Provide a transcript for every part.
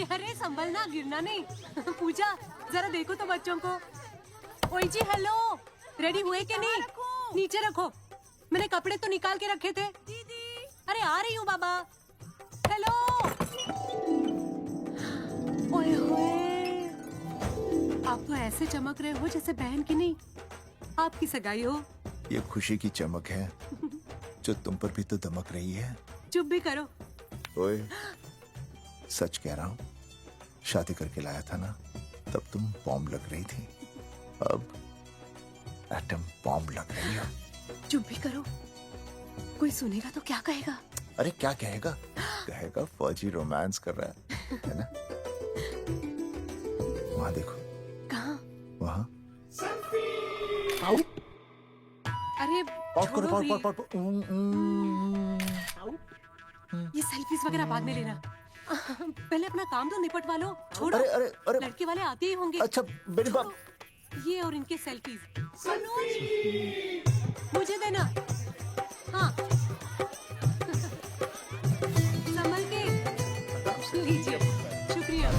अरे संभलना, गिरना नहीं। पूजा जरा देखो तो बच्चों को। ओई जी हेलो, रेडी हुए कि नहीं? नीचे रखो, मैंने कपड़े तो निकाल के रखे थे। दीदी अरे आ रही हूँ बाबा। हेलो। ओए होए, आप तो ऐसे चमक रहे हो जैसे बहन की नहीं आपकी सगाई हो। ये खुशी की चमक है जो तुम पर भी तो दमक रही है। चुप भी करो। ओए, सच कह रहा हूँ, शादी करके लाया था ना तब तुम बॉम्ब लग रही थी, अब एटम बॉम्ब लग रही हो। चुप भी करो, कोई सुनेगा तो क्या कहेगा? अरे क्या कहेगा? कहेगा फौजी रोमांस कर रहा है ना? वहाँ देखो। कहाँ? वहाँ। अरे पाउट करो, छोड़ो भी। पाउट। ये सेल्फीज वगैरह बाद में लेना, पहले अपना काम तो निपटवा लो। छोड़ो, अरे लड़के वाले आते ही होंगे। अच्छा मेरी बात। ये और इनके सेल्फीज मुझे देना। हाँ संभल के लीजिए, शुक्रिया।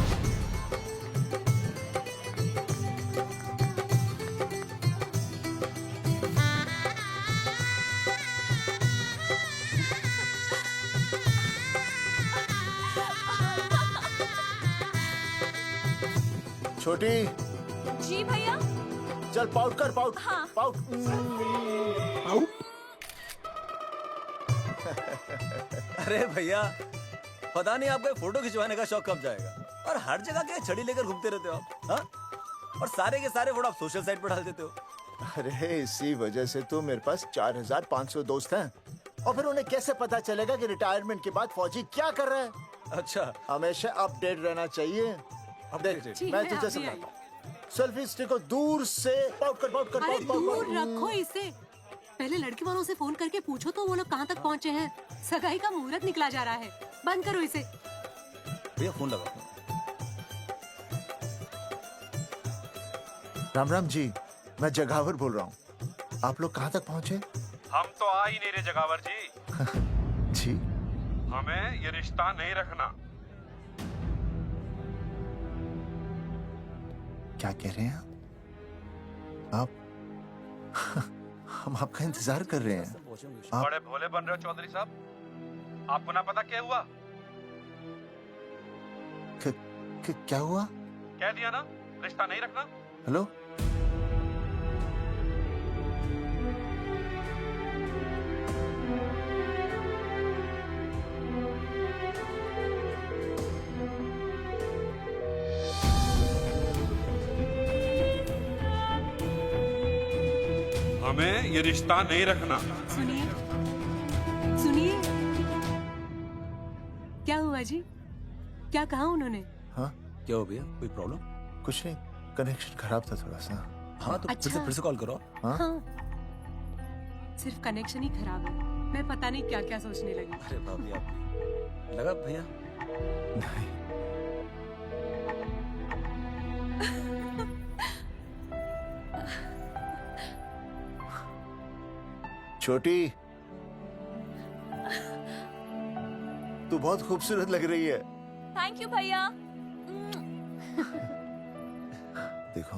छोटी जी भैया। चल पाउट कर, पाउट। हाँ। पाउट। अरे भैया, पता नहीं आपको फोटो खिंचवाने का शौक कब जाएगा, और हर जगह के छड़ी लेकर घूमते रहते हो आप, हाँ? और सारे के सारे फोटो आप सोशल साइट पर डाल देते हो। अरे इसी वजह से तो मेरे पास 4500 दोस्त हैं, और फिर उन्हें कैसे पता चलेगा कि रिटायरमेंट के बाद फौजी क्या कर रहा है? अच्छा, हमेशा अपडेट रहना चाहिए। देख, जी, मैं मैं तुझे अभी समझाता हूँ। सेल्फी स्टिक को दूर से पाउट कर, पाउट कर, अरे पाउट, पाउट, दूर पाउट। रखो इसे। पहले लड़के वालों से फोन करके पूछो तो वो लोग कहाँ तक पहुँचे हैं। सगाई का मुहूर्त निकला जा रहा है, बंद करो इसे। भैया फोन लगाओ। राम राम जी, मैं जगावर बोल रहा हूँ। आप लोग कहाँ तक पहुँचे? हम तो आ ही नहीं रहे जगावर जी। जी हमें ये रिश्ता नहीं रखना। क्या कह रहे हैं आप? हम आपका इंतजार कर रहे हैं। आप बड़े भोले बन रहे हो चौधरी साहब। आपको ना पता क्या हुआ? क्या हुआ? कह दिया ना, रिश्ता नहीं रखना। हेलो, हमें ये रिश्ता नहीं रखना। सुनिए सुनिए, क्या हुआ जी? क्या कहा उन्होंने? हाँ क्या हो भैया, कोई प्रॉब्लम? कुछ नहीं, कनेक्शन खराब था थोड़ा सा। हाँ तो अच्छा। फिर से कॉल करो। हाँ हाँ, सिर्फ कनेक्शन ही खराब है। मैं पता नहीं क्या क्या सोचने लगी। अरे भाभी, आप लगा भैया? नहीं, छोटी तू बहुत खूबसूरत लग रही है। थैंक यू भैया। देखो,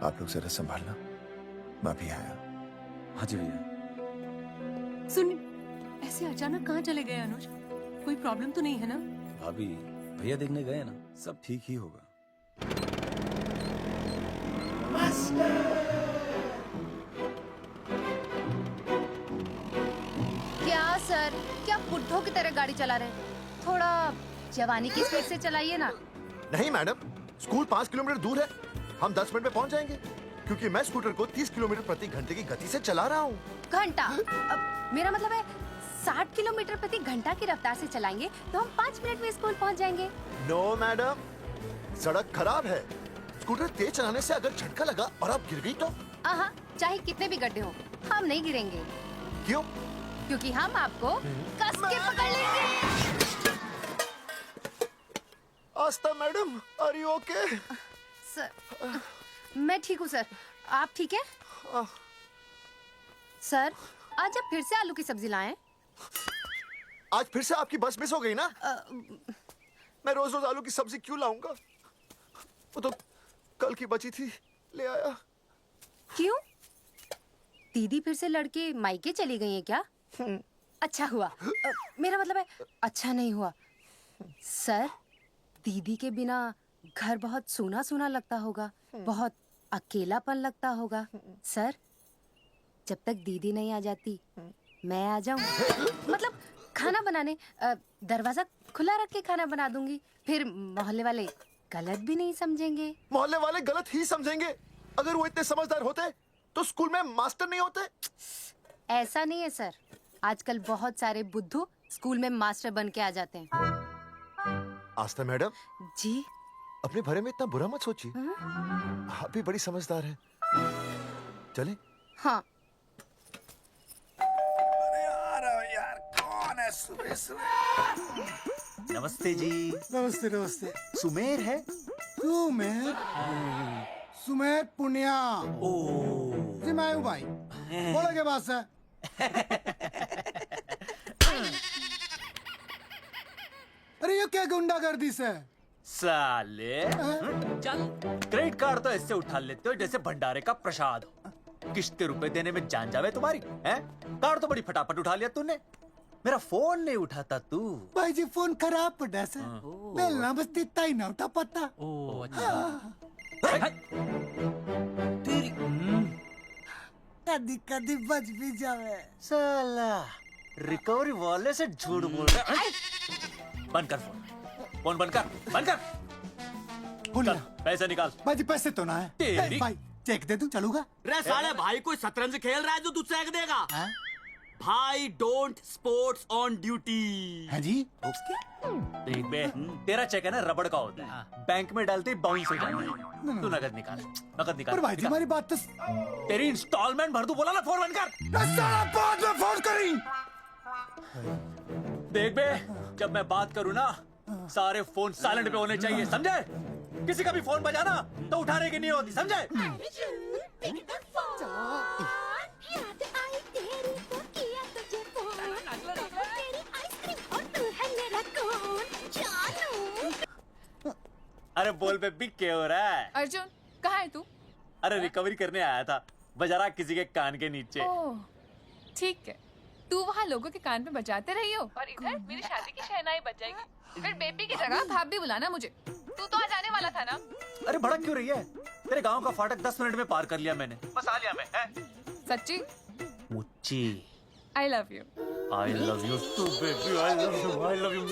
आप लोग जरा संभालना, मैं भी आया। हाँ जी भैया। सुन, ऐसे अचानक कहाँ चले गए अनुज? कोई प्रॉब्लम तो नहीं है ना? भाभी, भैया देखने गए ना, सब ठीक ही होगा। क्या सर, क्या बुड्ढों की तरह गाड़ी चला रहे हैं? थोड़ा जवानी की स्पीड से चलाइए ना। नहीं मैडम, स्कूल 5 किलोमीटर दूर है, हम 10 मिनट में पहुंच जाएंगे, क्योंकि मैं स्कूटर को 30 किलोमीटर प्रति घंटे की गति से चला रहा हूँ। घंटा? मेरा मतलब है 60 किलोमीटर प्रति घंटा की रफ्तार से चलाएंगे तो हम 5 मिनट में स्कूल पहुंच जाएंगे। नो मैडम, सड़क खराब है, स्कूटर तेज चलाने से अगर झटका लगा और आप गिर गई तो? आहा, चाहे कितने भी गड्ढे हो, हम नहीं गिरेंगे, क्यों? क्योंकि हम आपको कस के पकड़ लेंगे। Astha madam, are you okay? Sir, मैं ठीक हूँ सर, आप ठीक है? सर, आज आप फिर से आलू की सब्जी लाएं? आज फिर से आपकी बस मिस हो गई ना? मैं रोज रोज आलू की सब्जी क्यों लाऊंगा? वो तो कल की बची थी, ले आया। क्यों? दीदी फिर से लड़के मायके चली गई है क्या? अच्छा हुआ। मेरा मतलब है अच्छा नहीं हुआ। सर, दीदी के बिना घर बहुत सूना सूना लगता होगा, बहुत अकेलापन लगता होगा। सर, जब तक दीदी नहीं आ जाती मैं आ जाऊं। मतलब खाना बनाने दरवाजा खुला रख के खाना बना दूंगी, फिर मोहल्ले वाले गलत भी नहीं समझेंगे। मोहल्ले वाले गलत ही समझेंगे। अगर वो इतने समझदार होते तो स्कूल में मास्टर नहीं होते। ऐसा नहीं है सर, आजकल बहुत सारे बुद्धू स्कूल में मास्टर बन के आ जाते हैं। आस्था मैडम, जी? अपने भरे में इतना बुरा मत सोचिए। आप भी बड़ी समझदार है। चले? हाँ। यार कौन है सुबह सुबह? नमस्ते जी। नमस्ते नमस्ते। सुमेर है? सुमेर? सुमेर पुनिया। ओ जी मैं हूँ भाई। बोलो के बात है? अरे ये क्या गुंडागर्दी से? साले चल, क्रेडिट कार्ड तो ऐसे उठा लेते हो जैसे भंडारे का प्रसाद हो। किश्ते रुपए देने में जान जावे तुम्हारी हैं? कार्ड तो बड़ी फटाफट उठा लिया तूने। मेरा फोन नहीं उठाता तू। भाई जी फोन खराब पड़ा सर। बेलना बस इतना ही ना उठा पाता। ओ अच्छा। कदी कदी बच भी जावे। साला रिकवरी वाले से झूठ बोल रहा है। बंद कर फोन बंद कर। बोलिए चल पैसे निकाल। भाई जी पैसे तो ना है। तेरी- भाई चेक दे दूं, चलूगा? रे साले भाई कोई शतरंज खेल रहा है जो तुझसे एक देगा? भाई डोंट स्पोर्ट्स ऑन ड्यूटी। है जी? देख बे, तेरा चेक है ना रबड़ का होता है, बैंक में डालते ही बाउंस हो जाता है। तू नकद निकाल। पर भाई जी हमारी बात तो तेरी इंस्टॉलमेंट भर दूं, बोला ना फोन बंद कर। साला बाद में फोन करी। देख बे, जब मैं बात करूँ ना सारे फोन साइलेंट पे होने चाहिए, समझे? किसी का भी फोन बजाना तो उठाने की नहीं होती, समझे? अरे बोल बे, बिग क्या हो रहा है? अर्जुन कहाँ है तू? अरे रिकवरी करने आया था, बजा रहा किसी के कान के नीचे। ओह ठीक है, तू वहाँ लोगों के कान पे बजाते रही हो और इधर मेरी शादी की शहनाई बज जाएगी। फिर बेबी की जगह भाभी बुलाना मुझे। तू तो आ जाने वाला था ना? अरे भड़क क्यों रही है? तेरे गांव का फाटक 10 मिनट में पार कर लिया मैंने, बस आ लिया मैं। सच्ची? मुच्ची I love you. I love you too baby, I love you.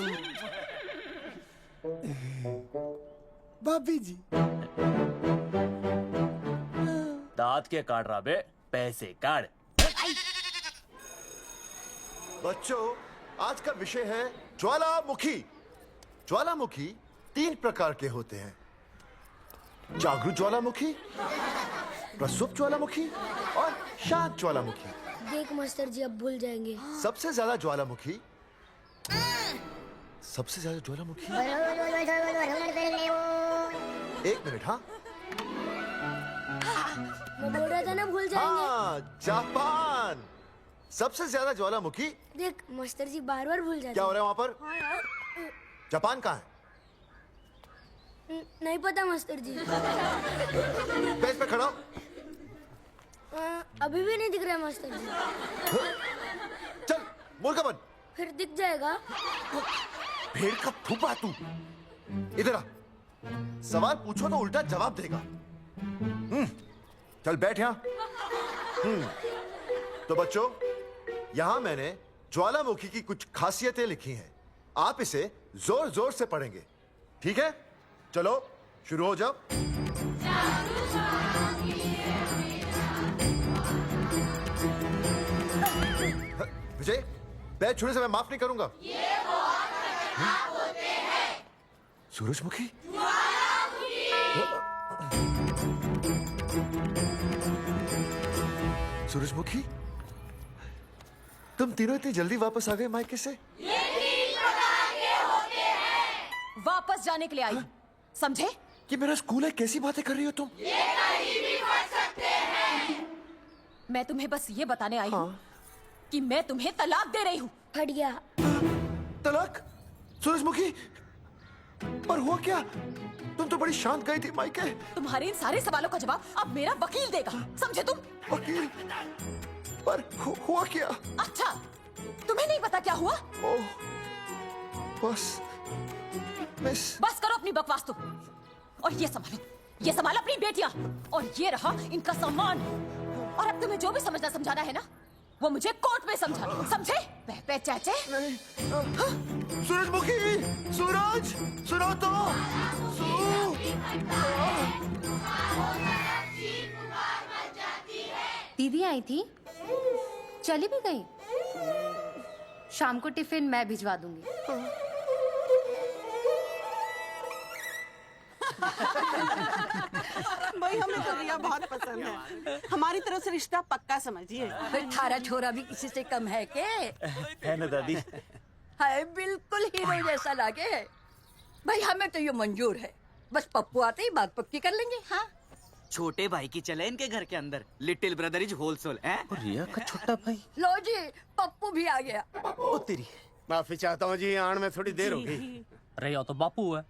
भाभी जी दांत के काट रहा बे, पैसे काट। बच्चों, आज का विषय है ज्वालामुखी। ज्वालामुखी 3 प्रकार के होते हैं: जागरूक ज्वालामुखी, प्रसुप्त ज्वालामुखी और शांत ज्वालामुखी। देख मास्टर जी अब भूल जाएंगे। सबसे ज्यादा ज्वालामुखी एक मिनट। हाँ मैं बोल रहा था ना भूल जाएंगे। हाँ, जापान। सबसे ज्यादा ज्वालामुखी। देख मास्टर जी बार बार भूल जाते क्या हो रहा है वहाँ पर? हाँ यार। जापान कहाँ है? नहीं पता मास्टर जी। बेंच पे खड़ा हो। अभी भी नहीं दिख रहा है मास्टर जी। चल बोल का बन। फिर दिख जाएगा। भेड़ का फूफा तू। इधर आ। सवाल पूछो तो उल्टा जवाब देगा। चल बैठ यहाँ। तो बच्चों, यहाँ मैंने ज्वालामुखी की कुछ खासियतें लिखी हैं। आप इसे जोर जोर से पढ़ेंगे, ठीक है? चलो शुरू हो जाओ। विजय, बैच छूने से मैं माफ नहीं करूंगा। सूरजमुखी? सूरजमुखी, तुम तीनों इतनी जल्दी वापस आ गए मायके से? वापस जाने के लिए आई, समझे? ये मेरा स्कूल है, कैसी बातें कर रही हो तुम? मैं तुम्हें बस ये बताने आई हूँ कि मैं तुम्हें तलाक दे रही हूँ। फट गया। तलाक? सूरजमुखी, पर हुआ क्या? तुम तो बड़ी शांत गई थी मायके। तुम्हारे इन सारे सवालों का जवाब अब मेरा वकील देगा, समझे तुम? वकील? पर हुआ क्या? अच्छा, तुम्हें नहीं पता क्या हुआ? ओह, बस मिस। बस करो अपनी बकवास तुम, और ये संभालो अपनी बेटियां, और ये रहा इनका सामान। और अब तुम्हें जो भी समझना समझाना है ना, वो मुझे कोर्ट में समझा, समझे? पे चाचे। सूरजमुखी, सूरज, सुनो तो। दीदी आई थी, चली भी गई। शाम को टिफिन मैं भिजवा दूंगी। भाई हमें तो रिया बहुत पसंद है, हमारी तरफ से रिश्ता पक्का समझिए। थारा छोरा भी किसी से कम है के? है ना दादी? है, बिल्कुल हीरो जैसा लागे है। भाई हमें तो ये मंजूर है, बस पप्पू आते ही बात पक्की कर लेंगे। हाँ, छोटे भाई की चले इनके घर के अंदर, लिटिल ब्रदर इज होलसेल है। और रिया का छोटा भाई? लो जी, पप्पू भी आ गया। ओ तेरी। माफी चाहता हूँ जी, आने में थोड़ी देर हो गई। अरे या तो बापू है।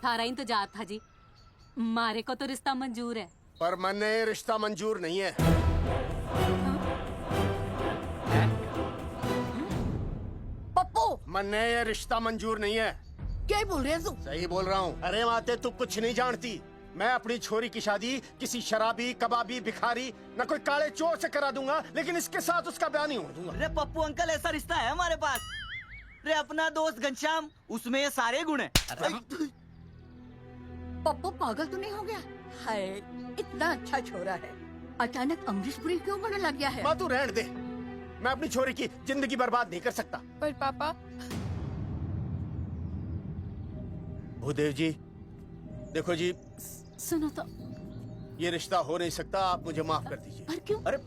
थारा इंतजार था जी, मारे को तो रिश्ता मंजूर है। पर मैंने ये रिश्ता मंजूर नहीं है। पप्पू, मैंने ये रिश्ता मंजूर नहीं है। क्या बोल रहे हैं तू? सही बोल रहा हूँ। अरे माते, तू कुछ नहीं जानती। मैं अपनी छोरी की शादी किसी शराबी, कबाबी, भिखारी, न कोई काले चोर से करा दूंगा, लेकिन इसके साथ उसका ब्याह नहीं होने दूंगा। अरे पप्पू अंकल, ऐसा रिश्ता है हमारे पास। अरे अपना दोस्त घनश्याम, उसमें ये सारे गुण हैं। पप्पू पागल तो नहीं हो गया? हाय, इतना अच्छा छोरा है, अचानक अमरीश पुरी क्यों बनने लग गया है? माँ तू रहने दे, मैं अपनी छोरी की जिंदगी बर्बाद नहीं कर सकता। पर पापा। भूदेव जी, देखो जी, सुनो तो। ये रिश्ता हो नहीं सकता, आप मुझे माफ कर दीजिए। पर क्यों? अरे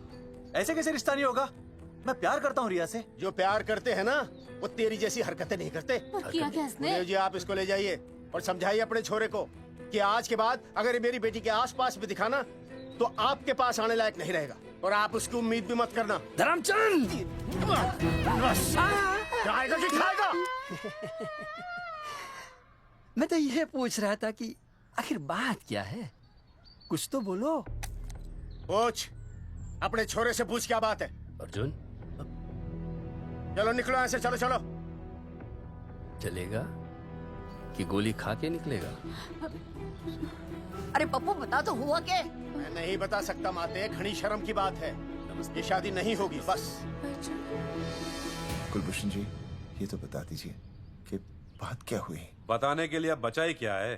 ऐसे कैसे रिश्ता नहीं होगा? मैं प्यार करता हूँ रिया से। जो प्यार करते हैं ना, वो तेरी जैसी हरकतें नहीं करते। पर किया क्या इसने? भूदेव जी, आप इसको ले जाइए और समझाइए अपने छोरे को कि आज के बाद अगर ये मेरी बेटी के आसपास भी दिखाना, तो आपके पास आने लायक नहीं रहेगा, और आप उसकी उम्मीद भी मत करना। धर्मचंद, खाएगा कि खाएगा? मैं तो ये पूछ रहा था कि आखिर बात क्या है, कुछ तो बोलो। पूछ, अपने छोरे से पूछ क्या बात है। अर्जुन, चलो निकलो ऐसे, चलो चलो। चलेगा कि गोली खा के निकलेगा? अरे पप्पू, बता तो हुआ क्या? मैं नहीं बता सकता माते, घनी शर्म की बात है। ये शादी नहीं होगी, बस। कुलभूषण जी, ये तो बता दीजिए कि बात क्या हुई? बताने के लिए अब बचा ही क्या है?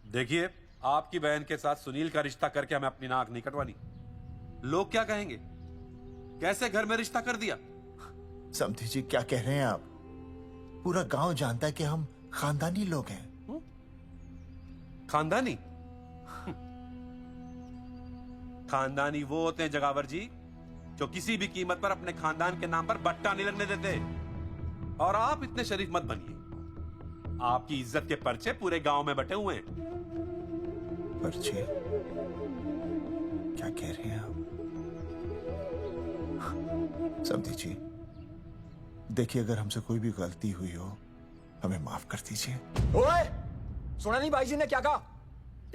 देखिए, आपकी बहन के साथ सुनील का रिश्ता करके हमें अपनी नाक नहीं कटवानी। लोग क्या कहेंगे? कैसे घर में रिश्ता कर दिया? समधी जी, क्या कह रहे हैं आप? पूरा गांव जानता है कि हम खानदानी लोग हैं। खानदानी? खानदानी वो होते हैं जगावर जी, जो किसी भी कीमत पर अपने खानदान के नाम पर बट्टा नहीं लगने देते। और आप इतने शरीफ मत बनिए, आपकी इज्जत के पर्चे पूरे गांव में बटे हुए हैं। पर्चे? क्या कह रहे हैं आप? समधी जी, देखिए, अगर हमसे कोई भी गलती हुई हो, हमें माफ कर दीजिए। ओए, सुना नहीं भाई जी ने क्या कहा?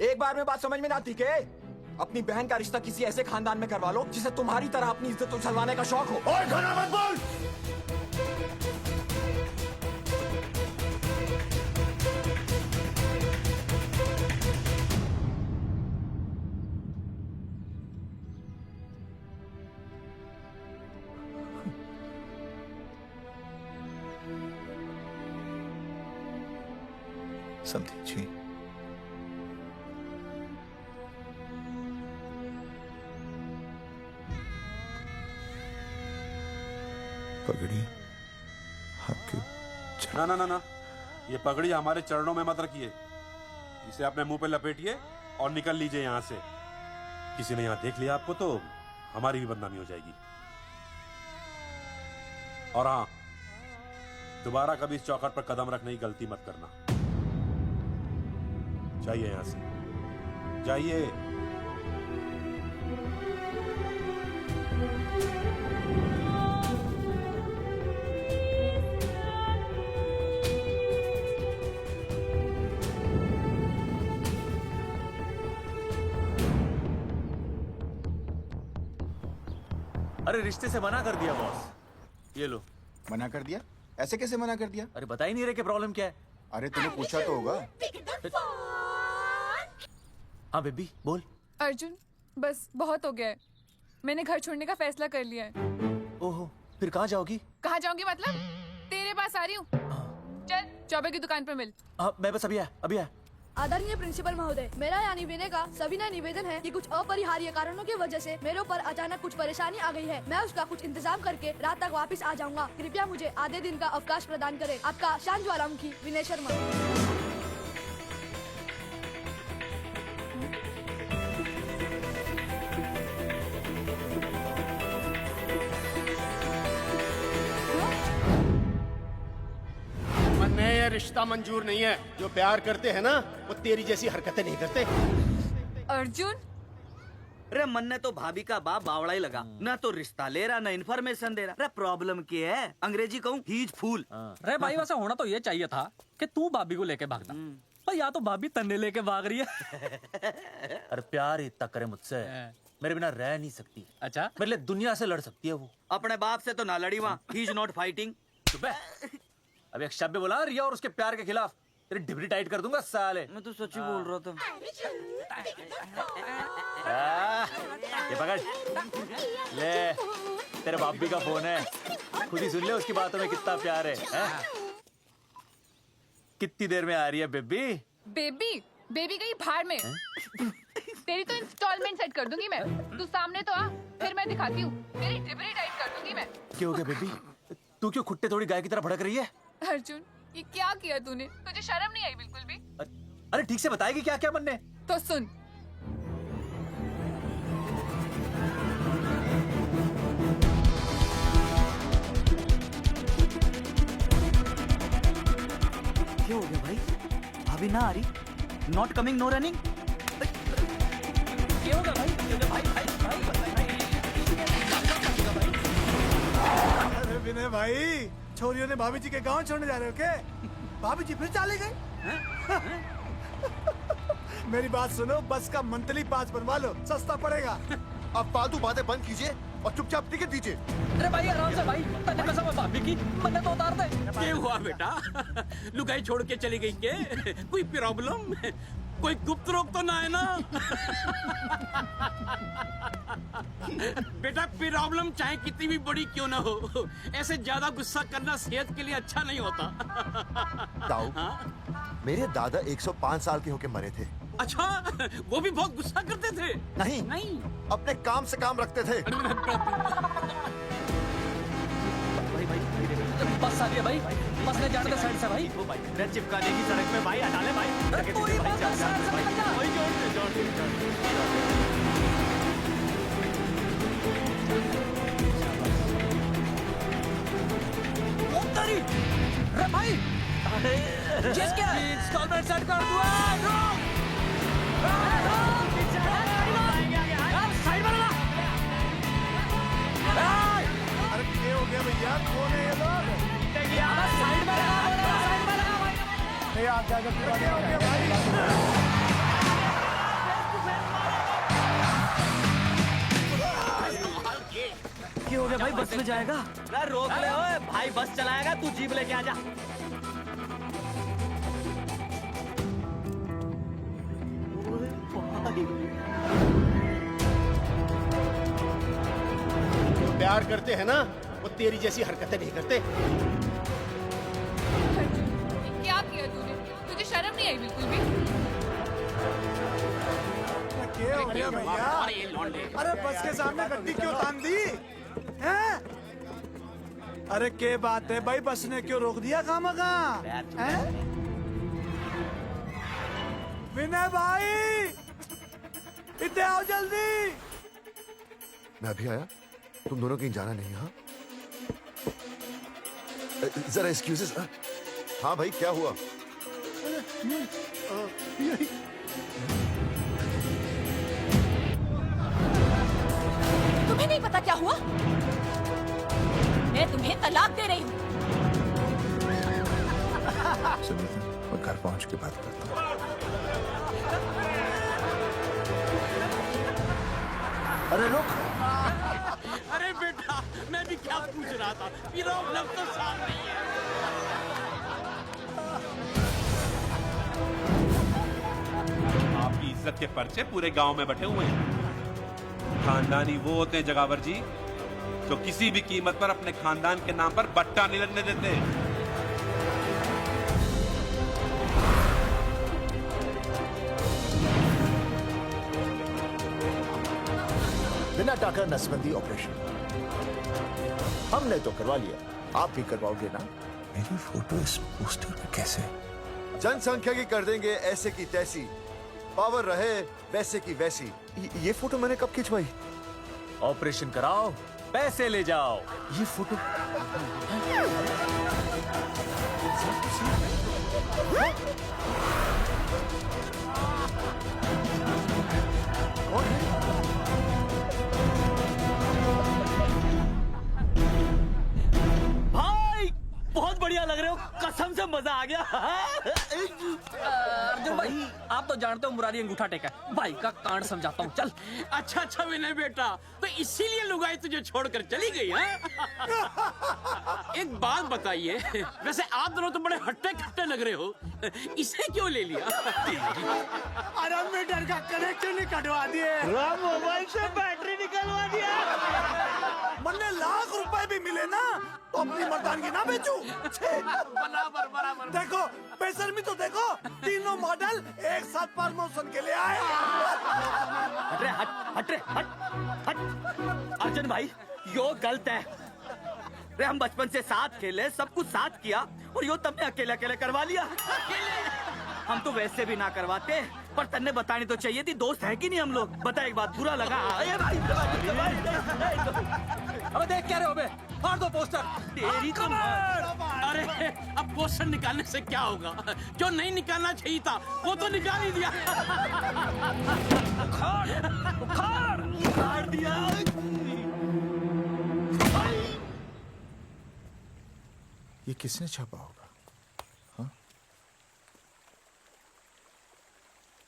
एक बार में बात समझ में ना आती के? अपनी बहन का रिश्ता किसी ऐसे खानदान में करवा लो जिसे तुम्हारी तरह अपनी इज्जत उछलवाने का शौक हो। ओए, खाना मत बोल। समधी जी, पगड़ी आपके ना ना ना ना, ये पगड़ी हमारे चरणों में मत रखिए। इसे अपने मुंह पे लपेटिए और निकल लीजिए यहाँ से। किसी ने यहाँ देख लिया आपको तो हमारी भी बदनामी हो जाएगी। और हाँ, दोबारा कभी इस चौखट पर कदम रखने की गलती मत करना। जाइए यहां से, जाइए। अरे रिश्ते से मना कर दिया बॉस। ये लो। मना कर दिया? ऐसे कैसे मना कर दिया? अरे बता ही नहीं रहे कि प्रॉब्लम क्या है। अरे तूने पूछा तो होगा। हाँ बेबी बोल। अर्जुन बस बहुत हो गया है, मैंने घर छोड़ने का फैसला कर लिया है। ओहो, फिर कहाँ जाओगी? कहाँ जाऊंगी मतलब? तेरे पास आ रही हूँ। चल चौबे की दुकान पर मिल। हाँ मैं बस अभी आया। आदरणीय प्रिंसिपल महोदय, मेरा यानी विनय का सविनय निवेदन है कि कुछ अपरिहार्य कारणों की वजह से मेरे ऊपर अचानक कुछ परेशानी आ गई है। मैं उसका कुछ इंतजाम करके रात तक वापस आ जाऊंगा। कृपया मुझे आधे दिन का अवकाश प्रदान करें। आपका शांत ज्वालामुखी विनय शर्मा। मन्ने ये रिश्ता मंजूर नहीं है। जो प्यार करते हैं ना वो तेरी जैसी हरकतें नहीं करते। अर्जुन अरे मन्ने तो भाभी का बाप बावड़ा ही लगा, ना तो रिश्ता ले रहा ना इन्फॉर्मेशन दे रहा। अरे प्रॉब्लम क्या है? अंग्रेजी कहूँ ही इज फूल। अरे भाई वैसा होना तो ये चाहिए था कि तू भाभी को लेके भागता, पर या तो भाभी तन्ने लेके भाग रही है। अरे प्यार इतना करे मुझसे, मेरे बिना रह नहीं सकती। अच्छा मेरे लिए दुनिया से लड़ सकती है वो। अपने बाप से तो ना लड़ी वहाँ, ही इज नॉट फाइटिंग। अब एक शब्द बोला रिया और उसके प्यार के खिलाफ, तेरी डिबरी टाइट कर दूंगा साले। मैं तो सच ही बोल रहा था। ये पकड़ ले, तेरे भाभी का फोन है, खुद ही सुन ले उसकी बातों में कितना प्यार है, कितनी देर में आ रही है बेबी? बेबी गई भाड़ में। तेरी तो इंस्टॉलमेंट सेट कर दूंगी मैं। तू सामने तो आ, फिर मैं दिखाती हूँ। तेरी डिबरी टाइट कर दूंगी मैं। क्या हो गया बेबी? तू क्यों खुट्टे थोड़ी गाय की तरह भड़क रही है? अर्जुन ये क्या किया तूने? तुझे शर्म नहीं आई बिल्कुल भी? अरे ठीक से बताएगी क्या क्या बनने? तो सुन, क्या हो गया भाई? भाभी ना आ रही? Not coming no running? क्या होगा भाई? अरे विनय भाई, छोरियों ने भाभी जी के गांव छोड़ने जा रहे हो क्या? भाभी जी फिर चले गए? मेरी बात सुनो, बस का मंथली पास बनवा लो, सस्ता पड़ेगा। अब फालतू बातें बंद कीजिए और चुपचाप टिकट दीजिए। अरे भाई आराम से भाई, तन्ने कसम है भाभी की, मन्ने तो उतार दे। क्या हुआ बेटा? लुगाई छोड़ के चली गई के? कोई प्रॉब्लम? कोई गुप्त रोग तो ना है ना? बेटा प्रॉब्लम चाहे कितनी भी बड़ी क्यों ना हो, ऐसे ज्यादा गुस्सा करना सेहत के लिए अच्छा नहीं होता। ताऊ, मेरे दादा 105 साल के होके मरे थे। अच्छा, वो भी बहुत गुस्सा करते थे? नहीं, अपने काम से काम रखते थे। बस आ गया भाई, बस ले जाने दे साइड से भाई। चिपका देगी सड़क में भाई, हटा ले भाई। तू ही बस साइड से निकल जा। जोड़ दे। अरे भाई जिस क्या इंस्टॉलमेंट सेट कर दूँ। साइड में लगा। अरे क्या हो गया भैया? कौन है ये लोग? साइड में लगा, साइड में लगा भाई। नहीं आप क्या हो गया भाई? क्या हो गया भाई? बस में जाएगा? अरे रोक ले ओए भाई, बस चलाएगा, तू जीप लेके आ जा। जो प्यार करते हैं ना वो तेरी जैसी हरकतें नहीं करते। क्या किया तूने? तुझे शर्म नहीं आई बिल्कुल भी? क्या हो गया भैया? अरे बस के सामने गड्डी क्यों तान दी हैं? अरे क्या बात है भाई, बस ने क्यों रोक दिया खामखा? विनय भाई इतने आओ जल्दी। मैं अभी आया, तुम दोनों कहीं जाना नहीं। हाँ जरा एक्सक्यूजेस। हाँ भाई, क्या हुआ? तुम्हें नहीं पता क्या हुआ? मैं तुम्हें तलाक दे रही हूँ। सुनिए, मैं घर पहुंच के बात करता हूँ। अरे रुक। अरे बेटा, मैं भी क्या पूछ रहा था, मेरा लफ्ज़ तो साफ नहीं है। आपकी इज्जत के पर्चे पूरे गांव में बैठे हुए हैं। खानदानी वो होते हैं जगावर जी जो किसी भी कीमत पर अपने खानदान के नाम पर बट्टा नहीं लगने देते। बिना टाका नसबंदी ऑपरेशन हमने तो करवा लिया, आप भी करवाओगे ना? मेरी फोटो इस पोस्टर पे कैसे? जनसंख्या की कर देंगे ऐसे की तैसी, पावर रहे वैसे की वैसी। ये फोटो मैंने कब खिंचवाई? ऑपरेशन कराओ, पैसे ले जाओ। ये फोटो कौन है? भाई बहुत बढ़िया लग रहे हो, कसम से मजा आ गया। अर्जुन भाई, आप तो जानते हो मुरारी अंगूठा टेका है। भाई का कांड समझाता हूँ, चल। अच्छा विनय बेटा, तो इसीलिए लुगाई तुझे छोड़कर चली गई है? एक बात बताइए, वैसे आप दोनों तो बड़े हट्टे कट्टे लग रहे हो, इसे क्यों ले लिया? अरे मीटर का कनेक्शन ही कटवा दिए, मोबाइल से बैटरी निकलवा दिया। मन्ने लाख रुपए भी मिले ना तो अपनी मर्दानगी ना बेचूं। बराबर। देखो पेसर में तो देखो, तीनों मॉडल एक साथ प्रमोशन के लिए आए। हट अर्जुन भाई, यो गलत है। रे हम बचपन से साथ खेले, सब कुछ साथ किया, और यो तुमने अकेले अकेले करवा लिया। हम तो वैसे भी ना करवाते, पर तन्ने बतानी तो चाहिए थी। दोस्त है कि नहीं हम लोग? बता, एक बात बुरा लगा? अबे देख क्या रहे हो बे? फाड़ दो पोस्टर। तेरी तो अरे अब पोस्टर निकालने से क्या होगा? जो नहीं निकालना चाहिए था वो तो निकाल ही दिया। उखाड़ दिया। ये किसने छापा होगा?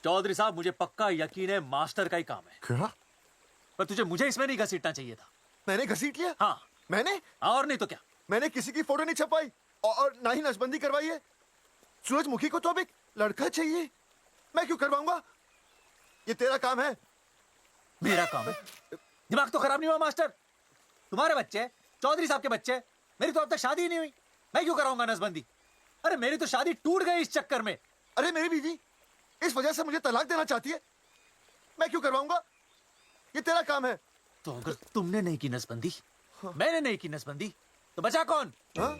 चौधरी साहब, मुझे पक्का यकीन है मास्टर का ही काम है। क्या? पर तुझे मुझे इसमें नहीं घसीटना चाहिए था। मैंने घसीट लिया? हाँ। मैंने? और नहीं तो क्या? मैंने किसी की फोटो नहीं छपाई और ना ही नसबंदी करवाई है। सूरजमुखी को तो अब एक लड़का चाहिए, मैं क्यों करवाऊंगा? ये तेरा काम है। मेरा काम है? दिमाग तो खराब नहीं हुआ मास्टर? तुम्हारे बच्चे, चौधरी साहब के बच्चे, मेरी तो अब तक शादी ही नहीं हुई, मैं क्यों कराऊंगा नसबंदी? अरे मेरी तो शादी टूट गई इस चक्कर में। अरे मेरी बीवी इस वजह से मुझे तलाक देना चाहती है, मैं क्यों करवाऊंगा? ये तेरा काम है। तो अगर तुमने नहीं की नसबंदी, मैंने नहीं की नसबंदी, तो बचा कौन? हाँ?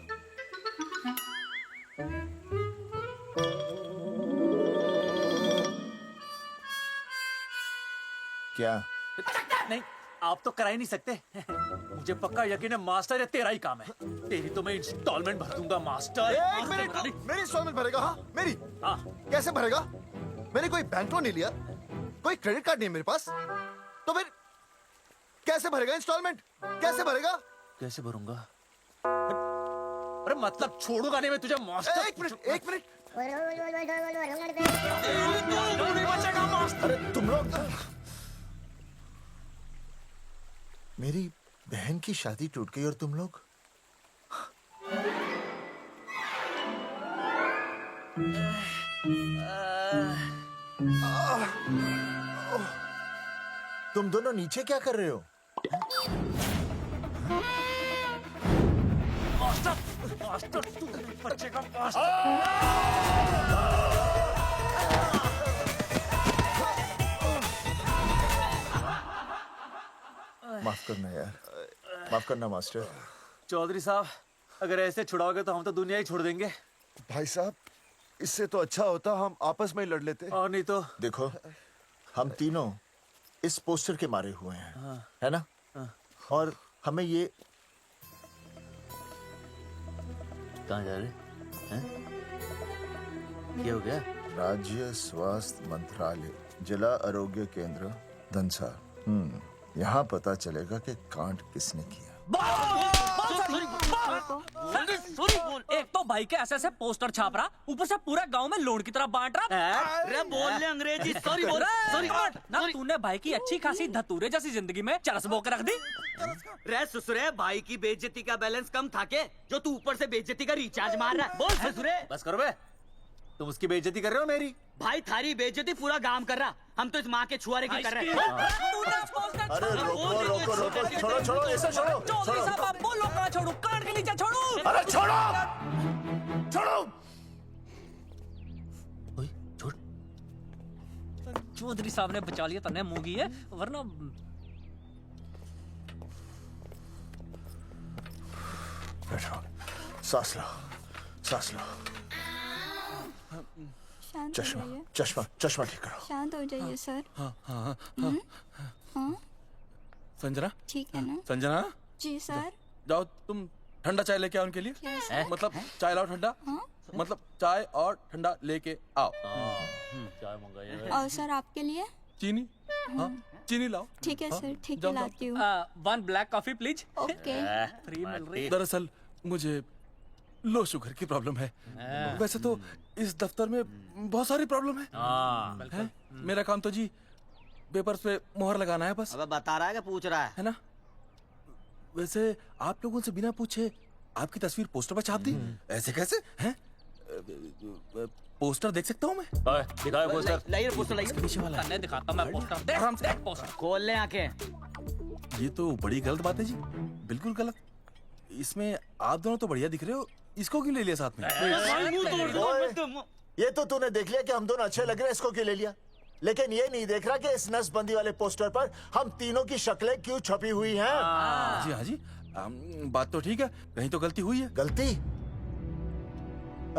क्या? नहीं, आप तो करा ही नहीं सकते। मुझे पक्का यकीन है मास्टर, ये तेरा ही काम है। तेरी तो मैं इंस्टॉलमेंट भर दूंगा मास्टर। एक मिनट, मेरी इंस्टॉलमेंट भरेगा? हाँ मेरी? हाँ। कैसे भरेगा? मैंने कोई बैंक लोन नहीं लिया, कोई क्रेडिट कार्ड नहीं है मेरे पास, तो फिर कैसे भरेगा इंस्टॉलमेंट? कैसे भरेगा? कैसे भरूंगा? अरे मतलब छोड़ूंगा नहीं मैं तुझे मास्टर। एक मिनट। नहीं बचेगा मास्टर। अरे तुम लोग, मेरी बहन की शादी टूट गई और तुम लोग? तुम दोनों नीचे क्या कर रहे हो? मास्टर तू नहीं बचेगा मास्टर। माफ करना यार, माफ करना मास्टर। चौधरी साहब, अगर ऐसे छुड़ाओगे तो हम तो दुनिया ही छोड़ देंगे। भाई साहब, इससे तो अच्छा होता हम आपस में ही लड़ लेते। और नहीं तो। देखो, हम तीनों इस पोस्टर के मारे हुए हैं, हाँ। है ना? हाँ। और हमें ये कहाँ जा रहे हैं? क्या हो गया? राज्य स्वास्थ्य मंत्रालय, जिला आरोग्य केंद्र धनसा। यहाँ पता चलेगा कि कांड किसने किया। एक तो भाई के ऐसे पोस्टर छाप रहा, ऊपर से पूरे गांव में लोन की तरह बांट रहा। अरे बोल ले अंग्रेजी। सॉरी बोल सॉरी ना, तूने भाई की अच्छी खासी धतूरे जैसी जिंदगी में चरस बो के रख दी। रे ससुरे, भाई की बेइज्जती का बैलेंस कम था के जो तू ऊपर से बेइज्जती का रिचार्ज मार रहा है? बोल ससुरे। बस करो बे, तुम उसकी बेइज्जती कर रहे हो मेरी। भाई थारी बेइज्जती पूरा गांव कर रहा, हम तो इस माँ के छुआरे की कर रहे हैं। अरे रोको रोको रोको, छोड़ो छोड़ो, ऐसे छोड़ो छोड़ो। बोलो कहाँ छोड़ू? कान के नीचे छोड़ू? अरे छोड़ो छोड़ो। छोड़। चौधरी साहब ने बचा लिया, तन्ने मूंगी है, वरना बैठो, सांस लो, सांस लो। शांत हो चश्मा जाइए। चश्मा चश्मा ठीक करो। शांत हो जाइए सर। हाँ संजना, ठीक है ना? संजना जी सर। जाओ तुम ठंडा चाय लेके आओ उनके लिए। Yes, sir. मतलब चाय लाओ ठंडा। मतलब चाय और ठंडा लेके आओ। चाय मंगाइए। और सर आपके लिए? चीनी, हाँ चीनी लाओ। ठीक है हाँ, सर, ठीक है जाओ, लाती हूँ। 1 black coffee please. Okay. Free मिल रही। दरअसल मुझे लो शुगर की प्रॉब्लम है। वैसे तो इस दफ्तर में बहुत सारी प्रॉब्लम है। मेरा काम तो जी पेपर्स पे मोहर लगाना है बस। अब बता रहा है कि पूछ रहा है ना? वैसे आप लोगों से बिना पूछे आपकी तस्वीर पोस्टर पर छाप दी, ऐसे कैसे हैं? पोस्टर देख सकता हूँ मैं? दिखाओ पोस्टर। लाइए पोस्टर लाइए। पीछे वाला है। दिखाता मैं पोस्टर। देख, आराम से। देख पोस्टर। खोल ले आंखें। ये तो बड़ी गलत बात है जी, बिल्कुल गलत। इसमें आप दोनों तो बढ़िया दिख रहे हो, इसको क्यों ले लिया साथ में? ये तो तूने देख लिया कि हम दोनों अच्छे लग रहे हैं, इसको क्यों ले लिया? लेकिन ये नहीं देख रहा कि इस नसबंदी वाले पोस्टर पर हम तीनों की शक्लें क्यों छपी हुई हैं? जी हाँ जी, बात तो ठीक है, कहीं तो गलती हुई है। गलती?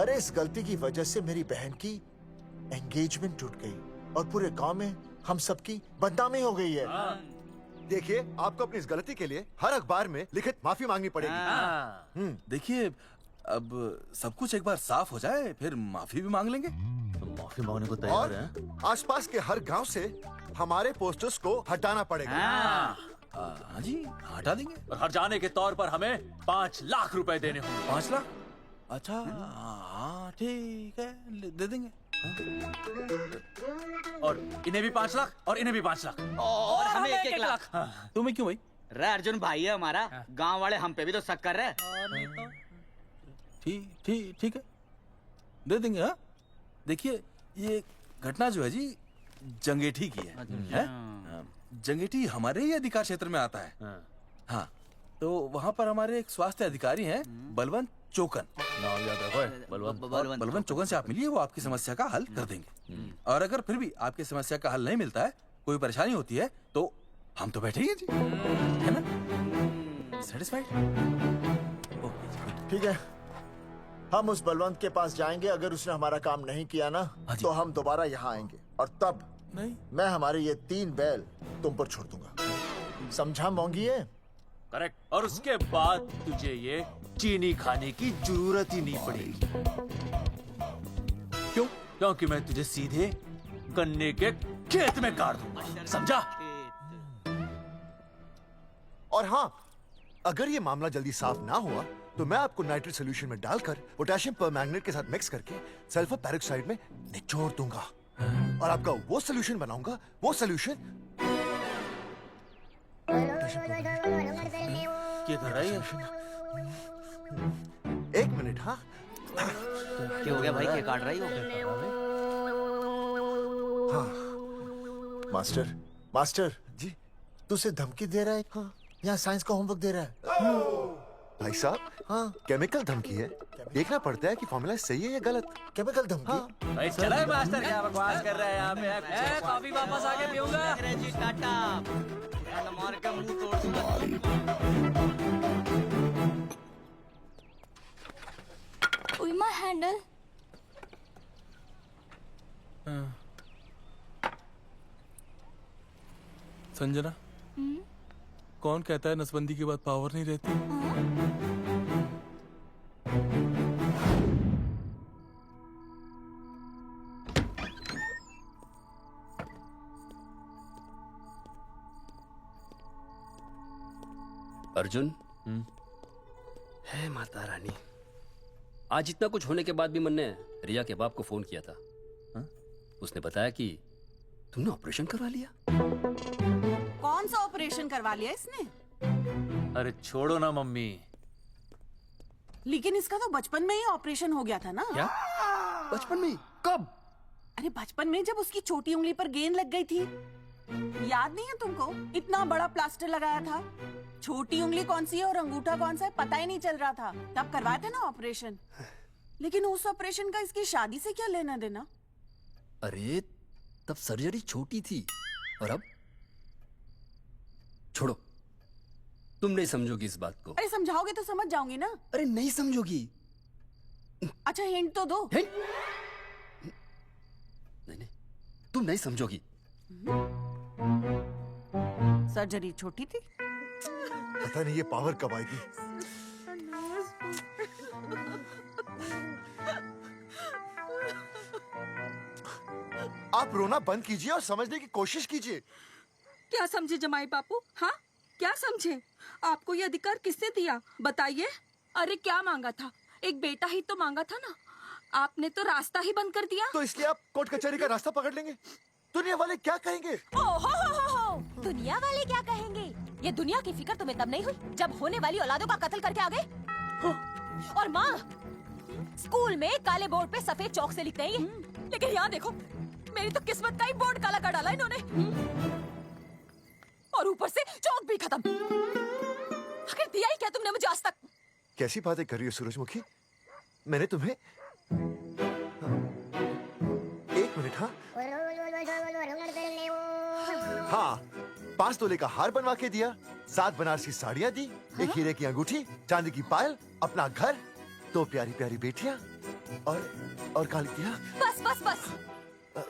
अरे इस गलती की वजह से मेरी बहन की एंगेजमेंट टूट गई और पूरे गांव में हम सबकी बदनामी हो गई है। देखिए, आपको अपनी इस गलती के लिए हर अखबार में लिखित माफी मांगनी पड़ेगी। देखिए, अब सब कुछ एक बार साफ हो जाए, फिर माफी भी मांग लेंगे। तो माफी मांगने को और आसपास के हर गांव से हमारे पोस्टर्स को हटाना पड़ेगा। हाँ जी, हटा देंगे। और हर जाने के तौर पर हमें 5 लाख रुपए देने होंगे। 5 लाख? अच्छा, हाँ ठीक है, दे देंगे। और इन्हें भी 5 लाख और इन्हें भी 5 लाख और हमें 1-1 लाख। तुम्हें क्यों भाई? रे अर्जुन भाई है हमारा, गांव वाले हम पे भी तो शक कर रहे हैं। ठीक है, दे देंगे। हाँ देखिए, ये घटना जो है जी जंगेठी की है? जंगेठी हमारे ही अधिकार क्षेत्र में आता है। हाँ, तो वहाँ पर हमारे एक स्वास्थ्य अधिकारी हैं, बलवंत चौकन। नाम याद रखो, बलवंत चौकन से आप मिलिए, वो आपकी समस्या का हल कर देंगे। और अगर फिर भी आपकी समस्या का हल नहीं मिलता है, कोई परेशानी होती है, तो हम तो बैठे ही हैं जी, है ना? सेटिस्फाइड? ठीक है, हम उस बलवंत के पास जाएंगे। अगर उसने हमारा काम नहीं किया ना, तो हम दोबारा यहाँ आएंगे और तब नहीं, मैं हमारे ये 3 बैल तुम पर छोड़ दूंगा। समझा मोंगी? करेक्ट। और उसके बाद तुझे ये चीनी खाने की जरूरत ही नहीं पड़ेगी। क्यों? क्योंकि मैं तुझे सीधे गन्ने के खेत में गाड़ दूंगा, समझा? और हाँ, अगर ये मामला जल्दी साफ ना हुआ तो मैं आपको नाइट्रेट सोल्यूशन में डालकर पोटेशियम परमैंगनेट के साथ मिक्स करके सल्फर पेरोक्साइड में निचोड़ दूंगा और आपका वो सोल्यूशन बनाऊंगा। वो सोल्यूशन क्या कर रही है? 1 मिनट। हाँ, क्या हो गया भाई, क्या काट रही हो? हाँ मास्टर जी, तू उसे धमकी दे रहा है? हाँ, यहाँ साइंस का होमवर्क दे रहा है। भाई साहब, हाँ केमिकल धमकी है, देखना पड़ता है कि फॉर्मूला सही है या गलत। केमिकल धमकी? भाई चला है मास्टर, क्या बकवास कर रहा है यहाँ पे? कॉफी वापस आके पीऊंगा। अंग्रेजी टाटा, मार के मुंह तोड़ दूंगा। उइमा हैंडल। संजना, कौन कहता है नसबंदी के बाद पावर नहीं रहती? अर्जुन, है माता रानी, आज इतना कुछ होने के बाद भी मन ने रिया के बाप को फोन किया था। उसने बताया कि तुमने ऑपरेशन करवा लिया। कौन सा ऑपरेशन करवा लिया इसने? अरे छोड़ो ना मम्मी। लेकिन इसका तो बचपन में ही ऑपरेशन हो गया था ना। क्या? बचपन में? कब? अरे बचपन में जब उसकी छोटी उंगली पर गेंद लग गई थी, याद नहीं है तुमको? इतना बड़ा प्लास्टर लगाया था। छोटी उंगली कौन सी है और अंगूठा कौन सा है पता ही नहीं चल रहा था। तब करवाए थे ना ऑपरेशन। लेकिन उस ऑपरेशन का इसकी शादी से क्या लेना देना? अरे तब सर्जरी छोटी थी और अब? छोड़ो, तुम नहीं समझोगी इस बात को। अरे समझाओगे तो समझ जाऊंगी ना। अरे नहीं समझोगी। अच्छा हिंट तो दो। नहीं नहीं, तुम नहीं समझोगी। सर्जरी छोटी थी। पता नहीं ये पावर कब आएगी। आप रोना बंद कीजिए और समझने की कोशिश कीजिए। क्या समझे जमाई बापू? हाँ, क्या समझे? आपको ये अधिकार किसने दिया बताइए? अरे क्या मांगा था? एक बेटा ही तो मांगा था ना। आपने तो रास्ता ही बंद कर दिया। तो इसलिए आप कोर्ट कचहरी का रास्ता पकड़ लेंगे? दुनिया वाले क्या कहेंगे? हो। दुनिया वाले क्या कहेंगे? ये दुनिया की फिक्र तुम्हें तब नहीं हुई जब होने वाली औलादों का कत्ल करके आ गए। और माँ, स्कूल में काले बोर्ड पे सफेद चौक से लिखते हैं ये, लेकिन यहाँ देखो, मेरी तो किस्मत का ही बोर्ड काला कर डाला इन्होंने। और ऊपर से चौक भी खत्म। आखिर दिया ही क्या तुमने मुझे आज तक? कैसी बातें कर रही हो सूरजमुखी? मैंने तुम्हें एक मिनट। हाँ, 5 तोले का हार बनवा के दिया, 7 बनारसी साड़ियाँ दी, एक हीरे की अंगूठी, चांदी की पायल, अपना घर, 2 प्यारी प्यारी बेटियाँ और काली दिया। बस।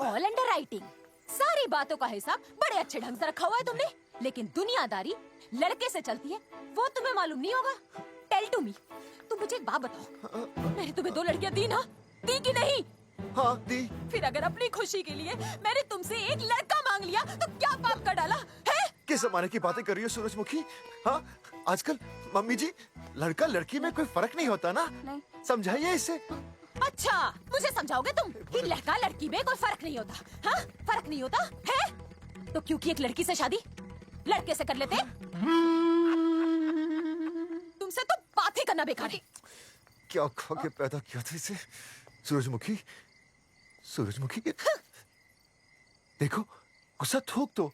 All under writing. सारी बातों का हिसाब बड़े अच्छे ढंग से रखा हुआ है तुमने, लेकिन दुनियादारी लड़के से चलती है वो तुम्हें मालूम नहीं होगा। टेल टू मी, तुम मुझे एक बात बताओ, मैंने तुम्हें 2 लड़कियां दी ना? दी कि नहीं? हाँ दी। फिर अगर अपनी खुशी के लिए मैंने तुमसे एक लड़का मांग लिया तो क्या पाप कर डाला है? किस जमाने की बातें कर रही हो सूरजमुखी? हाँ, आजकल मम्मी जी लड़का लड़की में कोई फर्क नहीं होता ना। नहीं। समझाइए इसे। अच्छा, मुझे समझाओगे तुम कि लड़का लड़की में कोई फर्क नहीं होता? हाँ, फर्क नहीं होता है? तो क्योंकि एक लड़की से शादी लड़के से कर लेते? तुमसे तो बात ही करना बेकार है। क्या खा के पैदा किया था इसे? सूरजमुखी, देखो, गुस्सा थूक दो।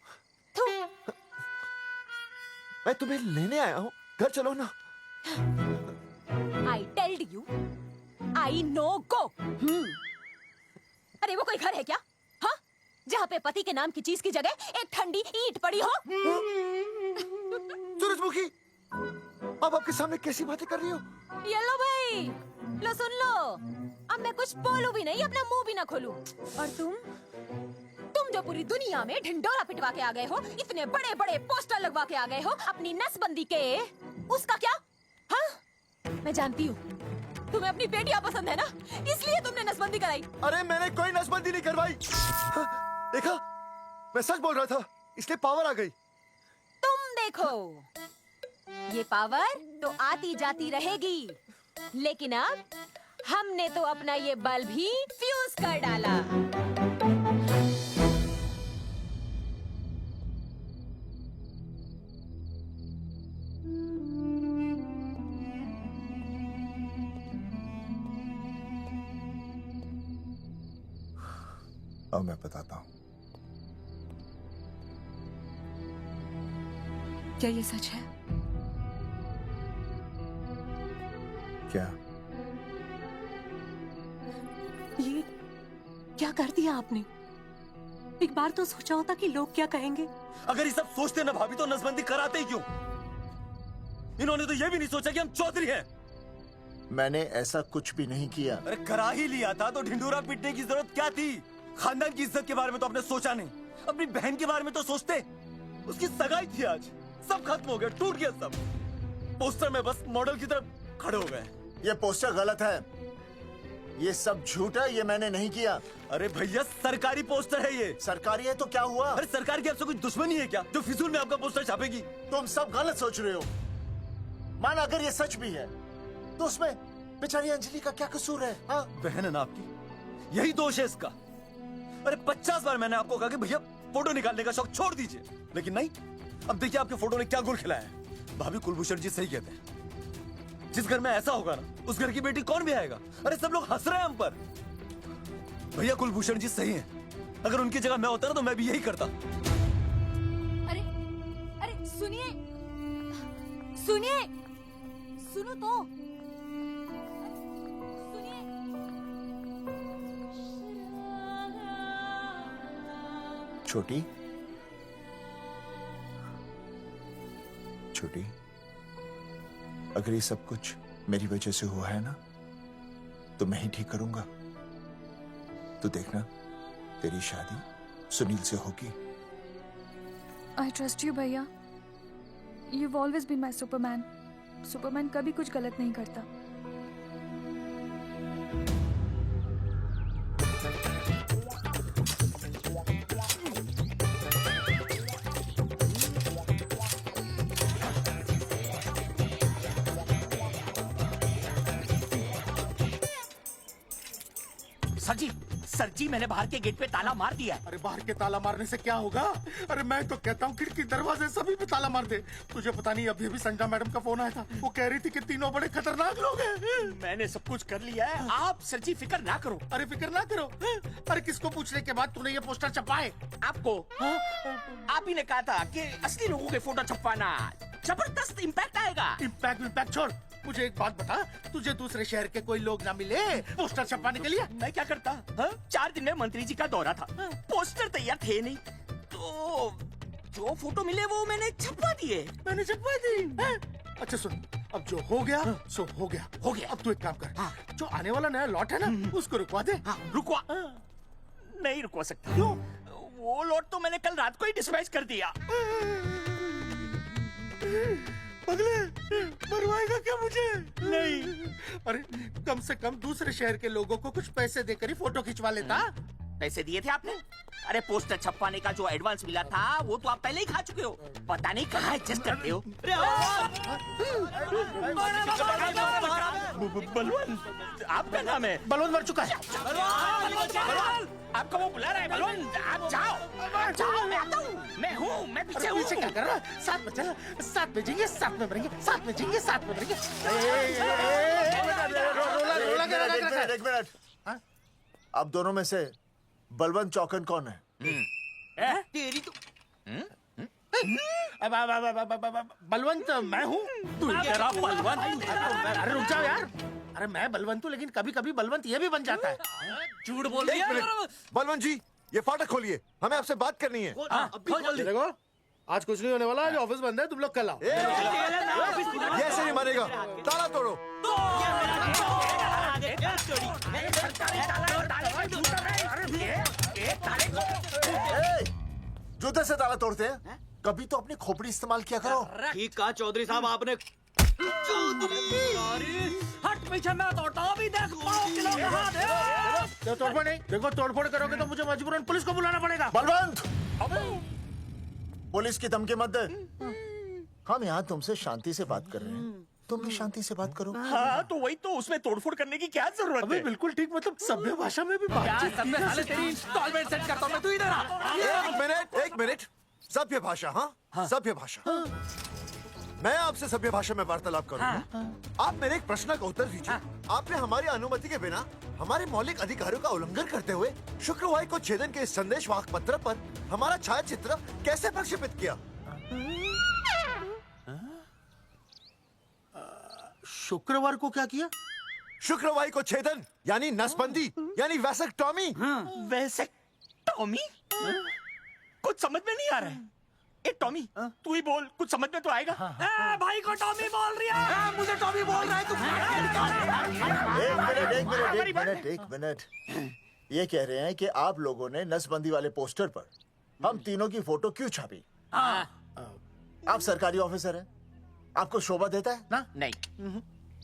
मैं तुम्हें लेने आया हूँ, घर चलो ना। I told you, I know go। अरे वो कोई घर है क्या? हाँ, जहाँ पे पति के नाम की चीज की जगह एक ठंडी ईंट पड़ी हो? सूरजमुखी, अब आपके सामने कैसी बातें कर रही हो? ये लो भाई, लो सुन लो। अब मैं कुछ बोलूं भी नहीं, अपना मुंह भी ना खोलूं। और तुम जो पूरी दुनिया में ढिंडोरा पिटवा के आ गए हो, इतने बड़े बड़े पोस्टर लगवा के आ गए हो अपनी नसबंदी के, उसका क्या? हाँ, मैं जानती हूँ तुम्हें अपनी बेटियां पसंद है ना, इसलिए तुमने नसबंदी कराई। अरे मैंने कोई नसबंदी नहीं करवाई। देखा, मैं सच बोल रहा था, इसलिए पावर आ गई। तुम देखो, ये पावर तो आती जाती रहेगी, लेकिन अब हमने तो अपना ये बल्ब ही फ्यूज कर डाला। अब मैं बताता हूँ। क्या ये सच है? क्या? ये क्या कर दिया आपने? एक बार तो सोचा होता कि लोग क्या कहेंगे। अगर ये सब सोचते ना भाभी तो नसबंदी कराते ही क्यों? इन्होंने तो ये भी नहीं सोचा कि हम चौधरी हैं। मैंने ऐसा कुछ भी नहीं किया। अरे करा ही लिया था तो ढिंडोरा पीटने की जरूरत क्या थी? खानदान की इज्जत के बारे में तो आपने सोचा नहीं, अपनी बहन के बारे में तो सोचते। उसकी सगाई थी आज, सब खत्म हो गया, टूट गया सब। पोस्टर में बस मॉडल की तरफ खड़े हो गए। ये पोस्टर गलत है, ये सब झूठ है, ये मैंने नहीं किया। अरे भैया सरकारी पोस्टर है ये। सरकारी है तो क्या हुआ? अरे सरकार की आपसे कोई दुश्मनी है क्या जो फिजूल में आपका पोस्टर छापेगी? तुम सब गलत सोच रहे हो। माना अगर ये सच भी है तो उसमें बेचारी अंजलि का क्या कसूर है? हाँ? बहन है ना आपकी, यही दोष है इसका। अरे 50 बार मैंने आपको कहा कि भैया फोटो निकालने का शौक छोड़ दीजिए, लेकिन नहीं। अब देखिए आपके फोटो ने क्या गुल खिलाया है। भाभी कुलभूषण जी सही कहते हैं, जिस घर में ऐसा होगा ना उस घर की बेटी कौन भी आएगा। अरे सब लोग हंस रहे हैं हम पर। भैया कुलभूषण जी सही हैं, अगर उनकी जगह मैं होता ना तो मैं भी यही करता। अरे अरे सुनिए सुनिए, सुनो तो। छोटी छोटी, अगर ये सब कुछ मेरी वजह से हुआ है ना तो मैं ही ठीक करूंगा। तो देखना तेरी शादी सुनील से होगी। आई ट्रस्ट यू भैया, you've always been my Superman. Superman कभी कुछ गलत नहीं करता। सर जी मैंने बाहर के गेट पे ताला मार दिया है। अरे बाहर के ताला मारने से क्या होगा? अरे मैं तो कहता हूँ खिड़की दरवाजे सभी पे ताला मार दे। तुझे पता नहीं अभी अभी संजना मैडम का फोन आया था, वो कह रही थी कि तीनों बड़े खतरनाक लोग हैं। मैंने सब कुछ कर लिया है, आप सर जी फिक्र ना करो। अरे फिक्र ना करो। अरे किसको पूछने के बाद तूने ये पोस्टर छपाए? आपको आप ही ने कहा था कि असली लोगों के फोटो छपवाना जबरदस्त इम्पैक्ट आएगा। इम्पैक्ट छोड़, मुझे एक बात बता, तुझे दूसरे शहर के कोई लोग ना मिले पोस्टर छपवाने के लिए? मैं क्या करता? 4 दिन में मंत्री जी का दौरा था, पोस्टर तैयार थे नहीं, तो जो फोटो मिले वो मैंने छपवा दिए। मैंने छपवा दी? अच्छा सुन, अब जो हो गया सो हो गया। हो गया। अब तू एक काम कर, जो आने वाला नया लॉट है ना उसको रुकवा दे। रुकवा? नहीं रुकवा सकता। क्यों? वो लॉट तो मैंने कल रात को ही डिस्पैच कर दिया। पगले, मरवाएगा क्या मुझे? नहीं। अरे कम से कम दूसरे शहर के लोगों को कुछ पैसे देकर ही फोटो खिंचवा लेता। पैसे दिए थे आपने? अरे पोस्टर छपवाने का जो एडवांस मिला था वो तो आप पहले ही खा चुके हो, पता नहीं कहाँ एडजस्ट करते हो। बलवंत आपका नाम है? बलवंत मर चुका है। आपको वो बुला रहा है बलवंत, आप जाओ जाओ, मैं आता हूँ, मैं हूँ, मैं पीछे हूँ। पीछे क्या कर रहा है? साथ में चल, साथ में जिएंगे, साथ में मरेंगे, साथ में जिएंगे, साथ में मरेंगे। एक मिनट, अब दोनों में से बलवंत चौकन कौन है? तेरी तो बलवंत मैं हूँ। बलवंत? अरे रुक जाओ यार, अरे मैं बलवंत हूँ लेकिन कभी कभी बलवंत ये भी बन जाता है। झूठ बोल रही है। बलवंत जी ये फाटक खोलिए, हमें आपसे बात करनी है। देखो आज कुछ नहीं होने वाला, आज ऑफिस बंद है, तुम लोग कल आओ। ये ऐसे नहीं मानेगा, ताला तोड़ो। जूते से ताला तोड़ते हैं? कभी तो अपनी खोपड़ी इस्तेमाल किया करो। ठीक कहा चौधरी साहब आपने। हट पीछे, मैं तोड़ता हूँ। अभी देख पाँव किलो कहाँ दे। तोड़फोड़ नहीं, देखो तोड़फोड़ करोगे तो मुझे मजबूरन पुलिस को बुलाना पड़ेगा। बलवंत, पुलिस की धमकी मत दे। हम यहाँ तुमसे शांति से बात कर रहे हैं, तुम भी शांति से बात करो। हाँ तो वही तो, उसमें तोड़फोड़ करने की क्या जरूरत है? बिल्कुल ठीक, मतलब सभ्य भाषा में भी बातचीत की जा सकती है। इंस्टॉलमेंट सेट करता हूँ मैं, तू इधर आ। एक मिनट, सभ्य भाषा? हाँ सभ्य भाषा। मैं आपसे सभ्य भाषा में वार्तालाप करूंगा। आप मेरे एक प्रश्न का उत्तर दीजिए। आपने हमारी अनुमति के बिना हमारे मौलिक अधिकारों का उल्लंघन करते हुए शुक्रवार को छेदन के संदेशवाहक पत्र पर हमारा छायाचित्र कैसे प्रक्षेपित किया? शुक्रवार को क्या किया? शुक्रवार को छेदन यानी नसबंदी यानी वैसेक्टॉमी। वैसेक्टॉमी? कुछ समझ में नहीं आ रहा है। ए टॉमी, तू ही बोल, कुछ समझ में तो आएगा। भाई को टॉमी बोल रही है। मुझे टॉमी बोल रहा है तू। एक मिनट। ये कह रहे हैं कि आप लोगों ने नसबंदी वाले पोस्टर पर हम तीनों की फोटो क्यों छापी? आप सरकारी ऑफिसर हैं, आपको शोभा देता है ना? नहीं।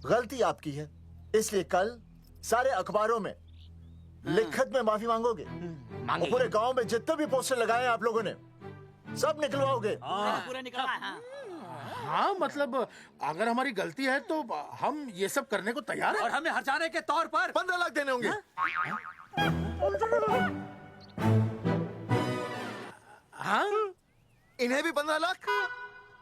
गलती आपकी है, इसलिए कल सारे अखबारों में लिखत में माफी मांगोगे। और पूरे गांव में जितने भी पोस्टर लगाए हैं आप लोगों ने सब निकलवाओगे। पूरा निकलवा। हाँ मतलब अगर हमारी गलती है तो हम ये सब करने को तैयार हैं। और हमें हर्जाने के तौर पर 15 लाख देने होंगे। हाँ इन्हें भी 15 लाख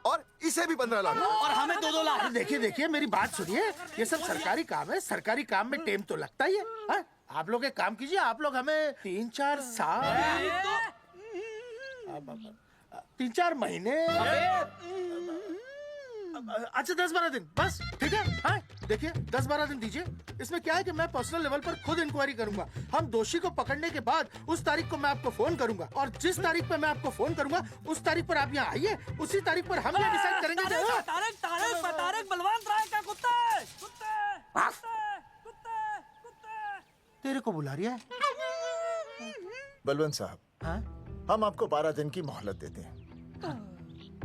और इसे भी 15 लाख और हमें 2-2 लाख। देखिए देखिए मेरी बात सुनिए, ये सब सरकारी काम है, सरकारी काम में टाइम तो लगता ही है। हाँ? आप लोग एक काम कीजिए, आप लोग हमें 3-4 साल 3-4 महीने अच्छा 10-12 दिन बस, ठीक है। हाँ देखिए 10-12 दिन दीजिए। इसमें क्या है कि मैं पर्सनल लेवल पर खुद इंक्वायरी करूंगा। हम दोषी को पकड़ने के बाद उस तारीख को मैं आपको फोन करूंगा और जिस तारीख पर मैं आपको फोन करूंगा उस तारीख पर आप यहाँ आइए। उसी तारीख पर हम ये डिसाइड करेंगे। तारक बलवंत राय का कुत्ता है। तेरे को बुला रही है बलवंत साहब। हाँ? हम आपको 12 दिन की मोहलत देते हैं,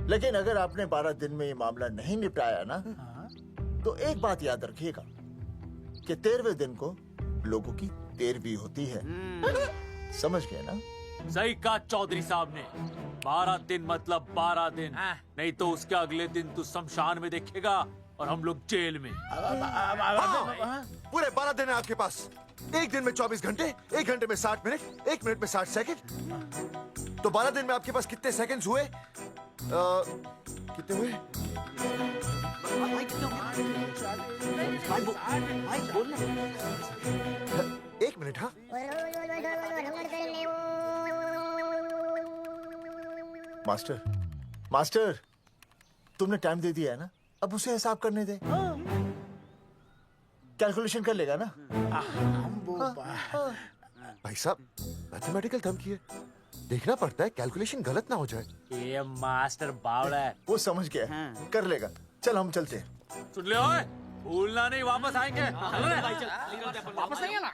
लेकिन अगर आपने 12 दिन में ये मामला नहीं निपटाया ना, तो एक बात याद रखिएगा कि 13वें दिन को लोगों की 13वीं होती है। समझ गए ना? सही कहा चौधरी साहब ने। 12 दिन मतलब 12 दिन, नहीं तो उसके अगले दिन तू शमशान में देखेगा और हम लोग जेल में। पूरे 12 दिन है आपके पास। एक दिन में 24 घंटे, 1 घंटे में 60 मिनट, 1 मिनट में 60 सेकंड। तो 12 दिन में आपके पास कितने सेकंड्स हुए? कितने हुए? एक मिनट। हाँ मास्टर, मास्टर तुमने टाइम दे दिया है ना, अब उसे हिसाब करने दे। कैलकुलेशन कर लेगा ना। भाई साहब मैथमेटिकल थंब की है, देखना पड़ता है कैलकुलेशन गलत ना हो जाए। ये मास्टर बावड़ा है। वो समझ गया, कर लेगा। चल हम चलते हैं। सुन ले ओए, भूलना नहीं, वापस आएंगे। वापस आइए ना।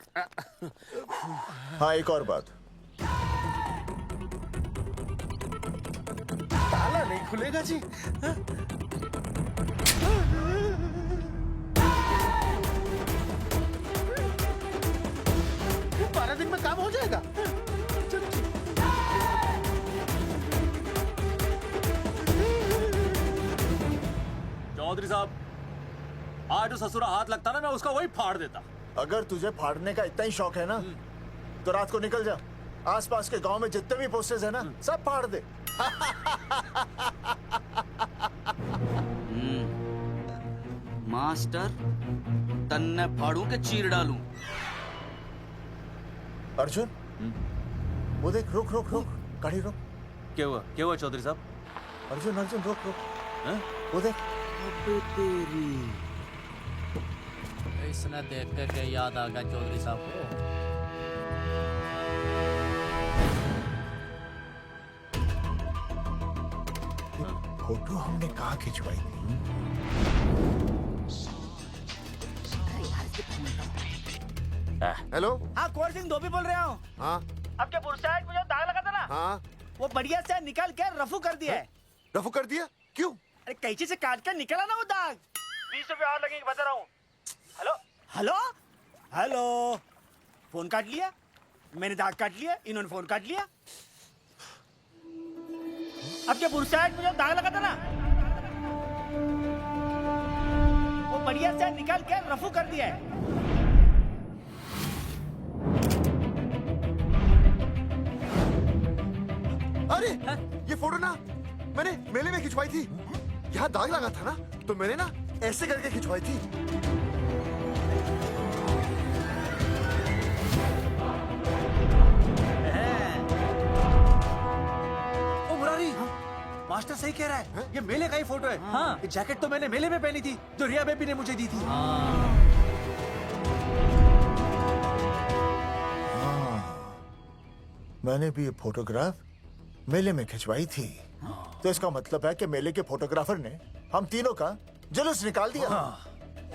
हाँ एक और बात, ताला नहीं खुलेगा जी। 12 दिन में काम हो जाएगा। चौधरी साहब, आज जो ससुरा हाथ लगता ना, मैं उसका वही फाड़ देता। अगर तुझे फाड़ने का इतना ही शौक है ना, तो रात को निकल जा, आसपास के गांव में जितने भी पोस्टर्स है ना, सब फाड़ दे। मास्टर तन्ने फाड़ू के चीर डालूं। अर्जुन, वो देख, रुक रुक रुक, गाड़ी रोक। क्या हुआ चौधरी साहब? अर्जुन अर्जुन रुक रुक, वो देख। तेरी इसने देख के याद आ गया चौधरी साहब को। फोटो हमने कहाँ खिंचवाई थी? हेलो। हाँ कोर सिंह धोबी बोल रहा हूँ। हाँ आपके पुरसाइड में जो दाग लगा था ना, हाँ वो बढ़िया से निकाल के रफू कर दिया है। रफू कर दिया? क्यों? अरे कैंची से काट कर निकला ना वो दाग। 20 रुपए और लगेंगे, बता रहा हूँ। हेलो हेलो हेलो, फोन काट लिया, मैंने दाग काट लिया, इन्होंने फोन काट लिया। आपके पुरसाइड में जो दाग लगा था ना, वो बढ़िया से निकाल के रफू कर दिया है। अरे ये फोटो ना मैंने मेले में खिंचवाई थी। यहाँ दाग लगा था ना, तो मैंने ना ऐसे करके खिंचवाई थी। ओ मुरारी, मास्टर सही कह रहा है, ये मेले का ही फोटो है। हाँ। ये जैकेट तो मैंने मेले में पहनी थी, जो रिया बेबी ने मुझे दी थी। मैंने भी ये फोटोग्राफ मेले में खिंचवाई थी। तो इसका मतलब है कि मेले के फोटोग्राफर ने हम तीनों का जुलूस निकाल दिया।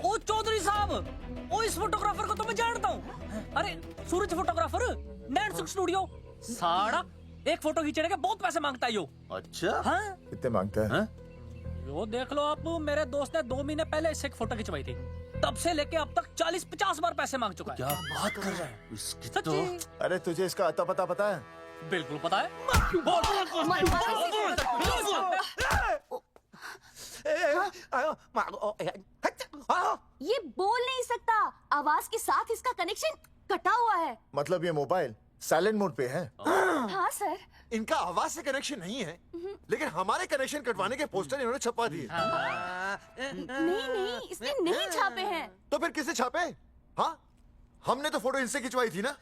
ओ चौधरी साहब, ओ इस फोटोग्राफर को तो मैं जानता हूँ। अरे सूरज फोटोग्राफर, नैनसुख स्टूडियो। साड़ा एक फोटो खींचने के बहुत पैसे मांगता है यो। अच्छा? हाँ? कितने मांगता है? यो देख लो आप, मेरे दोस्त ने 2 महीने पहले इससे एक फोटो खिंचवाई थी, तब से लेके अब तक 40-50 बार पैसे मांग चुका है। क्या बात कर रहा है? सच्ची? अरे तुझे इसका अता पता पता है? बिल्कुल पता है। ये बोल नहीं सकता, आवाज के साथ इसका कनेक्शन कटा हुआ है। मतलब ये मोबाइल साइलेंट मोड पे है। हाँ सर। इनका आवाज से कनेक्शन नहीं है, लेकिन हमारे कनेक्शन कटवाने के पोस्टर इन्होंने छपवा दिए। नहीं, इसने नहीं छापे हैं। तो फिर किसे छापे? हाँ, हमने तो फोटो इनसे खिंचवाई थी ना।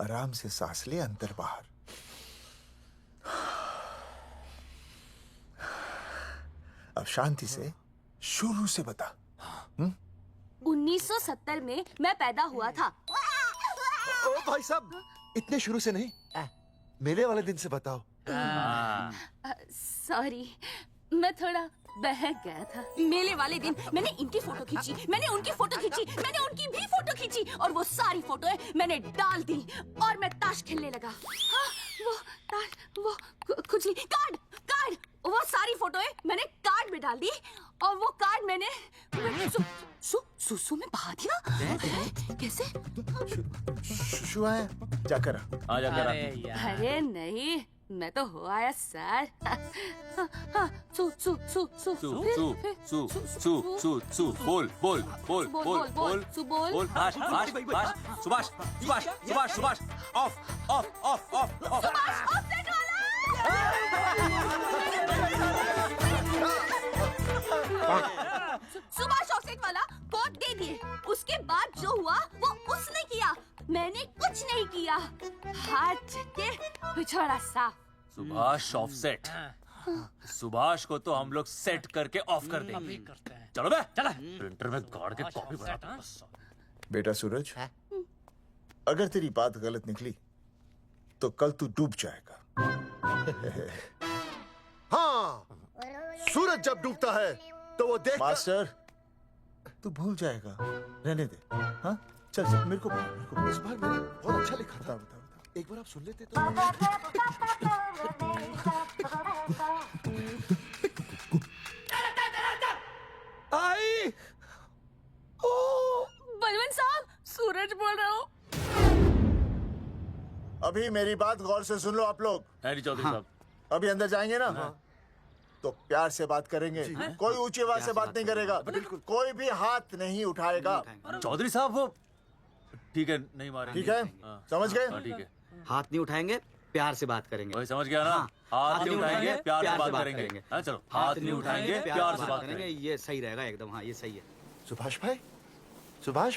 आराम से सांस ले, अंदर बाहर। अब शांति से शुरू से बता। 1970 में मैं पैदा हुआ था। ओ भाई साहब, इतने शुरू से नहीं, मेले वाले दिन से बताओ। सॉरी, मैं थोड़ा बहक गया था। मेले वाले दिन मैंने इनकी फोटो खींची, मैंने उनकी फोटो खींची, मैंने उनकी भी फोटो खींची, और वो सारी फोटोएं मैंने डाल दी और मैं ताश खेलने लगा। हाँ, वो ताश, वो कुछ नहीं, कार्ड, वो सारी फोटोएं मैंने कार्ड में डाल दी, और वो कार्ड मैंने सुसु में बहा दिया। कैसे? शुआ है, जाकर आ जाकर। अरे नहीं, मैं तो हो आया सर। बोल सुभाष ऑफ सुभाष ऑफसेट वाला कोट दे दिए। उसके बाद जो हुआ वो उसने किया, मैंने कुछ नहीं किया। हाथ के पिछड़ा सा। सुभाष ऑफसेट। सुभाष को तो हम लोग सेट करके ऑफ कर देंगे। चलो बे, चला प्रिंटर में गाड़ के कॉपी बनाता हूं। बेटा सूरज, अगर तेरी बात गलत निकली तो कल तू डूब जाएगा। हाँ, सूरज जब डूबता है तो वो देख। मास्टर, तू भूल जाएगा, रहने दे। हाँ, चल मेरे को इस बार मैंने बहुत अच्छा लिखा था। बता। एक बार आप सुन लेते तो। आई, बलवंत साहब, सूरज बोल रहा हूँ। अभी मेरी बात गौर से सुन लो आप लोग। चौधरी साहब, अभी अंदर जाएंगे ना, तो प्यार से बात करेंगे। कोई ऊंची आवाज से बात नहीं करेगा, कोई भी हाथ नहीं उठाएगा। चौधरी साहब, वो ठीक है, नहीं मारेंगे। ठीक है, समझ गए? ठीक है। हाथ नहीं उठाएंगे, प्यार से बात करेंगे। वही समझ गया ना? हाथ नहीं उठाएंगे, प्यार से बात करेंगे। हाँ, चलो, हाथ नहीं उठाएंगे, प्यार से बात करेंगे। ये सही रहेगा एकदम। हाँ, ये सही है। सुभाष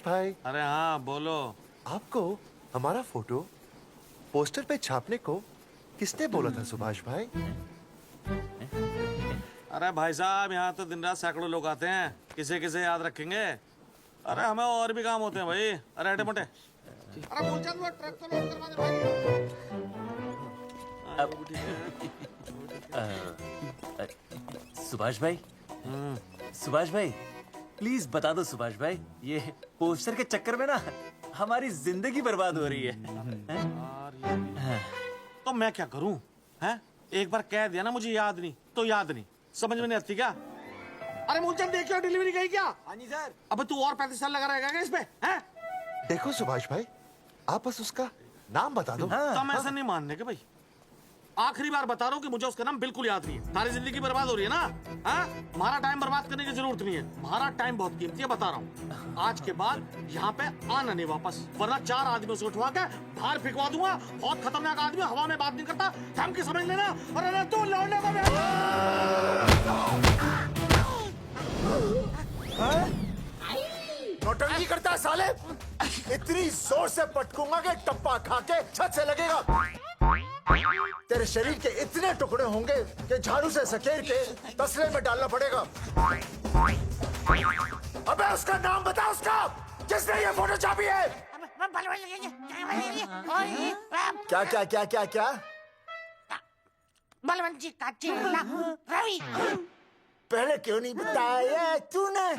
भाई। अरे हाँ, बोलो। आपको हमारा फोटो पोस्टर पे छापने को किसने बोला था सुभाष भाई? अरे भाई साहब, यहाँ तो दिन रात सैकड़ों लोग आते हैं, किसे किसे याद रखेंगे। अरे हमें और भी काम होते हैं भाई। अरे हटे मोटे। अरे बोल चल, वो ट्रक को लोड करवा दे भाई। सुभाष भाई, प्लीज बता दो सुभाष भाई, ये पोस्टर के चक्कर में ना हमारी जिंदगी बर्बाद हो रही है। तो मैं क्या करूं? हैं? एक बार कह दिया ना मुझे याद नहीं तो याद नहीं, समझ में नहीं आती क्या? अरे मूलचंद, देखियो डिलीवरी गई क्या? हाँ जी सर। अब तू और 35 साल लगा रहेगा क्या इसमें? हैं? देखो सुभाष भाई, आप बस उसका नाम बता दो। तो हम ऐसे नहीं मानने के भाई। आखिरी बार बता रहा हूँ कि मुझे उसका नाम बिल्कुल याद नहीं है। सारी जिंदगी बर्बाद हो रही है ना? हाँ? हमारा टाइम बर्बाद करने की जरूरत नहीं है। हमारा टाइम बहुत कीमती है, बता रहा हूँ। आज के बाद यहाँ पे आना नहीं वापस, वरना 4 आदमियों से उठवा के बाहर फेंकवा दूंगा। बहुत खतरनाक आदमी, हवा में बात नहीं करता, धमकी समझ लेना। अरे तू लौंडे को नौटंकी करता है साले। इतनी जोर से पटकूंगा कि टप्पा खा के छत से लगेगा। तेरे शरीर के इतने टुकड़े होंगे कि झाड़ू से सकेर के तसले में डालना पड़ेगा। अबे उसका नाम बता, उसका जिसने ये फोटो छापी है। क्या क्या क्या क्या क्या? बलवंत जी का चेला रवि। पहले क्यों नहीं बताया तूने?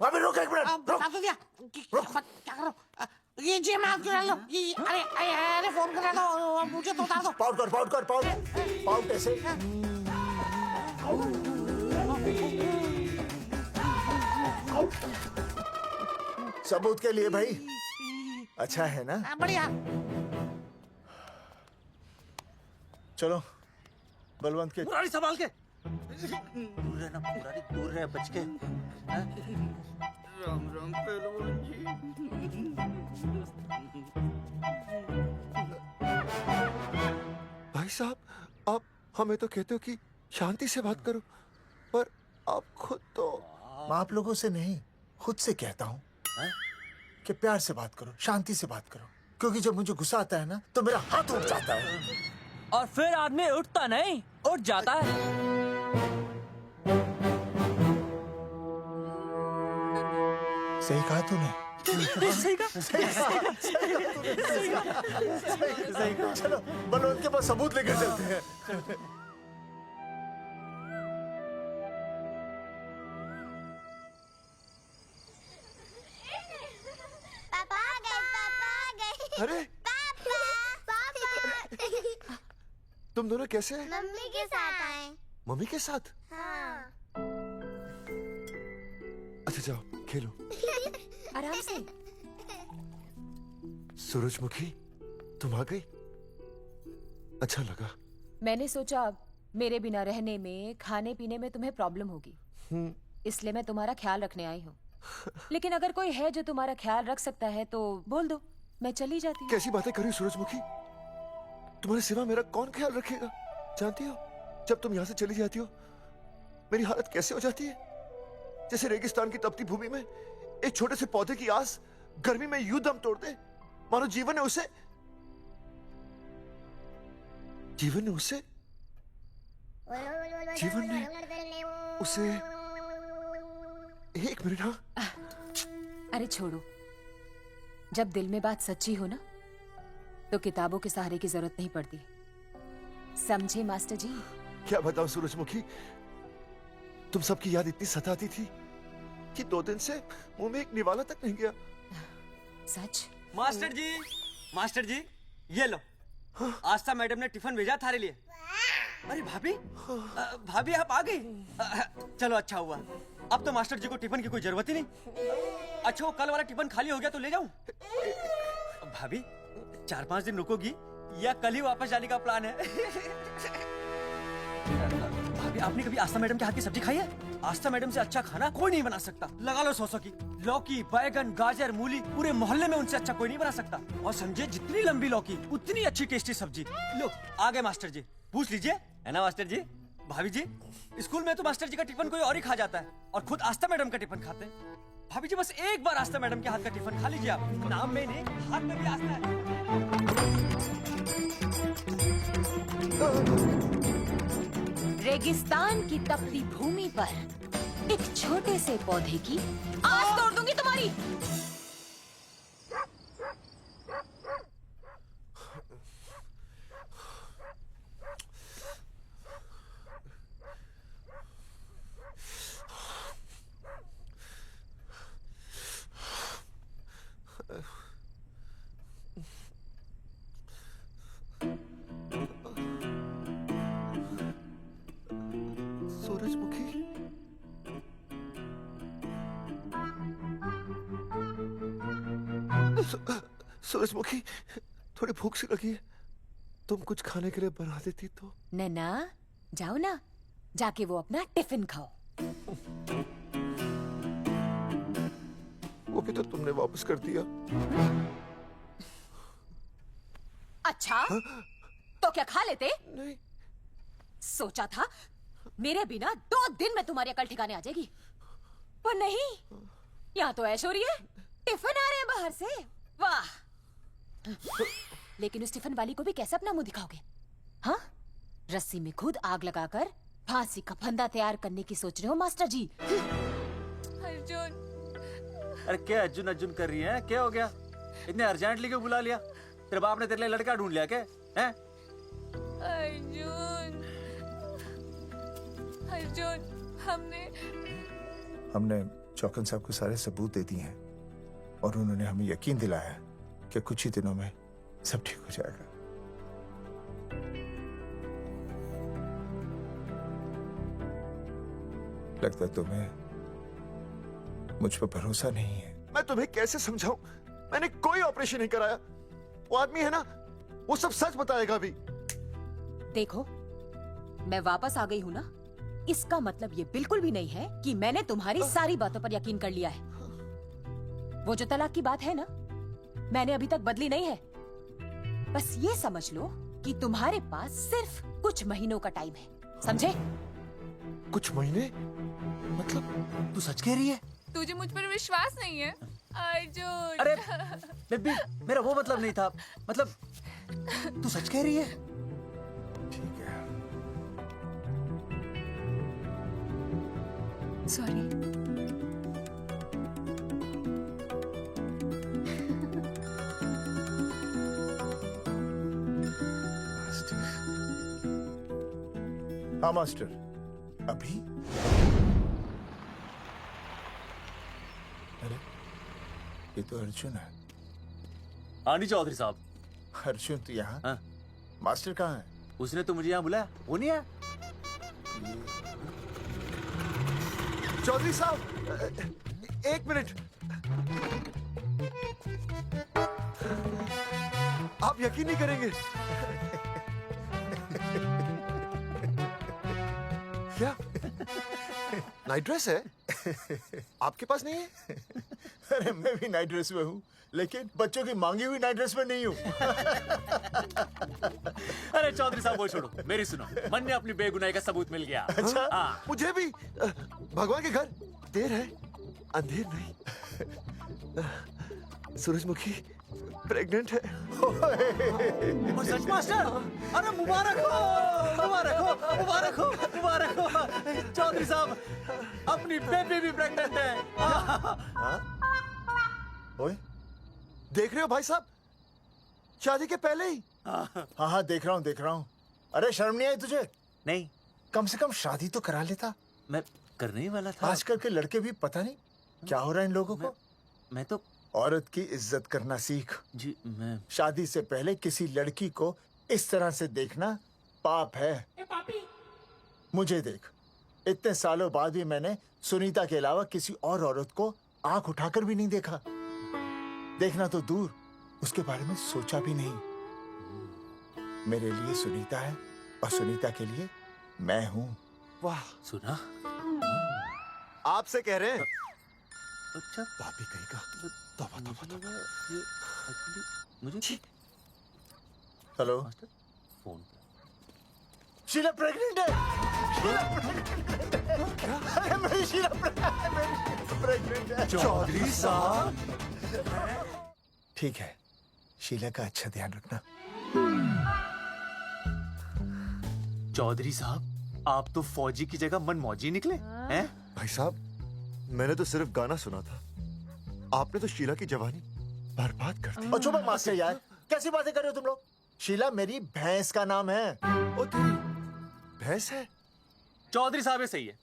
अबे रुक एक मिनट, रुक। क्या करो? ये जी मैं क्यों लो? अरे फोन करा दो, मुझे तो उतार दो। पाउट ऐसे। सबूत के लिए भाई अच्छा है ना? बढ़िया। चलो बलवंत के मुरारी संभाल के। दूर रहना मुरारी, दूर रह बच के। राम राम पहलवान जी। भाई साहब, आप हमें तो कहते हो कि शांति से बात करो, पर आप खुद तो। मैं आप लोगों से नहीं, खुद से कहता हूँ कि प्यार से बात करो, शांति से बात करो, क्योंकि जब मुझे गुस्सा आता है ना तो मेरा हाथ उठ जाता है। और फिर आदमी उठता नहीं, उठ जाता है। सही कहा तूने। सही कहा। सही कहा। चलो बलवंत के पास सबूत लेकर चलते हैं। पापा आ गए, पापा आ गए। अरे तुम दोनों कैसे? मम्मी के साथ आए। मम्मी के साथ? हाँ। अच्छा जाओ खेलो। आराम से। सूरजमुखी, तुम आ गई? अच्छा लगा। मैंने सोचा मेरे बिना रहने में, खाने पीने में तुम्हें प्रॉब्लम होगी, इसलिए मैं तुम्हारा ख्याल रखने आई हूँ। लेकिन अगर कोई है जो तुम्हारा ख्याल रख सकता है तो बोल दो, मैं चली जाती हूँ। कैसी बातें कर रही हो सूरजमुखी? तुम्हारे सिवा मेरा कौन ख्याल रखेगा? जानती हो, जब तुम यहाँ से चली जाती हो मेरी हालत कैसे हो जाती है? जैसे रेगिस्तान की तपती भूमि में एक छोटे से पौधे की आस गर्मी में यूं दम तोड़ दे, मानो जीवन ने उसे एक मिनट। हाँ अरे छोड़ो, जब दिल में बात सच्ची हो ना तो किताबों के सहारे की जरूरत नहीं पड़ती, समझे मास्टर जी? क्या बताऊं सूरजमुखी, तुम सबकी याद इतनी सताती थी कि 2 दिन से मुंह में एक निवाला तक नहीं गया। सच? मास्टर जी ये लो। आस्था मैडम ने टिफिन भेजा थारे लिए। अरे भाभी, भाभी आप आ गई। चलो अच्छा हुआ, अब तो मास्टर जी को टिफिन की कोई जरूरत ही नहीं। अच्छा वो कल वाला टिफिन खाली हो गया तो ले जाऊं? भाभी 4-5 दिन रुकोगी या कल ही वापस जाने का प्लान है? भाभी आपने कभी आस्था मैडम के हाथ की सब्जी खाई है? आस्था मैडम से अच्छा खाना कोई नहीं बना सकता। लगा लो 100 की। लौकी, बैगन, गाजर, मूली, पूरे मोहल्ले में उनसे अच्छा कोई नहीं बना सकता। और समझे, जितनी लंबी लौकी उतनी अच्छी टेस्टी सब्जी। लो आ गए मास्टर जी, पूछ लीजिए, है ना मास्टर जी? भाभी जी, स्कूल में तो मास्टर जी का टिफिन कोई और ही खा जाता है और खुद आस्था मैडम का टिफिन खाते हैं। भाभी जी बस एक बार आस्था मैडम के हाथ का टिफिन खा लीजिए आप। नाम में नहीं, हाथ में भी आस्था है। रेगिस्तान की तपती भूमि पर एक छोटे से पौधे की आस तोड़ दूंगी तुम्हारी। सूरजमुखी, सूरजमुखी, थोड़ी भूख सी लगी है, तुम कुछ खाने के लिए बना देती तो। नैना जाओ ना, जाके वो अपना टिफिन खाओ। वो भी तो तुमने वापस कर दिया। अच्छा तो क्या खा लेते? नहीं। सोचा था मेरे बिना 2 दिन में तुम्हारी अकल ठिकाने आ जाएगी, पर नहीं, यहाँ तो ऐश हो रही है। टिफिन आ रहे हैं बाहर से, वाह। लेकिन उस टिफिन वाली को भी कैसे अपना मुंह दिखाओगे? हाँ, रस्सी में खुद आग लगाकर फांसी का फंदा तैयार करने की सोच रहे हो मास्टर जी? अर्जुन, अरे क्या अर्जुन अर्जुन कर रही है? क्या हो गया? इतने अर्जेंटली क्यों बुला लिया? तेरे बाप ने तेरे लिए लड़का ढूंढ लिया क्या? हैं? अर्जुन, अर्जुन, हमने चौकन साहब को सारे सबूत दे दिए हैं और उन्होंने हमें यकीन दिलाया कि कुछ ही दिनों में सब ठीक हो जाएगा। लगता है तुम्हें मुझ पर भरोसा नहीं है। मैं तुम्हें कैसे समझाऊं? मैंने कोई ऑपरेशन नहीं कराया। वो आदमी है ना, वो सब सच बताएगा अभी। देखो, मैं वापस आ गई हूँ ना, इसका मतलब ये बिल्कुल भी नहीं है कि मैंने तुम्हारी सारी बातों पर यकीन कर लिया है। वो जो तलाक की बात है ना, मैंने अभी तक बदली नहीं है। बस ये समझ लो कि तुम्हारे पास सिर्फ कुछ महीनों का टाइम है, समझे? कुछ महीने? मतलब तू सच कह रही है? तुझे मुझ पर विश्वास नहीं है अर्जुन? अरे बेबी, मेरा वो मतलब नहीं था। मतलब तू सच कह रही है? ठीक है। सॉरी। हाँ मास्टर, अभी? अरे ये तो अर्जुन है। आनी चौधरी साहब। अर्जुन तो यहाँ? हाँ। मास्टर कहाँ है? उसने तो मुझे यहाँ बुलाया, वो नहीं है। चौधरी साहब, एक मिनट। आप यकीन नहीं करेंगे। क्या नाइट ड्रेस है? आपके पास नहीं है? अरे मैं भी नाइट ड्रेस में हूँ, लेकिन बच्चों की मांगी हुई नाइट ड्रेस में नहीं हूँ। अरे चौधरी साहब वो छोड़ो, मेरी सुनो। मन ने अपनी बेगुनाही का सबूत मिल गया। अच्छा? हाँ। मुझे भी। भगवान के घर देर है, अंधेर नहीं। सूरजमुखी प्रेग्नेंट है। और सच मास्टर? अरे मुबारक हो, मुबारक हो, मुबारक हो, मुबारक हो। चौधरी साहब, अपनी बेबी भी प्रेग्नेंट है। ओए, देख रहे हो भाई साहब, शादी के पहले ही। हाँ हाँ देख रहा हूँ। अरे शर्म नहीं आई तुझे? नहीं। कम से कम शादी तो करा लेता। मैं करने ही वाला था। आजकल के लड़के भी पता नहीं क्या हो रहा है इन लोगों को। मैं तो औरत की इज्जत करना सीख। जी मैं शादी से पहले किसी लड़की को इस तरह से देखना पाप है। मुझे देख, इतने सालों बाद भी मैंने सुनीता के अलावा किसी और औरत को आंख उठाकर भी नहीं देखा। देखना तो दूर, उसके बारे में सोचा भी नहीं। मेरे लिए सुनीता है और सुनीता के लिए मैं हूँ। वाह, सुना? आपसे कह रहे हैं। अच्छा, पापी कहेगा। तौबा तौबा तौबा। ये एक्चुअली मुझे हेलो, फोन शीला प्रेग्नेंट है। अरे मेरी शीला प्रेग्नेंट है। चौधरी साहब, ठीक है, शीला का अच्छा ध्यान रखना। चौधरी साहब, आप तो फौजी की जगह मनमौजी निकले हैं? भाई साहब, मैंने तो सिर्फ गाना सुना था। आपने तो शीला की जवानी बर्बाद कर दी। और चुप मास्टर यार, कैसी बातें कर रहे हो तुम लोग? शीला मेरी भैंस का नाम है। ओ तेरी भैंस है? चौधरी साहब ये सही है।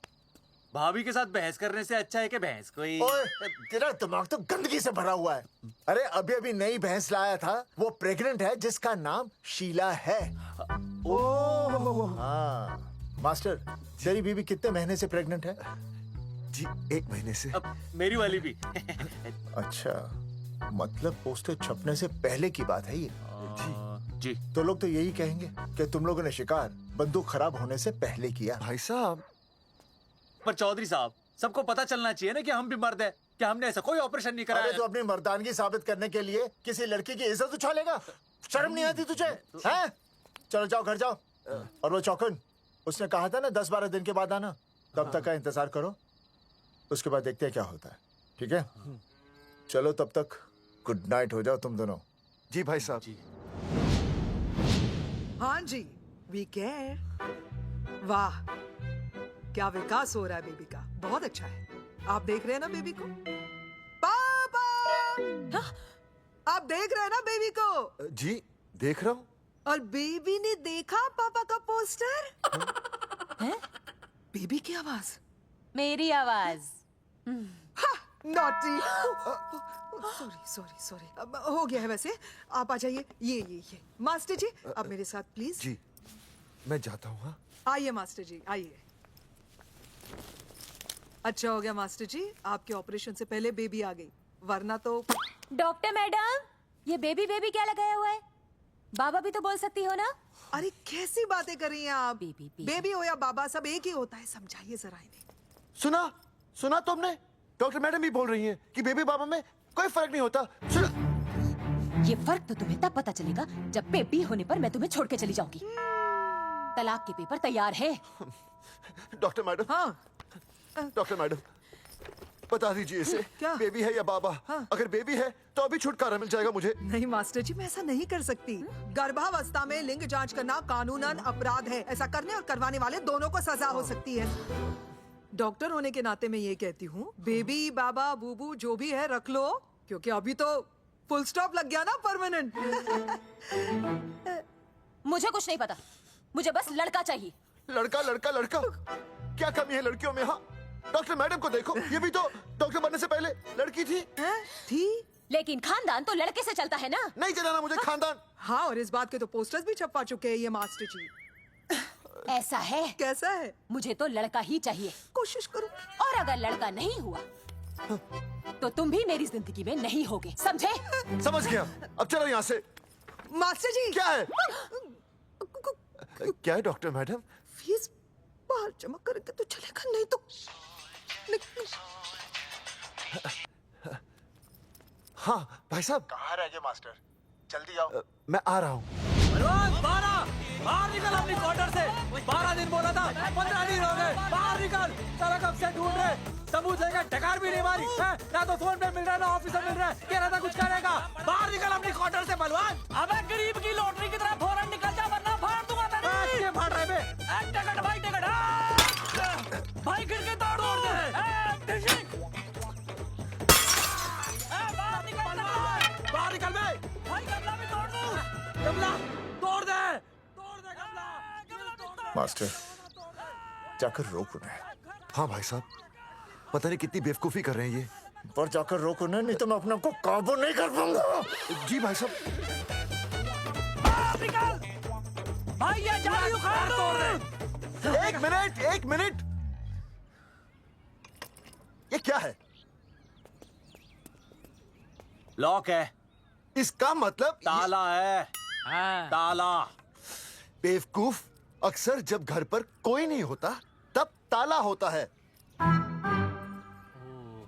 भाभी के साथ बहस करने से अच्छा है कि भैंस कोई। ओए, तेरा दिमाग तो गंदगी से भरा हुआ है। अरे अभी अभी नई भैंस लाया था, वो प्रेग्नेंट है, जिसका नाम शीला है। हाँ मास्टर, तेरी बीवी कितने महीने से प्रेग्नेंट है? जी 1 महीने से। अब मेरी वाली भी। अच्छा, मतलब पोस्टर छपने से पहले की बात है ये। जी तो लोग तो यही कहेंगे कि तुम लोगों ने शिकार बंदूक खराब होने से पहले किया। भाई साहब, पर चौधरी साहब, सबको पता चलना चाहिए ना कि हम भी मर्द है, कि हमने ऐसा कोई ऑपरेशन नहीं कराया। अरे तो अपनी मर्दानगी साबित करने के लिए किसी लड़की की इज्जत उछालेगा? शर्म नहीं आती तुझे? हैं? चलो जाओ, घर जाओ। और वो चौकन, उसने कहा था ना 10-12 दिन के बाद आना, तब तक का इंतजार करो। उसके बाद देखते हैं क्या होता है। ठीक है, चलो तब तक गुड नाइट हो जाओ तुम दोनों। जी भाई साहब। जी हाँ जी, वी केयर। वाह, क्या विकास हो रहा है बेबी का। बहुत अच्छा है। आप देख रहे हैं ना बेबी को? पापा, आप देख रहे हैं ना बेबी को? जी देख रहा हूँ। और बेबी ने देखा पापा का पोस्टर? हैं? बेबी की आवाज? मेरी आवाज। नॉटी। सॉरी सॉरी सॉरी, हो गया है वैसे। आप आ जाइए। ये मास्टर जी, आप मेरे साथ प्लीज। जी मैं जाता हूँ। हाँ, आइए मास्टर जी, आइए। अच्छा हो गया मास्टर जी, आपके ऑपरेशन से पहले बेबी आ गई, वरना तो। डॉक्टर मैडम, ये बेबी बेबी क्या लगाया हुआ है? बाबा भी तो बोल सकती हो ना? अरे कैसी बातें कर रही हैं आप? बेबी हो या बाबा, सब एक ही होता है, समझाइए जरा इन्हें। सुना तुमने? डॉक्टर मैडम भी बोल रही हैं कि बेबी बाबा में कोई फर्क नहीं होता। सुना? ये फर्क तो तुम्हें तब पता चलेगा जब बेबी होने पर मैं तुम्हें छोड़ के चली जाऊंगी। तलाक के पेपर तैयार है। Doctor madam. हाँ। डॉक्टर मैडम, बता दीजिए इसे, क्या? बेबी है या बाबा? अगर बेबी है तो अभी छुटकारा मिल जाएगा मुझे। नहीं मास्टर जी, मैं ऐसा नहीं कर सकती। गर्भावस्था में लिंग जांच करना कानूनन अपराध है। ऐसा करने और करवाने वाले दोनों को सजा हो सकती है। डॉक्टर होने के नाते मैं ये कहती हूँ, बेबी बाबा बूबू जो भी है रख लो, क्योंकि अभी तो फुल स्टॉप लग गया ना परमानेंट। मुझे कुछ नहीं पता, मुझे बस लड़का चाहिए। लड़का लड़का लड़का, क्या कमी है लड़कियों में? हाँ, डॉक्टर मैडम को देखो, ये भी तो डॉक्टर बनने से पहले लड़की थी। थी, लेकिन खानदान तो लड़के से चलता है ना। नहीं चलाना मुझे खानदान। हाँ, और इस बात के तो पोस्टर्स भी छपवा चुके हैं ये मास्टर जी। ऐसा है? कैसा है? मुझे तो लड़का ही चाहिए। कोशिश करो। और अगर लड़का नहीं हुआ तो तुम भी मेरी जिंदगी में नहीं होगे, समझे? समझ गया, अब चलो यहाँ से। मास्टर जी। क्या है? क्या है डॉक्टर मैडम? फीस बाहर जमा करके तो चलेगा, नहीं तो। हाँ भाई साहब। कहाँ रह गए मास्टर? जल्दी आओ। मैं आ रहा हूँ। बाहर निकल अपनी क्वार्टर से। 12 दिन बोला था, 15 दिन हो गए। बाहर निकल, साला कब से ढूंढ रहे, सबूत लेकर डकार भी नहीं मारी है? ना तो फोन पे मिल रहा है ना ऑफिस में मिल रहा है। कह रहा था कुछ करेगा। बाहर निकल अपनी क्वार्टर से बलवान। अबे गरीब की लॉटरी की तरह फौरन निकल जा, वरना फाड़ दूंगा तेरी। क्या फाड़ रहे बे? टिकट भाई, टिकट। भाई खिड़की तोड़ दे। बाहर निकल बे। भाई गमला भी तोड़ दूं। गमला तोड़ दे। मास्टर, जाकर रोक उन्हें। हाँ भाई साहब, पता नहीं कितनी बेवकूफी कर रहे हैं ये। पर जाकर रोक उन्हें, नहीं तो मैं अपने आप को काबू नहीं कर पाऊंगा। जी भाई साहब। भाई ये जाली उखाड़ दो। एक मिनट। ये क्या है? लॉक है। इसका मतलब ताला है। ताला। बेवकूफ, अक्सर जब घर पर कोई नहीं होता तब ताला होता है।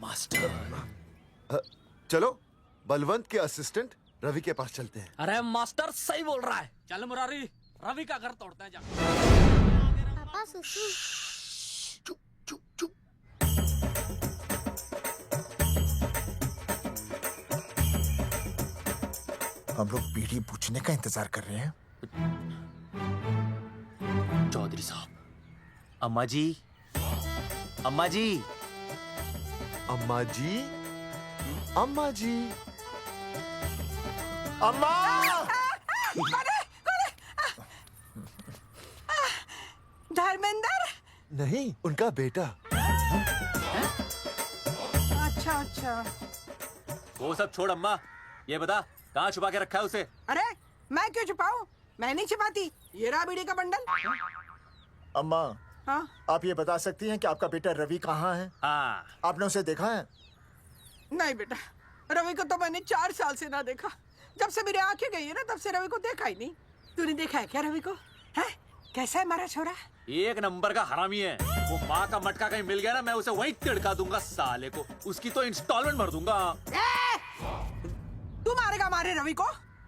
मास्टर। चलो बलवंत के असिस्टेंट रवि के पास चलते हैं। अरे मास्टर सही बोल रहा है, चल मुरारी, रवि का घर तोड़ते हैं। जा पापा सुसु। हम लोग बीड़ी पूछने का इंतजार कर रहे हैं। चौधरी साहब। अम्मा जी, अम्मा जी, अम्मा जी, अम्मा जी, अम्मा। धर्मेंद्र? नहीं, उनका बेटा। अच्छा। वो सब छोड़ अम्मा, ये बता कहाँ छुपा के रखा है उसे? अरे मैं क्यों छुपाऊं? मैं नहीं छुपाती। ये रहा बीड़ी का बंडल। अम्मा, हाँ? आप ये बता सकती हैं कि आपका बेटा रवि कहाँ है? हाँ। आपने उसे देखा है? नहीं बेटा, रवि को तो मैंने 4 साल से ना देखा। जब से मेरी आंखें गई है ना, तब से रवि को देखा ही नहीं। तूने देखा है क्या रवि को? है? कैसा है हमारा छोरा? एक नंबर का हरामी है। वो माँ का मटका कहीं मिल गया ना, मैं उसे वहीं तिड़का दूंगा साले को। उसकी तो इंस्टॉलमेंट भर दूंगा। तू मारेगा मारे रवि को?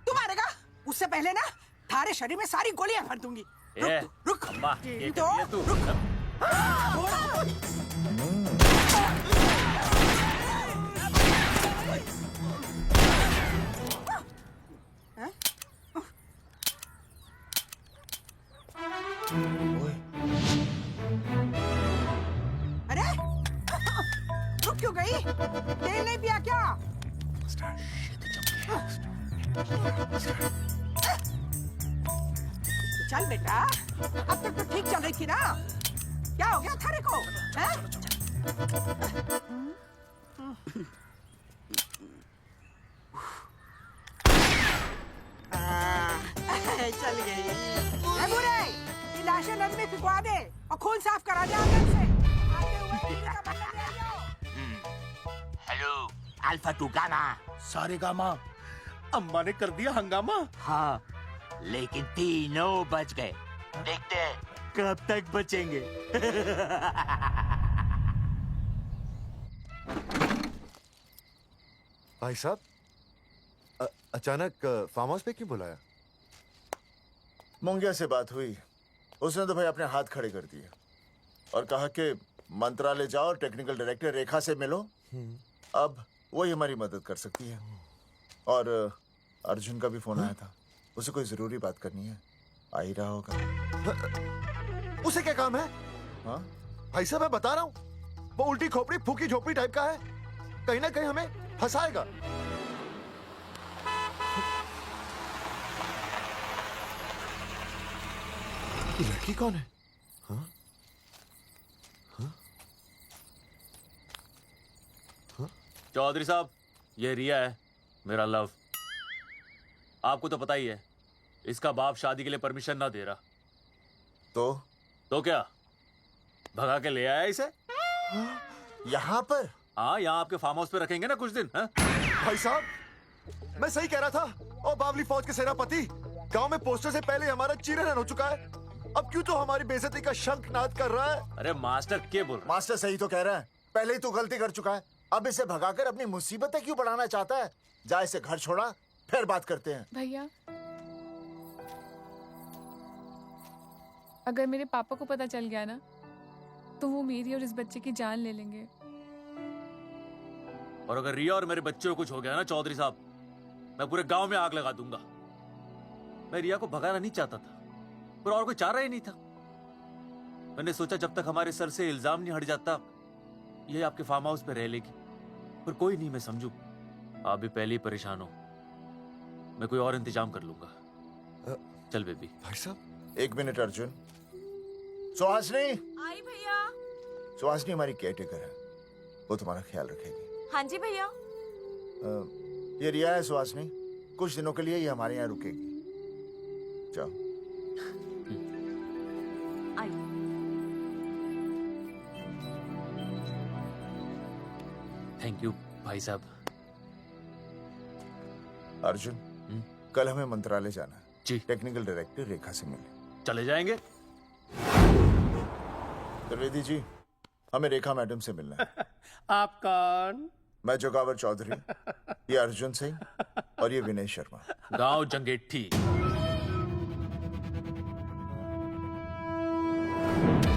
तू मारेगा? उससे पहले ना थारे शरीर में सारी गोलियां भर दूंगी। रुक अम्मा, ये तो कर तू। अरे रुक क्यों गई? तेल नहीं पिया क्या? चल बेटा, अब तक तो ठीक चल रही थी ना। क्या हो गया थारे को? चल गई। बुरे, ये लाशें नदी में फिकवा दे और खून साफ करा दे अंदर से। अल्फा टू गाना। सारे गामा अम्मा ने कर दिया हंगामा। हाँ, लेकिन तीनों बच गए। देखते हैं कब तक बचेंगे। भाई साहब, अचानक फार्म हाउस पे क्यों बुलाया? मुंगिया से बात हुई, उसने तो भाई अपने हाथ खड़े कर दिए और कहा कि मंत्रालय जाओ और टेक्निकल डायरेक्टर रेखा से मिलो, अब वही हमारी मदद कर सकती है। और अर्जुन का भी फोन आया था, उसे कोई जरूरी बात करनी है, आ ही रहा होगा। उसे क्या काम है? हाँ भाई साहब मैं बता रहा हूँ, वो उल्टी खोपड़ी फूकी झोपड़ी टाइप का है, कहीं ना कहीं हमें फंसाएगा। ये लड़की कौन है? हाँ? हाँ? हाँ? चौधरी साहब, ये रिया है, मेरा लव। आपको तो पता ही है, इसका बाप शादी के लिए परमिशन ना दे रहा। तो क्या भगा के ले आया इसे? यहाँ पर? हाँ, यहाँ आपके फार्म हाउस पे रखेंगे ना कुछ दिन। हाँ? भाई साहब, मैं सही कह रहा था। और बावली फौज के सेनापति, गांव में पोस्टर से पहले हमारा चीरहरण हो चुका है, अब क्यों तो हमारी बेइज्जती का शंखनाद कर रहा है? अरे मास्टर क्या बोल रहा है? मास्टर सही तो कह रहा है, पहले ही तो गलती कर चुका है, अब इसे भगाकर अपनी मुसीबतें क्यों बढ़ाना चाहता है? जा इसे घर छोड़ा, फिर बात करते हैं। भैया, अगर मेरे पापा को पता चल गया ना, तो वो मेरी और इस बच्चे की जान ले लेंगे। और अगर रिया और मेरे बच्चे को कुछ हो गया ना चौधरी साहब, मैं पूरे गांव में आग लगा दूंगा। मैं रिया को भगाना नहीं चाहता था, पर और कोई चारा ही नहीं था। मैंने सोचा जब तक हमारे सर से इल्जाम नहीं हट जाता, ये आपके फार्म हाउस पे रह लेगी। पर कोई नहीं, मैं समझू आप भी पहले ही परेशान हो, मैं कोई और इंतजाम कर लूंगा। चल बेबी। भाई साहब, एक मिनट अर्जुन। सुहासनी। आई भैया। सुहासनी हमारी केयरटेकर है, वो तुम्हारा ख्याल रखेगी। हाँ जी भैया। ये रिया है सुहासनी, कुछ दिनों के लिए ये हमारे यहाँ रुकेगी। जाओ। थैंक यू भाई साहब। अर्जुन, कल हमें मंत्रालय जाना है जी। टेक्निकल डायरेक्टर रेखा से मिले। चले जाएंगे। त्रिवेदी जी, हमें रेखा मैडम से मिलना है। आप कौन? मैं जोगावर चौधरी, ये अर्जुन सिंह और ये विनय शर्मा। गांव जंगेठी।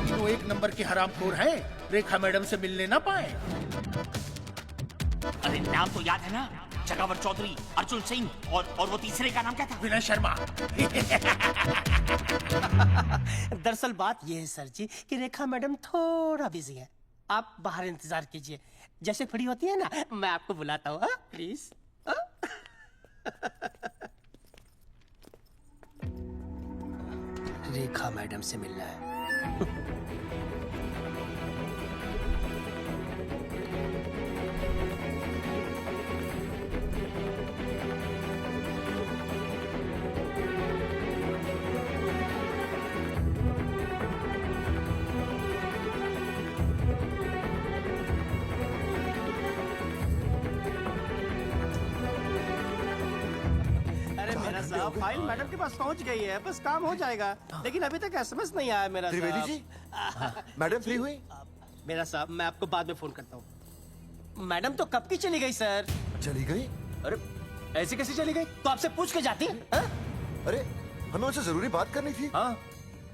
तो एक नंबर के हरामखोर हैं, रेखा मैडम से मिलने ना पाए। अरे नाम तो याद है ना, जगावर चौधरी, अर्जुन सिंह और वो तीसरे का नाम क्या था? विनय शर्मा। दरअसल बात यह है सर जी कि रेखा मैडम थोड़ा बिजी है, आप बाहर इंतजार कीजिए, जैसे फ्री होती है ना मैं आपको बुलाता हूँ, प्लीज। रेखा मैडम से मिलना है। साहब फाइल मैडम के पास पहुंच गई है, बस काम हो जाएगा, लेकिन अभी तक एसएमएस नहीं आया मेरा। त्रिवेदी जी, मैडम फ्री हुई? मेरा साहब मैं आपको बाद में फोन करता हूँ। मैडम तो कब की चली गई सर। चली गई? अरे ऐसे कैसे चली गई? तो आपसे पूछ के जाती। अरे हमें उनसे जरूरी बात करनी थी। हाँ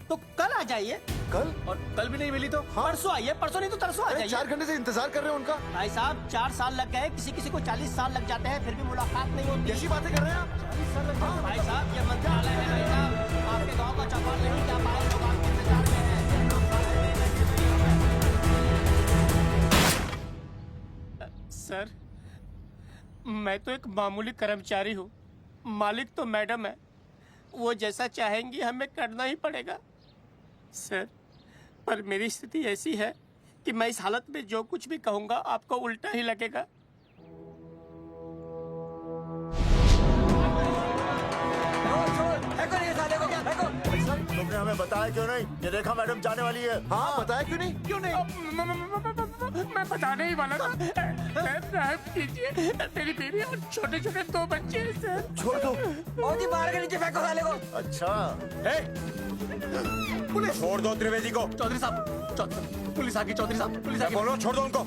तो कल आ जाइए। कल? और कल भी नहीं मिली तो? हाँ? परसों आइए, परसों नहीं तो तरसों आ जाइए। 4 घंटे से इंतजार कर रहे हैं उनका। भाई साहब 4 साल लग गए, किसी किसी को 40 साल लग जाते हैं, फिर भी मुलाकात नहीं होती। कैसी बातें कर रहे हैं आप? 40 साल लग गए। भाई साहब ये मंत्रालय है भाई साहब, आपके गाँव का चौपाल नहीं क्या पाए लोग आपके इंतजार में हैं। सर मैं तो एक मामूली कर्मचारी हूँ, मालिक तो मैडम है, वो जैसा चाहेंगी हमें करना ही पड़ेगा सर। पर मेरी स्थिति ऐसी है कि मैं इस हालत में जो कुछ भी कहूंगा आपको उल्टा ही लगेगा। तुमने हमें बताया क्यों नहीं? ये रेखा मैडम जाने वाली है। हाँ बताया क्यों नहीं? क्यों नहीं? मैं बताने ही वाला था। माफ कीजिए, मेरी बीवी और छोटे छोटे 2 बच्चे हैं सर। छोड़ दो। जी बाहर के नीचे फेंको साले को। अच्छा पुलिस छोड़ दो त्रिवेदी को। चौधरी साहब, पुलिस आ गई। चौधरी साहब, पुलिस आ गई। बोलो, छोड़ दो उनको।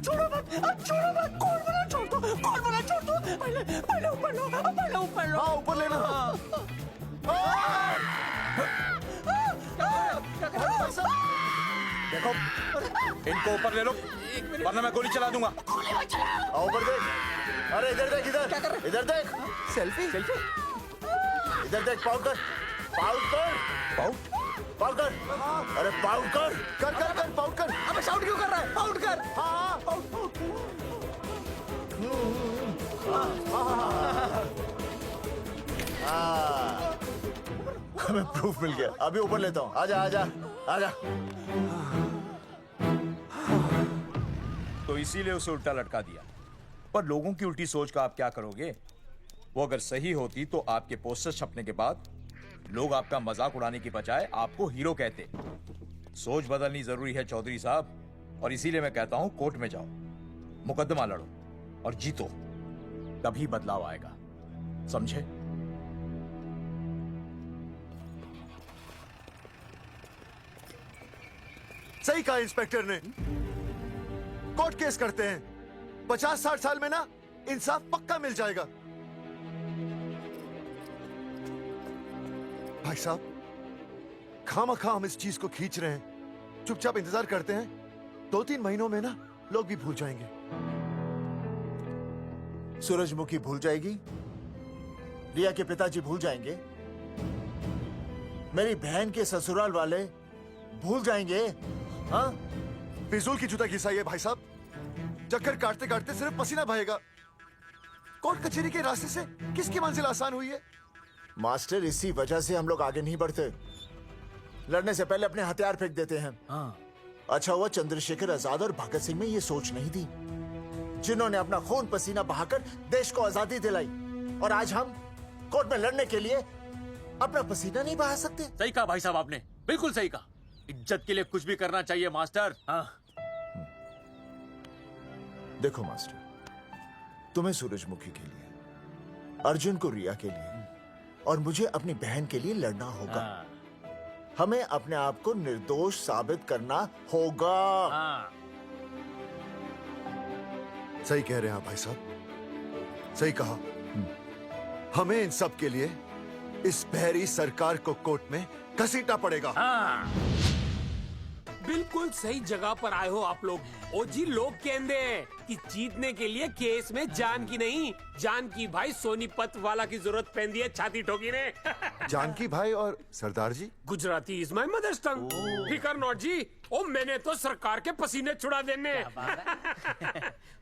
छोड़ो मत, छोड़ो मत। कौन बोला छोड़ दो? कौन बोला छोड़ दो? पहले ऊपर लो, पहले ऊपर लो। हाँ, ऊपर लेना। देखो, इनको ऊपर ले लो, वरना मैं गोली चला दूंगा। आओ ऊपर देख। अरे इधर देख, इधर इधर देख। सेल्फी इधर देख, पाउट कर, पाउट कर, पाउट कर। अरे पाउट कर, कर पाउट कर। अबे शाउट क्यों कर रहा है? पाउट कर। हाँ हमें प्रूफ मिल गया। अभी ऊपर लेता हूँ। आजा आजा आजा। तो इसीलिए उसे उल्टा लटका दिया। पर लोगों की उल्टी सोच का आप क्या करोगे? वो अगर सही होती तो आपके पोस्टर छपने के बाद लोग आपका मजाक उड़ाने की बजाय आपको हीरो कहते। सोच बदलनी जरूरी है चौधरी साहब, और इसीलिए मैं कहता हूं कोर्ट में जाओ, मुकदमा लड़ो और जीतो, तभी बदलाव आएगा। समझे? सही कहा इंस्पेक्टर ने। कोर्ट केस करते हैं, 50-60 साल में ना इंसाफ पक्का मिल जाएगा। भाई साहब, खामखा हम इस चीज को खींच रहे हैं। चुपचाप इंतजार करते हैं, 2-3 महीनों में ना लोग भी भूल जाएंगे। सूरजमुखी भूल जाएगी, रिया के पिताजी भूल जाएंगे, मेरी बहन के ससुराल वाले भूल जाएंगे। हाँ, फिजूल की जुता घिसाई है भाई साहब। चक्कर काटते काटते सिर्फ पसीना बहेगा। कोर्ट कचहरी के रास्ते से किसकी मंजिल आसान हुई है? मास्टर, इसी वजह से हम लोग आगे नहीं बढ़ते। लड़ने से पहले अपने हथियार फेंक देते हैं। हाँ। अच्छा हुआ चंद्रशेखर आजाद और भगत सिंह में ये सोच नहीं थी, जिन्होंने अपना खून पसीना बहाकर देश को आजादी दिलाई। और आज हम कोर्ट में लड़ने के लिए अपना पसीना नहीं बहा सकते। सही कहा भाई साहब आपने, बिल्कुल सही कहा। इज्जत के लिए कुछ भी करना चाहिए मास्टर। हाँ। देखो मास्टर, तुम्हें सूरजमुखी के लिए, अर्जुन को रिया के लिए और मुझे अपनी बहन के लिए लड़ना होगा। हाँ। हमें अपने आप को निर्दोष साबित करना होगा। हाँ। सही कह रहे हैं आप भाई साहब, सही कहा। हमें इन सब के लिए इस बहरी सरकार को कोर्ट में घसीटना पड़ेगा। हाँ। बिल्कुल सही जगह पर आए हो आप लोग। ओ जी, लोग कहते हैं कि जीतने के लिए केस में जान की नहीं, जान की भाई सोनीपत वाला की जरूरत पैंदी है छाती ठोकी ने। जानकी भाई और सरदार जी, गुजराती इज माय मदर्स टंग। फिकर नॉट जी। ओ मैंने तो सरकार के पसीने छुड़ा देने।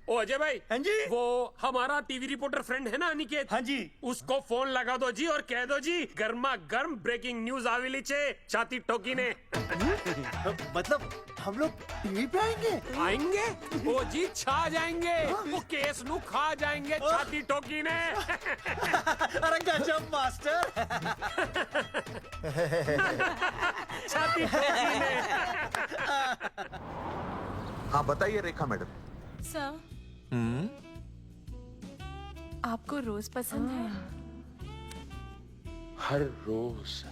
ओ अजय भाई, हाँ जी, वो हमारा टीवी रिपोर्टर फ्रेंड है ना अनिकेत, हाँ जी, उसको फोन लगा दो जी और कह दो जी गर्मा गर्म ब्रेकिंग न्यूज आवेली छे छाती ठोकी ने। मतलब हम लोग टीवी पे आएंगे वो जी, छा जाएंगे वो, केस नु खा जाएंगे छाती ठोकी ने। अरे गजब मास्टर। छाती ठोकी ने। हाँ बताइए रेखा मैडम। सर, आपको रोज पसंद है? हर रोज।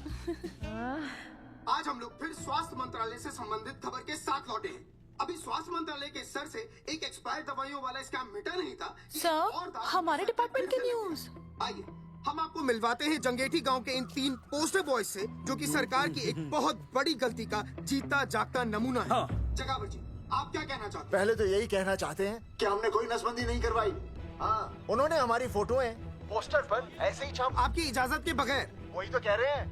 आज हम लोग फिर स्वास्थ्य मंत्रालय से संबंधित खबर के साथ लौटे हैं। अभी स्वास्थ्य मंत्रालय के सर से एक एक्सपायर्ड दवाइयों वाला स्कैम मिटा नहीं था। सर, हमारे डिपार्टमेंट की न्यूज। आइए हम आपको मिलवाते हैं जंगेठी गांव के इन 3 पोस्टर बॉयज से, जो कि सरकार की एक बहुत बड़ी गलती का जीता जागता नमूना है। जगावर जी, आप क्या कहना चाहते हैं? पहले तो यही कहना चाहते हैं कि हमने कोई नसबंदी नहीं करवाई। हाँ, उन्होंने हमारी फोटोएं पोस्टर पर ऐसे ही छाप, आपकी इजाजत के बगैर। वही तो कह रहे हैं,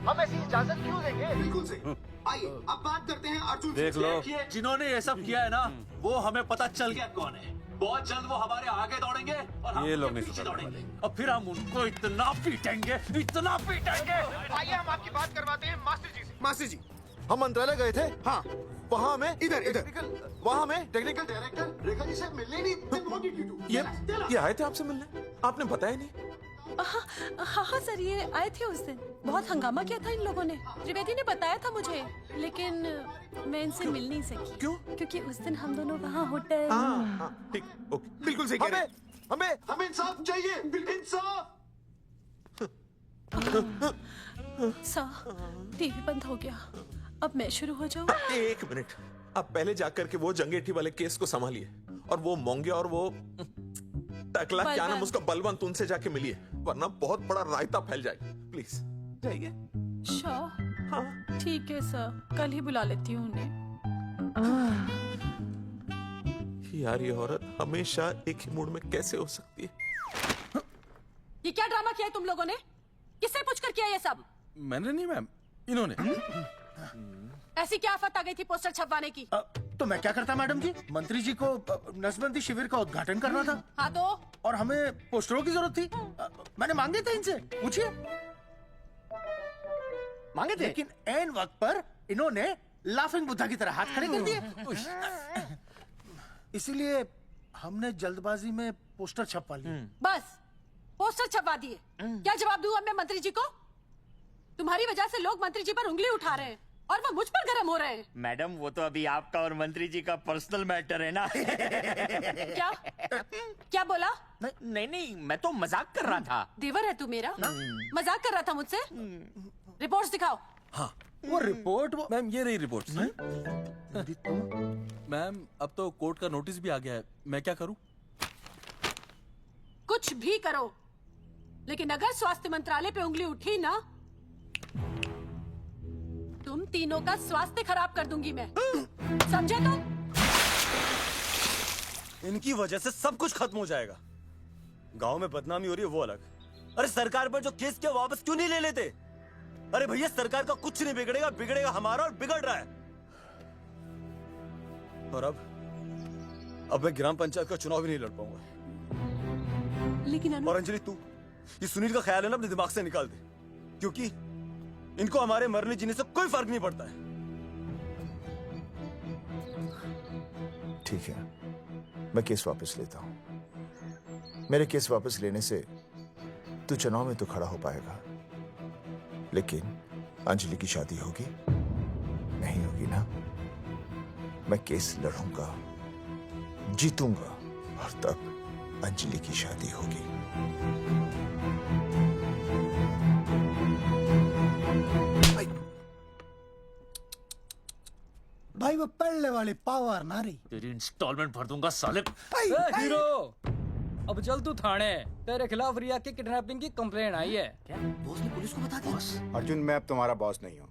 हम ऐसी इजाजत क्यों देंगे? बिल्कुल सही। आइए अब बात करते हैं अर्जुन से। देख लो, जिन्होंने ये सब किया है ना, वो हमें पता चल गया कौन है। बहुत जल्द वो हमारे आगे दौड़ेंगे और हम ये लोग उनके नहीं पीछे सुधरने दौड़ेंगे, और फिर हम उनको इतना पीटेंगे, इतना पीटेंगे। आइए हम आपकी बात करवाते हैं मास्टर जी से। मास्टर जी, हम मंत्रालय गए थे। हाँ, वहाँ में इधर वहाँ में टेक्निकल डायरेक्टर रेखा जी से मिलने नहीं। ये आए थे आपसे मिलने, आपने बताया नहीं। हाँ हाँ सर, ये आए थे उस दिन। बहुत हंगामा किया था इन लोगों ने। त्रिवेदी ने बताया था मुझे, लेकिन मैं इनसे मिल नहीं सकी। क्यों? क्योंकि उस दिन हम दोनों वहाँ होटल। ठीक, ओके, बिल्कुल सही कह रहे हैं। हमें इंसाफ चाहिए, इंसाफ। सर, टीवी बंद हो गया। अब मैं शुरू हो जाऊँ? एक मिनट, आप पहले जाकर के वो जंगेठी वाले केस को संभालिए, और वो मोंगे और वो टकला क्या नाम उसका, बलवंत, उनसे जाके मिलिए, वरना बहुत बड़ा रायता फैल जाएगा। प्लीज जाइए। हाँ ठीक है सर, कल ही बुला लेती हूँ उन्हें। यार ये औरत हमेशा एक ही मूड में कैसे हो सकती है? ये क्या ड्रामा किया है तुम लोगों ने? किससे पूछकर किया ये सब? मैंने नहीं मैम, इन्होंने। ऐसी क्या आफत आ गई थी पोस्टर छपवाने की? तो मैं क्या करता मैडम जी? मंत्री जी को नसबंदी शिविर का उद्घाटन करना था। हाँ तो? और हमें पोस्टरों की जरूरत थी। मैंने मांगे थे इनसे, पूछिए। मांगे थे, लेकिन ऐन वक्त पर इन्होंने लाफिंग बुद्धा की तरह हाथ खड़े कर दिए। इसीलिए हमने जल्दबाजी में पोस्टर छपवा लिए। बस पोस्टर छपवा दिए। क्या जवाब दूं अब मैं मंत्री जी को? तुम्हारी वजह से लोग मंत्री जी पर उंगली उठा रहे हैं और वो मुझ पर गर्म हो रहे हैं। मैडम वो तो अभी आपका और मंत्री जी का पर्सनल मैटर है ना। क्या? क्या बोला? नहीं, मैं तो मजाक कर रहा था। देवर है तू मेरा? मजाक कर रहा था मुझसे? रिपोर्ट्स दिखाओ। हाँ वो रिपोर्ट, मैम ये रही रिपोर्ट। मैम अब तो कोर्ट का नोटिस भी आ गया है, मैं क्या करूं? कुछ भी करो, लेकिन अगर स्वास्थ्य मंत्रालय पे उंगली उठी ना, तुम तीनों का स्वास्थ्य खराब कर दूंगी मैं। समझे तुम? इनकी वजह से सब कुछ खत्म हो जाएगा। गांव में बदनामी हो रही है वो अलग, अरे सरकार पर जो केस किया वापस क्यों नहीं ले लेते? अरे भैया सरकार का कुछ नहीं बिगड़ेगा, बिगड़ेगा हमारा, और बिगड़ रहा है। और अब मैं ग्राम पंचायत का चुनाव भी नहीं लड़ पाऊंगा। लेकिन और अंजलि तू ये सुनील का ख्याल है ना अपने दिमाग से निकाल दे, क्योंकि इनको हमारे मरने जीने से कोई फर्क नहीं पड़ता है। ठीक है, मैं केस वापस लेता हूं। मेरे केस वापस लेने से तू चुनाव में तो खड़ा हो पाएगा, लेकिन अंजलि की शादी होगी? नहीं होगी ना। मैं केस लड़ूंगा, जीतूंगा, और तब अंजलि की शादी होगी। भाई वो पहले वाली पावर ना रही। तेरी इंस्टॉलमेंट भर दूंगा साले। हीरो, अब चल तू थाने। तेरे खिलाफ रिया की किडनैपिंग की कंप्लेंट आई है। क्या बॉस ने पुलिस को बता दिया? अर्जुन मैं अब तुम्हारा बॉस नहीं हूँ,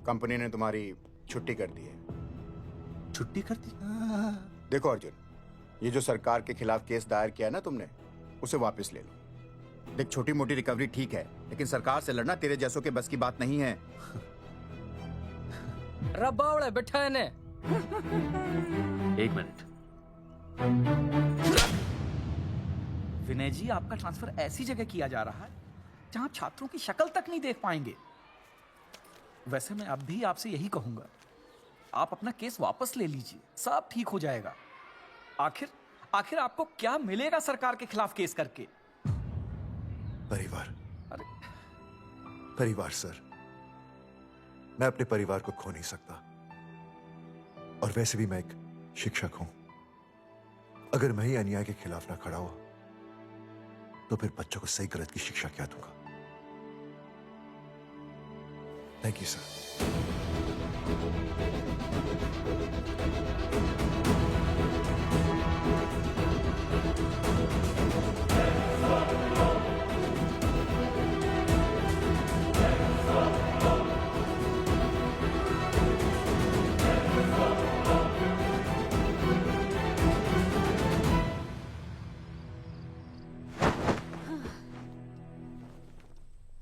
कंपनी ने तुम्हारी छुट्टी कर दी है। छुट्टी कर दी? देखो अर्जुन, ये जो सरकार के खिलाफ केस दायर किया ना तुमने, उसे वापस ले लो। देख छोटी मोटी रिकवरी ठीक है, लेकिन सरकार से लड़ना तेरे जैसों के बस की बात नहीं है। रब्बावड़े बैठा है ने। एक मिनट। विनय जी आपका ट्रांसफर ऐसी जगह किया जा रहा है जहां छात्रों की शक्ल तक नहीं देख पाएंगे। वैसे मैं अब भी आपसे यही कहूंगा, आप अपना केस वापस ले लीजिए, सब ठीक हो जाएगा। आखिर आपको क्या मिलेगा सरकार के खिलाफ केस करके? परिवार। परिवार सर, मैं अपने परिवार को खो नहीं सकता, और वैसे भी मैं एक शिक्षक हूं। अगर मैं ही अन्याय के खिलाफ ना खड़ा हुआ तो फिर बच्चों को सही गलत की शिक्षा क्या दूंगा? Thank you sir.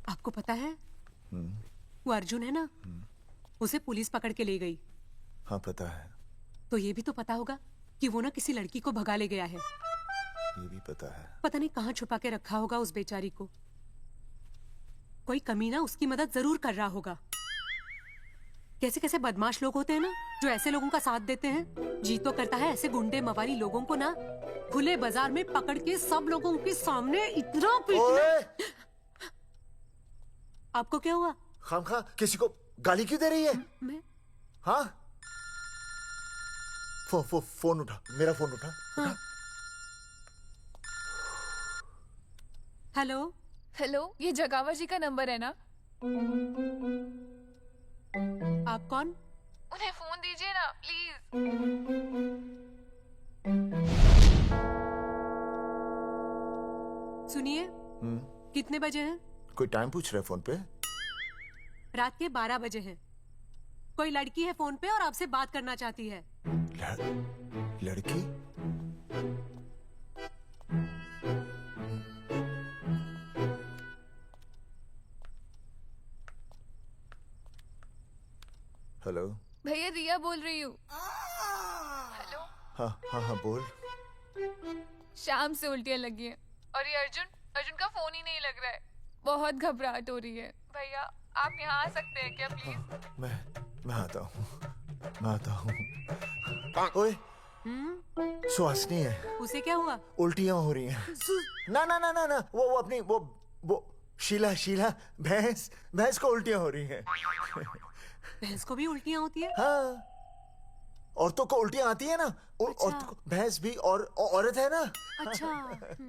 आपको पता है वो अर्जुन है ना, उसे पुलिस पकड़ के ले गई। हाँ पता है। तो ये भी तो पता होगा कि वो ना किसी लड़की को भगा ले गया है। ये भी पता है। पता नहीं कहाँ छुपा के रखा होगा उस बेचारी को। कोई कमीना उसकी मदद जरूर कर रहा होगा। कैसे कैसे बदमाश लोग होते हैं ना, जो ऐसे लोगों का साथ देते हैं। जी तो करता है ऐसे गुंडे मवाली लोगों को ना खुले बाजार में पकड़ के सब लोगों के सामने इतना पीटना। आपको क्या हुआ? खामखा किसी को गाली क्यों दे रही है? मैं? हाँ? फोन उठा, मेरा फोन उठा। हाँ। हेलो हेलो, ये जगावर जी का नंबर है ना? आप कौन? उन्हें फोन दीजिए ना प्लीज। सुनिए, कितने बजे हैं? कोई टाइम पूछ रहे फोन पे? रात के 12 बजे हैं। कोई लड़की है फोन पे और आपसे बात करना चाहती है। लड़की? हेलो। भैया रिया बोल रही हूँ। हेलो। हाँ हाँ हाँ बोल। शाम से उल्टियाँ लगी हैं और ये अर्जुन का फोन ही नहीं लग रहा है। बहुत घबराहट हो रही है। भैया आप यहाँ आ सकते हैं क्या प्लीज? मैं आता हूँ। ओए, सुहासिनी है। उसे क्या हुआ? उल्टियाँ हो रही हैं। ना ना ना ना ना, वो अपनी वो शीला भैंस को उल्टियाँ हो रही हैं। भैंस को भी उल्टियाँ होती है? हाँ, औरतों को उल्टियाँ आती है ना। अच्छा। औरतों को, भैंस भी और औरत है ना। अच्छा।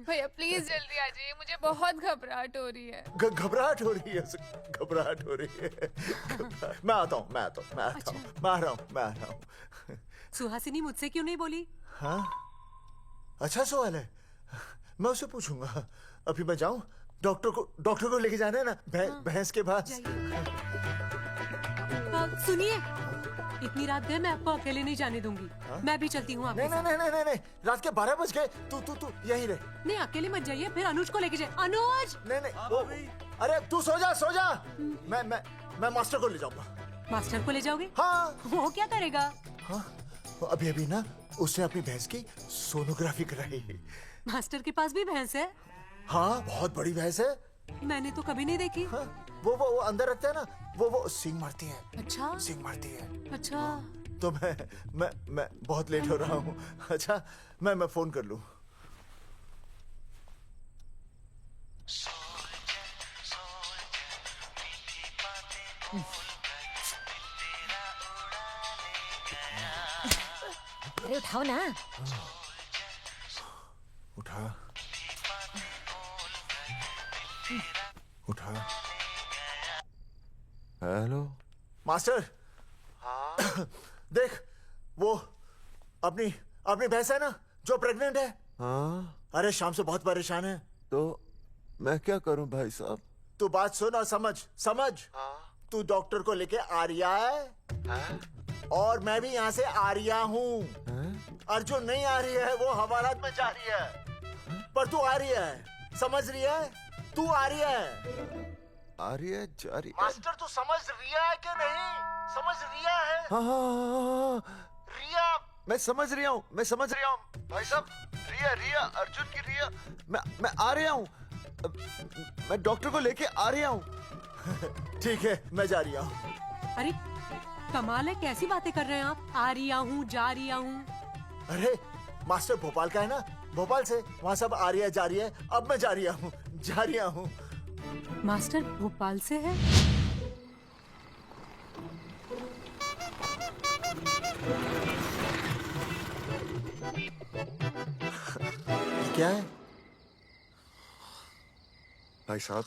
भैया प्लीज जल्दी आ जाइए, मुझे बहुत घबराहट हो रही है। घबराहट हो रही है। मैं आता हूँ। मैं आ रहा हूँ। सुहासिनी मुझसे क्यों नहीं बोली? हाँ, अच्छा सवाल है, मैं उससे पूछूंगा। अभी मैं जाऊँ? डॉक्टर को लेके जाना है ना भैंस के पास। सुनिए, इतनी रात गए मैं आपको अकेले नहीं जाने दूंगी। मैं भी चलती हूँ आपके साथ। नहीं, रात के 12 बज गए। तू यहीं रह। नहीं, अकेले मत जाइए, फिर अनुज को लेके जाए। अनुज! नहीं, अरे तू सो जा। मैं मास्टर को ले जाऊंगा। मास्टर को ले जाओगे? हाँ। वो क्या करेगा? हाँ, अभी ना उसने अपनी भैंस की सोनोग्राफी कराई। मास्टर के पास भी भैंस है? हाँ, बहुत बड़ी भैंस है। मैंने तो कभी नहीं देखी। हाँ, वो अंदर रखता है ना, वो सींग मारती है। अच्छा। सींग मारती है। अच्छा। तो मैं बहुत लेट हो रहा हूँ। अच्छा, मैं फोन कर लूँ। अरे उठाओ ना। उठा। Hello master. देख, वो अपनी भैंस है ना जो प्रेग्नेंट है। हाँ? अरे शाम से बहुत परेशान है। तो मैं क्या करूं भाई साहब? तू बात सुन और समझ। तू डॉक्टर को लेके आ रिया है? और मैं भी यहाँ से आ रिया हूँ। अर्जुन नहीं आ रही है, वो हवालात में जा रही है। पर तू आ रही है, समझ रही है? तू आ रही है। आ रही है, जा रही है। मास्टर तू समझ रिया है कि नहीं? समझ रिया है? हाँ। रिया। मैं समझ रहा हूँ भाई साहब। रिया अर्जुन की रिया। मैं आ रहा हूँ। मैं डॉक्टर को लेके आ रहा हूँ। ठीक है, मैं जा रहा हूँ। अरे कमाल है, कैसी बातें कर रहे हैं आप? आ रिया हूँ, जा रिया हूँ। अरे मास्टर भोपाल का है ना, भोपाल से वहाँ सब आ रही है, जा रही है। अब मैं जा रहा हूँ। मास्टर भोपाल से है? क्या है भाई साहब?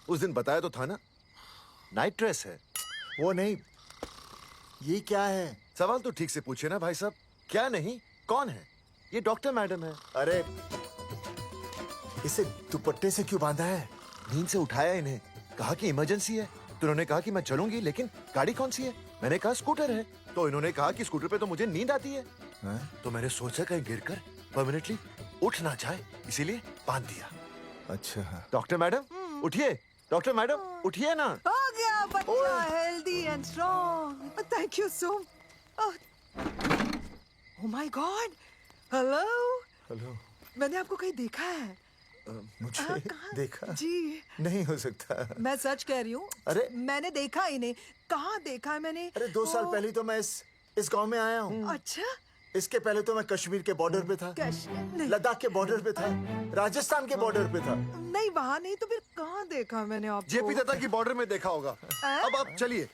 उस दिन बताया तो था ना, नाइट ड्रेस है। वो नहीं, ये क्या है? सवाल तो ठीक से पूछे ना भाई साहब। क्या नहीं, कौन है? ये डॉक्टर मैडम है। अरे इसे दुपट्टे से क्यों बांधा है? नींद से उठाया इन्हें, कहा कि इमरजेंसी है। तो उन्होंने कहा कि मैं चलूंगी, लेकिन गाड़ी कौन सी है? मैंने कहा स्कूटर है। तो इन्होंने कहा कि स्कूटर पे तो मुझे नींद आती है। तो मैंने सोचा कहीं गिरकर परमानेंटली उठ ना जाए, इसीलिए बांध दिया। अच्छा। डॉक्टर मैडम उठिए, डॉक्टर मैडम उठिए ना। हो गया बच्चा healthy and strong. Thank you so. Oh my God. Hello. मैंने आपको कहीं देखा है? मुझे देखा? जी नहीं हो सकता। मैं सच कह रही हूँ। अरे मैंने देखा इन्हें। कहाँ देखा है मैंने? अरे 2 साल पहले तो मैं इस गांव में आया हूँ। अच्छा, इसके पहले तो मैं कश्मीर के बॉर्डर पे था, लद्दाख के बॉर्डर पे था, राजस्थान के बॉर्डर पे था। नहीं वहाँ नहीं तो फिर कहाँ देखा मैंने आपको? जेपी दत्ता की बॉर्डर में देखा होगा। अब आप चलिए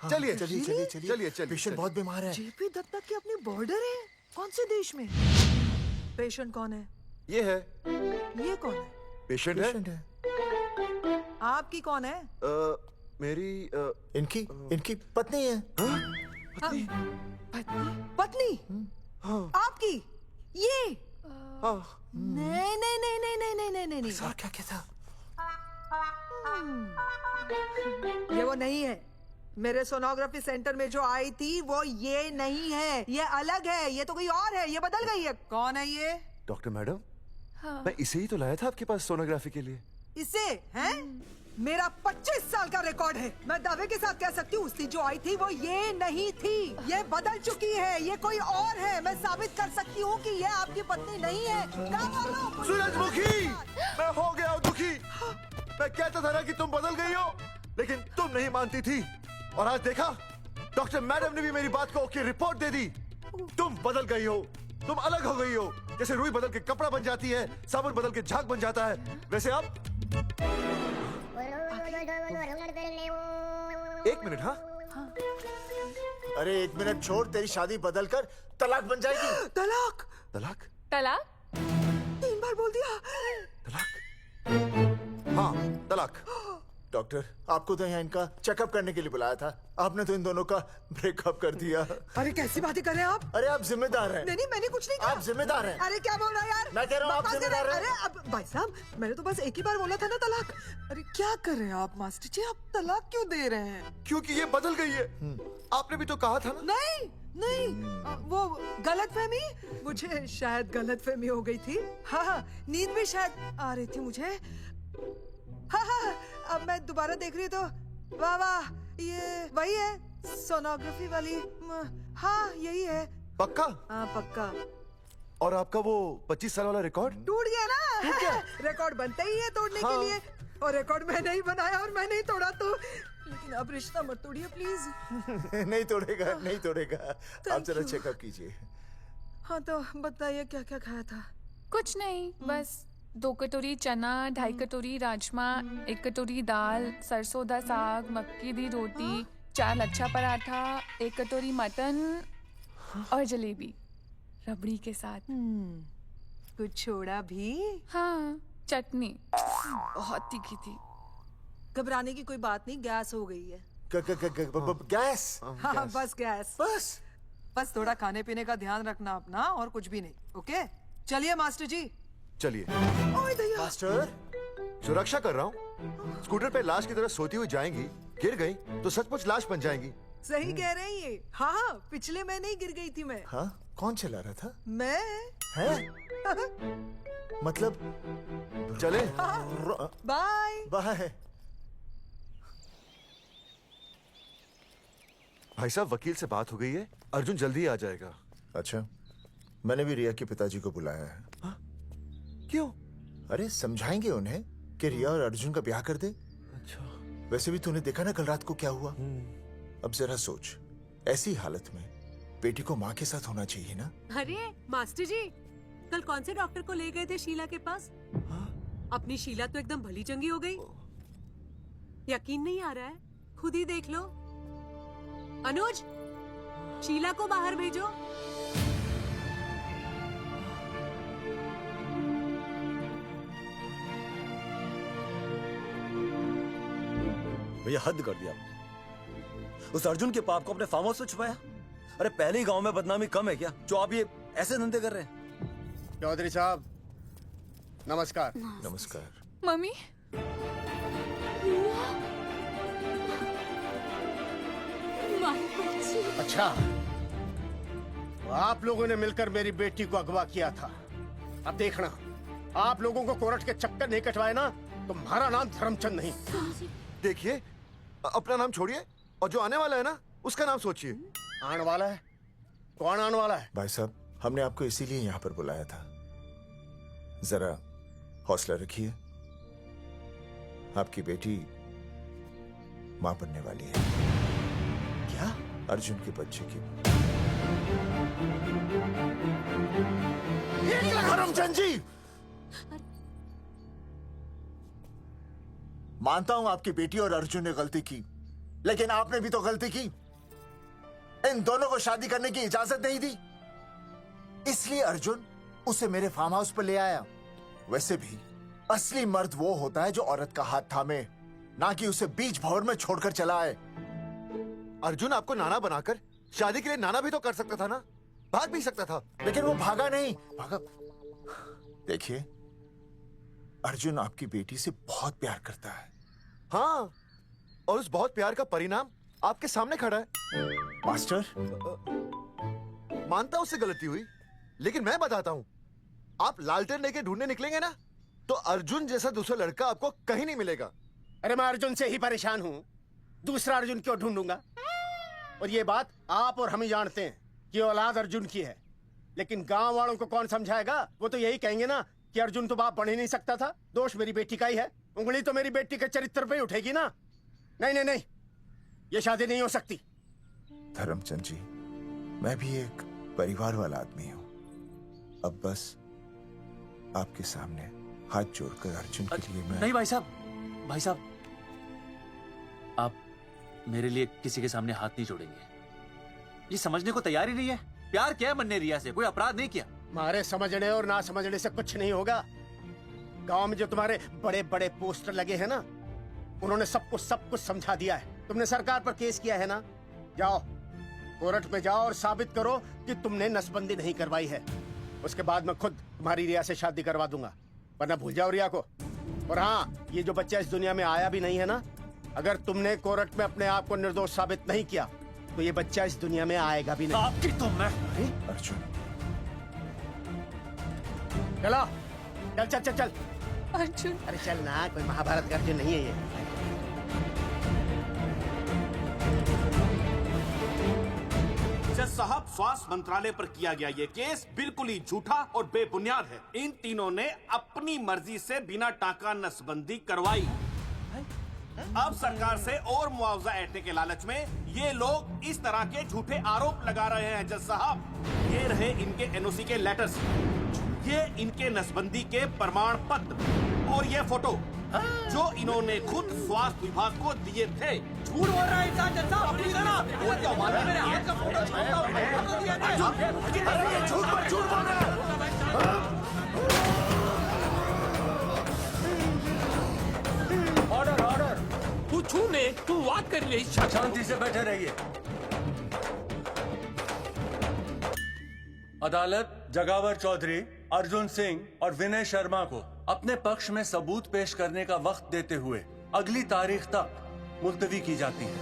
चलिए चलिए चलिए चलिए चलिए। पेशेंट बहुत बीमार है। जेपी दत्ता की अपनी बॉर्डर है? कौन से देश में? पेशेंट कौन है? ये है। ये कौन है? पेशेंट है। आपकी कौन है? मेरी इनकी पत्नी है। पत्नी? आपकी? ये? नहीं नहीं नहीं नहीं नहीं नहीं नहीं नहीं। सर क्या कहता? ये वो नहीं है। मेरे सोनोग्राफी सेंटर में जो आई थी वो ये नहीं है, ये अलग है, ये तो कोई और है, ये बदल गई है। कौन है ये? डॉक्टर मैडम, हाँ। मैं इसे ही तो लाया था आपके पास सोनोग्राफी के लिए। इसे? हैं? मेरा 25 साल का रिकॉर्ड है। मैं दावे के साथ कह सकती हूँ उसकी जो आई थी वो ये नहीं थी, ये बदल चुकी है, ये कोई और है। मैं साबित कर सकती हूँ कि ये आपकी पत्नी नहीं है। सूरजमुखी, मैं हो गया हूँ दुखी। मैं कहता था ना कि तुम बदल गई हो, लेकिन तुम नहीं मानती थी। और आज देखा, डॉक्टर मैडम ने भी मेरी बात को ओके रिपोर्ट दे दी। तुम बदल गई हो, तुम अलग हो गई हो। जैसे रुई बदल के कपड़ा बन जाती है, साबुन बदल के झाग बन जाता है, वैसे अब। एक मिनट। हाँ अरे 1 मिनट छोड़, तेरी शादी बदल कर तलाक बन जाएगी। तलाक? तलाक? तलाक? 3 बार बोल दिया। हाँ तलाक। डॉक्टर, आपको तो यहाँ इनका चेकअप करने के लिए बुलाया था, आपने तो इन दोनों का ब्रेकअप कर दिया। अरे कैसी बातें कर रहे हैं आप? अरे आप जिम्मेदार हैं। नहीं मैंने कुछ नहीं कहा। आप जिम्मेदार हैं। अरे क्या बोल रहा है यार? मैं कह रहा हूँ आप जिम्मेदार हैं। अरे अब भाई साहब, मैंने तो बस एक ही बार बोला था ना तलाक। अरे क्या कर रहे हैं आप मास्टर जी? आप तलाक क्यों दे रहे हैं? क्योंकि ये बदल गई है। आपने भी तो कहा था ना। नहीं वो गलतफहमी, मुझे शायद गलतफहमी हो गई थी। हाँ नींद भी शायद आ रही थी मुझे। हाँ अब मैं दोबारा देख रही तो वाह वाह, ये वही है सोनोग्राफी वाली। हाँ यही है। पक्का? हाँ पक्का। और आपका वो 25 साल वाला रिकॉर्ड टूट गया ना? रिकॉर्ड बनते ही है तोड़ने के लिए, और रिकॉर्ड मैंने ही बनाया और मैंने ही तोड़ा। तो लेकिन अब रिश्ता मत तोड़िए प्लीज। नहीं तोड़ेगा, नहीं तोड़ेगा। आप जरा चेकअप कीजिए। हाँ तो बताइए क्या क्या खाया था? कुछ नहीं, बस 2 कटोरी चना, 2.5 कटोरी राजमा, 1 कटोरी दाल, सरसों दा साग, मक्की दी रोटी, 4 लच्छा पराठा, 1 कटोरी मटन और जलेबी रबड़ी के साथ। कुछ छोड़ा भी? हाँ, चटनी बहुत तीखी थी। घबराने की कोई बात नहीं, गैस हो गई है। गैस? हाँ बस गैस। बस थोड़ा खाने पीने का ध्यान रखना अपना, और कुछ भी नहीं। ओके चलिए मास्टर जी। चलिए। मास्टर, सुरक्षा कर रहा हूँ। स्कूटर पे लाश की तरह सोती हुई जाएंगी, गिर गई तो सचमुच लाश बन जाएंगी। सही कह रहे हैं ये। हाँ पिछले महीने ही गिर गई थी मैं। हाँ कौन चला रहा था? मैं। है? मतलब चले। Bye bye. भाई साहब, वकील से बात हो गई है, अर्जुन जल्दी आ जाएगा। अच्छा, मैंने भी रिया के पिताजी को बुलाया है। क्यों? अरे समझाएंगे उन्हें कि रिया और अर्जुन का ब्याह कर दे। अच्छा। वैसे भी तूने देखा ना कल रात को क्या हुआ। अब जरा सोच, ऐसी हालत में बेटी को माँ के साथ होना चाहिए ना। अरे मास्टर जी, कल कौन से डॉक्टर को ले गए थे शीला के पास? अपनी शीला तो एकदम भली चंगी हो गई। यकीन नहीं आ रहा है? खुद ही देख लो। अनुज, शीला को बाहर भेजो। भैया हद कर दिया। उस अर्जुन के पाप को अपने फार्म हाउस में छुपाया। अरे पहले ही गांव में बदनामी कम है क्या, जो आप ये ऐसे धंधे कर रहे हैं? चौधरी साहब नमस्कार। नमस्कार। मम्मी, अच्छा, तो आप लोगों ने मिलकर मेरी बेटी को अगवा किया था। अब देखना, आप लोगों को कोर्ट के चक्कर नहीं कटवाए ना, तो हमारा नाम धर्मचंद नहीं। देखिए, अपना नाम छोड़िए और जो आने वाला है ना, उसका नाम सोचिए। आने वाला है? कौन आने वाला है? भाई साहब, हमने आपको इसीलिए यहाँ पर बुलाया था। जरा हौसला रखिए, आपकी बेटी मां बनने वाली है। क्या? अर्जुन के बच्चे की। करमचंद जी, मानता हूं आपकी बेटी और अर्जुन ने गलती की, लेकिन आपने भी तो गलती की। इन दोनों को शादी करने की इजाजत नहीं दी, इसलिए अर्जुन उसे मेरे फार्म हाउस पर ले आया। वैसे भी असली मर्द वो होता है जो औरत का हाथ थामे, ना कि उसे बीच भंवर में छोड़कर चला आए। अर्जुन आपको नाना बनाकर शादी के लिए नाना भी तो कर सकता था ना, भाग भी सकता था। लेकिन वो भागा नहीं। देखिए, अर्जुन आपकी बेटी से बहुत प्यार करता है। हाँ, और उस बहुत प्यार का परिणाम आपके सामने खड़ा है। मास्टर, मानता उससे गलती हुई, लेकिन मैं बताता हूं, आप लालटेन लेके ढूंढने निकलेंगे ना, तो अर्जुन जैसा दूसरा लड़का आपको कहीं नहीं मिलेगा। अरे मैं अर्जुन से ही परेशान हूँ, दूसरा अर्जुन क्यों ढूंढूंगा? और ये बात आप और हम ही जानते हैं कि औलाद अर्जुन की है, लेकिन गांव वालों को कौन समझाएगा? वो तो यही कहेंगे ना कि अर्जुन तो बाप बन ही नहीं सकता था, दोष मेरी बेटी का ही है। उंगली तो मेरी बेटी के चरित्र पे ही उठेगी ना। नहीं नहीं नहीं, ये शादी नहीं हो सकती। धर्मचंद जी, मैं भी एक परिवार वाला आदमी हूं। अब बस आपके सामने हाथ जोड़कर अर्जुन के लिए मैं... नहीं भाई साहब, भाई साहब, आप मेरे लिए किसी के सामने हाथ नहीं जोड़ेंगे। ये समझने को तैयार ही नहीं है। प्यार किया है मन्ने रिया से, कोई अपराध नहीं किया। मारे समझने और ना समझने से कुछ नहीं होगा। गांव में जो तुम्हारे बड़े बड़े पोस्टर लगे हैं ना, उन्होंने सबको सब कुछ समझा दिया है। तुमने सरकार पर केस किया है ना, जाओ कोर्ट में जाओ और साबित करो कि तुमने नसबंदी नहीं करवाई है। उसके बाद मैं खुद तुम्हारी रिया से शादी करवा दूंगा, वरना भूल जाओ रिया को। और हाँ, ये जो बच्चा इस दुनिया में आया भी नहीं है ना, अगर तुमने कोर्ट में अपने आप को निर्दोष साबित नहीं किया तो ये बच्चा इस दुनिया में आएगा भी नहीं। आपकी तो मैं... अर्जुन, चलो चल चल चल चल। अर्जुन, अरे चल ना, कोई महाभारत का अर्जुन नहीं है ये। जज साहब, स्वास्थ्य मंत्रालय पर किया गया ये केस बिल्कुल ही झूठा और बेबुनियाद है। इन तीनों ने अपनी मर्जी से बिना टाका नसबंदी करवाई। अब सरकार से और मुआवजा ऐंठने के लालच में ये लोग इस तरह के झूठे आरोप लगा रहे हैं। जज साहब, ये रहे इनके एनओसी के लेटर्स, ये इनके नसबंदी के प्रमाण पत्र और ये फोटो जो इन्होंने खुद स्वास्थ्य विभाग को दिए थे। झूठ बोल रहा है इंसान। जज साहब, प्लीज ना, वो क्या मारा मेरे हाथ का फोटो छापा झूठ बोल रहा है। ऑर्डर ऑर्डर, तू छूने तू बात कर ले। शांति से बैठे रहिए। अदालत जगावर चौधरी, अर्जुन सिंह और विनय शर्मा को अपने पक्ष में सबूत पेश करने का वक्त देते हुए अगली तारीख तक मुलतवी की जाती है।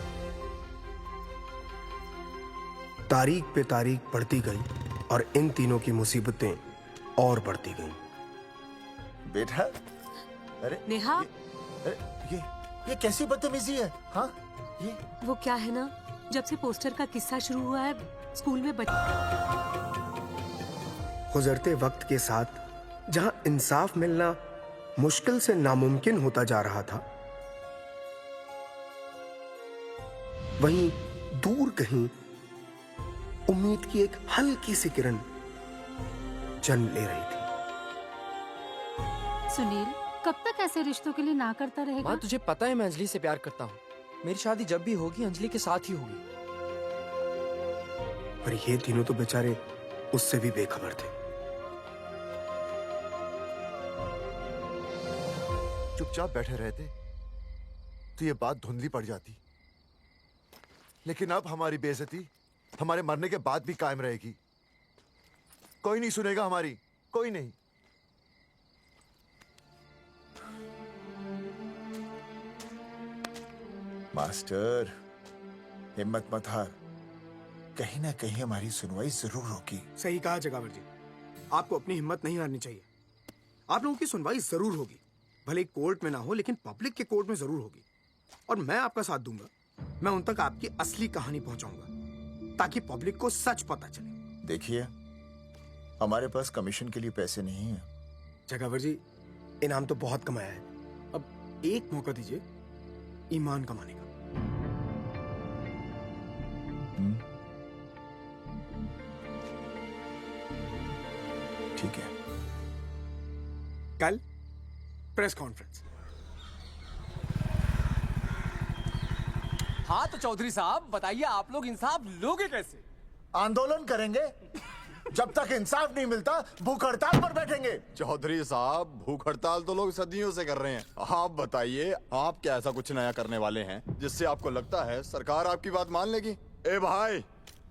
तारीख पे तारीख बढ़ती गई और इन तीनों की मुसीबतें और बढ़ती गईं। बेटा, अरे नेहा, ये कैसी बदतमीजी है? हाँ, ये वो क्या है ना, जब से पोस्टर का किस्सा शुरू हुआ है स्कूल में गुजरते वक्त के साथ जहां इंसाफ मिलना मुश्किल से नामुमकिन होता जा रहा था, वहीं दूर कहीं उम्मीद की एक हल्की सी किरण जन्म ले रही थी। सुनील, कब तक ऐसे रिश्तों के लिए ना करता रहेगा? माँ, तुझे पता है मैं अंजलि से प्यार करता हूँ। मेरी शादी जब भी होगी अंजलि के साथ ही होगी। पर ये तीनों तो बेचारे उससे भी बेखबर थे। चुपचाप बैठे रहते तो ये बात धुंधली पड़ जाती, लेकिन अब हमारी बेइज्जती हमारे मरने के बाद भी कायम रहेगी। कोई नहीं सुनेगा हमारी, कोई नहीं। मास्टर, हिम्मत मत हार, कहीं ना कहीं हमारी सुनवाई जरूर होगी। सही कहा जगावर जी, आपको अपनी हिम्मत नहीं हारनी चाहिए। आप लोगों की सुनवाई जरूर होगी, भले कोर्ट में ना हो लेकिन पब्लिक के कोर्ट में जरूर होगी। और मैं आपका साथ दूंगा, मैं उन तक आपकी असली कहानी पहुंचाऊंगा ताकि पब्लिक को सच पता चले। देखिए, हमारे पास कमीशन के लिए पैसे नहीं है। जगावर जी, इनाम तो बहुत कमाया है, अब एक मौका दीजिए ईमान कमाने का। कल प्रेस कॉन्फ्रेंस। हाँ तो चौधरी साहब बताइए, आप लोग इंसाफ लोगे कैसे? आंदोलन करेंगे। जब तक इंसाफ नहीं मिलता भूख हड़ताल पर बैठेंगे। चौधरी साहब, भूख हड़ताल तो लोग सदियों से कर रहे हैं। आप बताइए, आप क्या ऐसा कुछ नया करने वाले हैं जिससे आपको लगता है सरकार आपकी बात मान लेगी? ए भाई,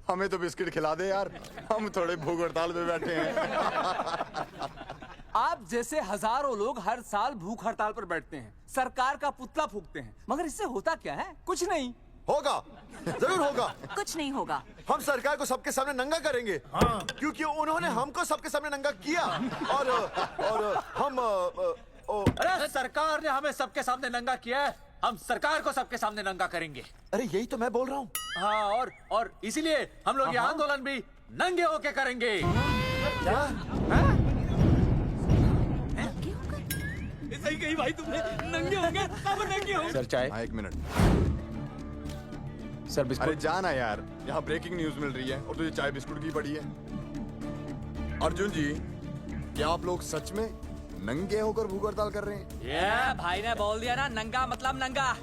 हमें तो बिस्किट खिला दे यार, हम थोड़े भूख हड़ताल पे बैठे हैं। आप जैसे हजारों लोग हर साल भूख हड़ताल पर बैठते हैं, सरकार का पुतला फूंकते हैं, मगर इससे होता क्या है? कुछ नहीं होगा, जरूर होगा। कुछ नहीं होगा। हम सरकार को सबके सामने नंगा करेंगे। क्योंकि उन्होंने हमको सबके सामने नंगा किया और हम अरे सरकार ने हमें सबके सामने नंगा किया है, हम सरकार को सबके सामने नंगा करेंगे। अरे यही तो मैं बोल रहा हूँ। हाँ, और इसीलिए हम लोग ये आंदोलन भी नंगे होके करेंगे। क्या? सही कही भाई तुमने, नंगे होंगे। अब नंगे होंगे। सर चाय। हाँ, 1 मिनट सर। बिस्कुट। अरे जाना यार, यहाँ ब्रेकिंग न्यूज मिल रही है और तुझे चाय बिस्कुट की पड़ी है। अर्जुन जी, क्या आप लोग सच में नंगे होकर भूख हड़ताल कर रहे हैं? ये भाई ने बोल दिया ना, नंगा मतलब नंगा।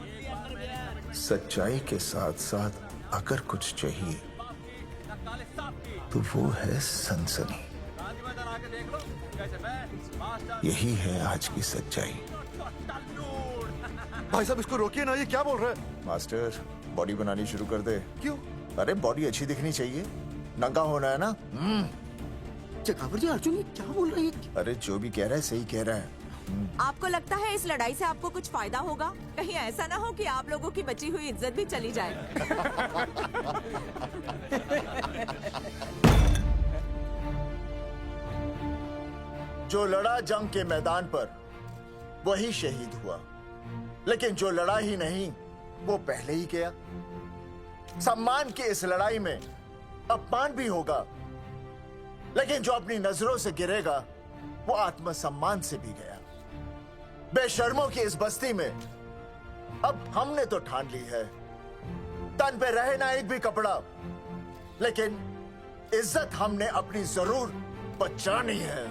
सच्चाई के साथ साथ अगर कुछ चाहिए तो वो है सनसनी। यही है आज की सच्चाई। भाई साहब इसको रोकिए ना, ये क्या बोल रहा है? मास्टर, बॉडी बनानी शुरू कर दे। क्यों? अरे बॉडी अच्छी दिखनी चाहिए, नंगा होना है ना। चकावर जी, अर्जुन ये क्या बोल रही है? अरे जो भी कह रहा है सही कह रहा है। आपको लगता है इस लड़ाई से आपको कुछ फायदा होगा? कहीं ऐसा ना हो कि आप लोगों की बची हुई इज्जत भी चली जाए। जो लड़ा जंग के मैदान पर वही शहीद हुआ, लेकिन जो लड़ा ही नहीं वो पहले ही गया। सम्मान की इस लड़ाई में अपमान भी होगा, लेकिन जो अपनी नजरों से गिरेगा वो आत्मसम्मान से भी गया। बेशर्मों की इस बस्ती में अब हमने तो ठान ली है, तन पे रहे ना एक भी कपड़ा, लेकिन इज्जत हमने अपनी जरूर बचानी है।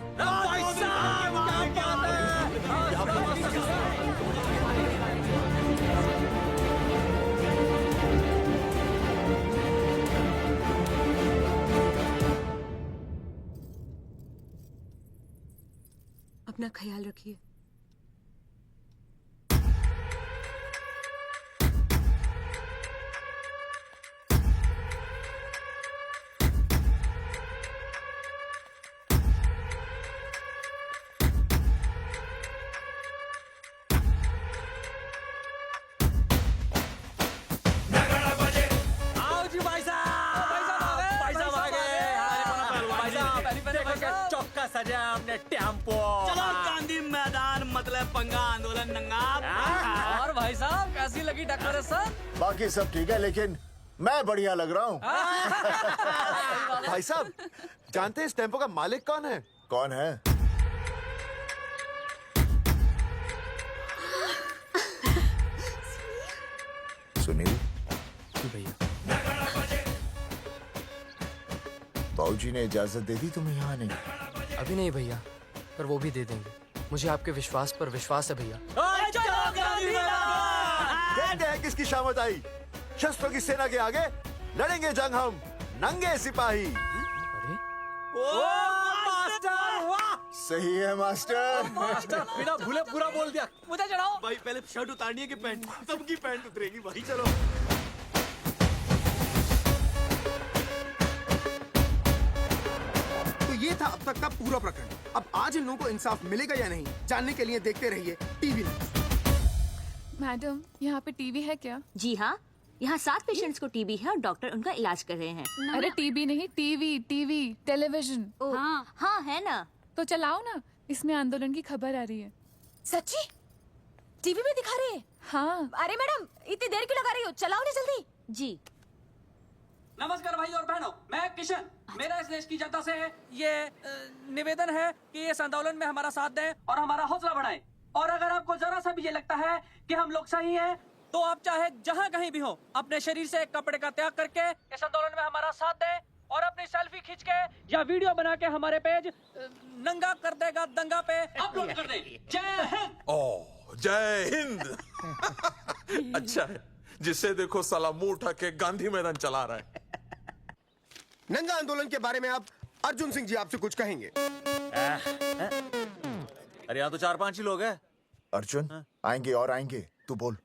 अपना ख्याल रखिए। आओ जी भाई साहब, भाई साहब आ गए। चौका सजा हमने टेम्पो। चलो गांधी मैदान, मतलब पंगा आंदोलन नंगा। और भाई साहब कैसी लगी टक्कर सर? बाकी सब ठीक है, लेकिन मैं बढ़िया लग रहा हूँ। भाई साहब, जानते हैं इस टेम्पो का मालिक कौन है? कौन है? सुनील। भैया। बाबूजी ने इजाजत दे दी तुम्हें यहाँ आने की? अभी नहीं भैया, पर वो भी दे देंगे। मुझे आपके विश्वास पर विश्वास है भैया। देखते हैं किसकी शामत आई। शस्त्रों की सेना के आगे लड़ेंगे जंग हम, नंगे सिपाही। सही है मास्टर। मास्टर बिना भूले पूरा बोल दिया। मुझे चढ़ाओ भाई, पहले शर्ट उतारनी है कि पैंट? सबकी पैंट उतरेगी भाई। चलो तो ये था अब तक का पूरा प्रकरण। अब आज इन लोगों को इंसाफ मिलेगा या नहीं, जानने के लिए देखते रहिए टीवी न्यूज़। मैडम, यहाँ पे टीवी है क्या? जी हाँ, यहाँ 7 पेशेंट्स को टीबी है और डॉक्टर उनका इलाज कर रहे हैं। अरे टीवी नहीं, टीवी टेलीविजन। हाँ है ना। तो चलाओ ना, इसमें आंदोलन की खबर आ रही है। सच्ची? टीवी में दिखा रहे हैं? हाँ। अरे मैडम, इतनी देर क्यों लगा रही हो? चलाओ ना जल्दी। जी। नमस्कार भाई और बहनों, मैं किशन। मेरा इस देश की जनता से ये निवेदन है कि इस आंदोलन में हमारा साथ दें और हमारा हौसला बढ़ाएं। और अगर आपको जरा सा भी ये लगता है कि हम लोग सही हैं, तो आप चाहे जहाँ कहीं भी हो, अपने शरीर से एक कपड़े का त्याग करके इस आंदोलन में हमारा साथ दें और अपनी सेल्फी खींच के या वीडियो बना के हमारे पेज नंगा कर देगा दंगा पे अपलोड कर दे। जय हिंद। ओह जय हिंद। अच्छा है, जिसे देखो साला मुंह उठा के गांधी मैदान चला रहा है। नंगा आंदोलन के बारे में आप अर्जुन सिंह जी आपसे कुछ कहेंगे। अरे यहाँ तो 4-5 ही लोग हैं। अर्जुन आएंगे और आएंगे, तू बोल।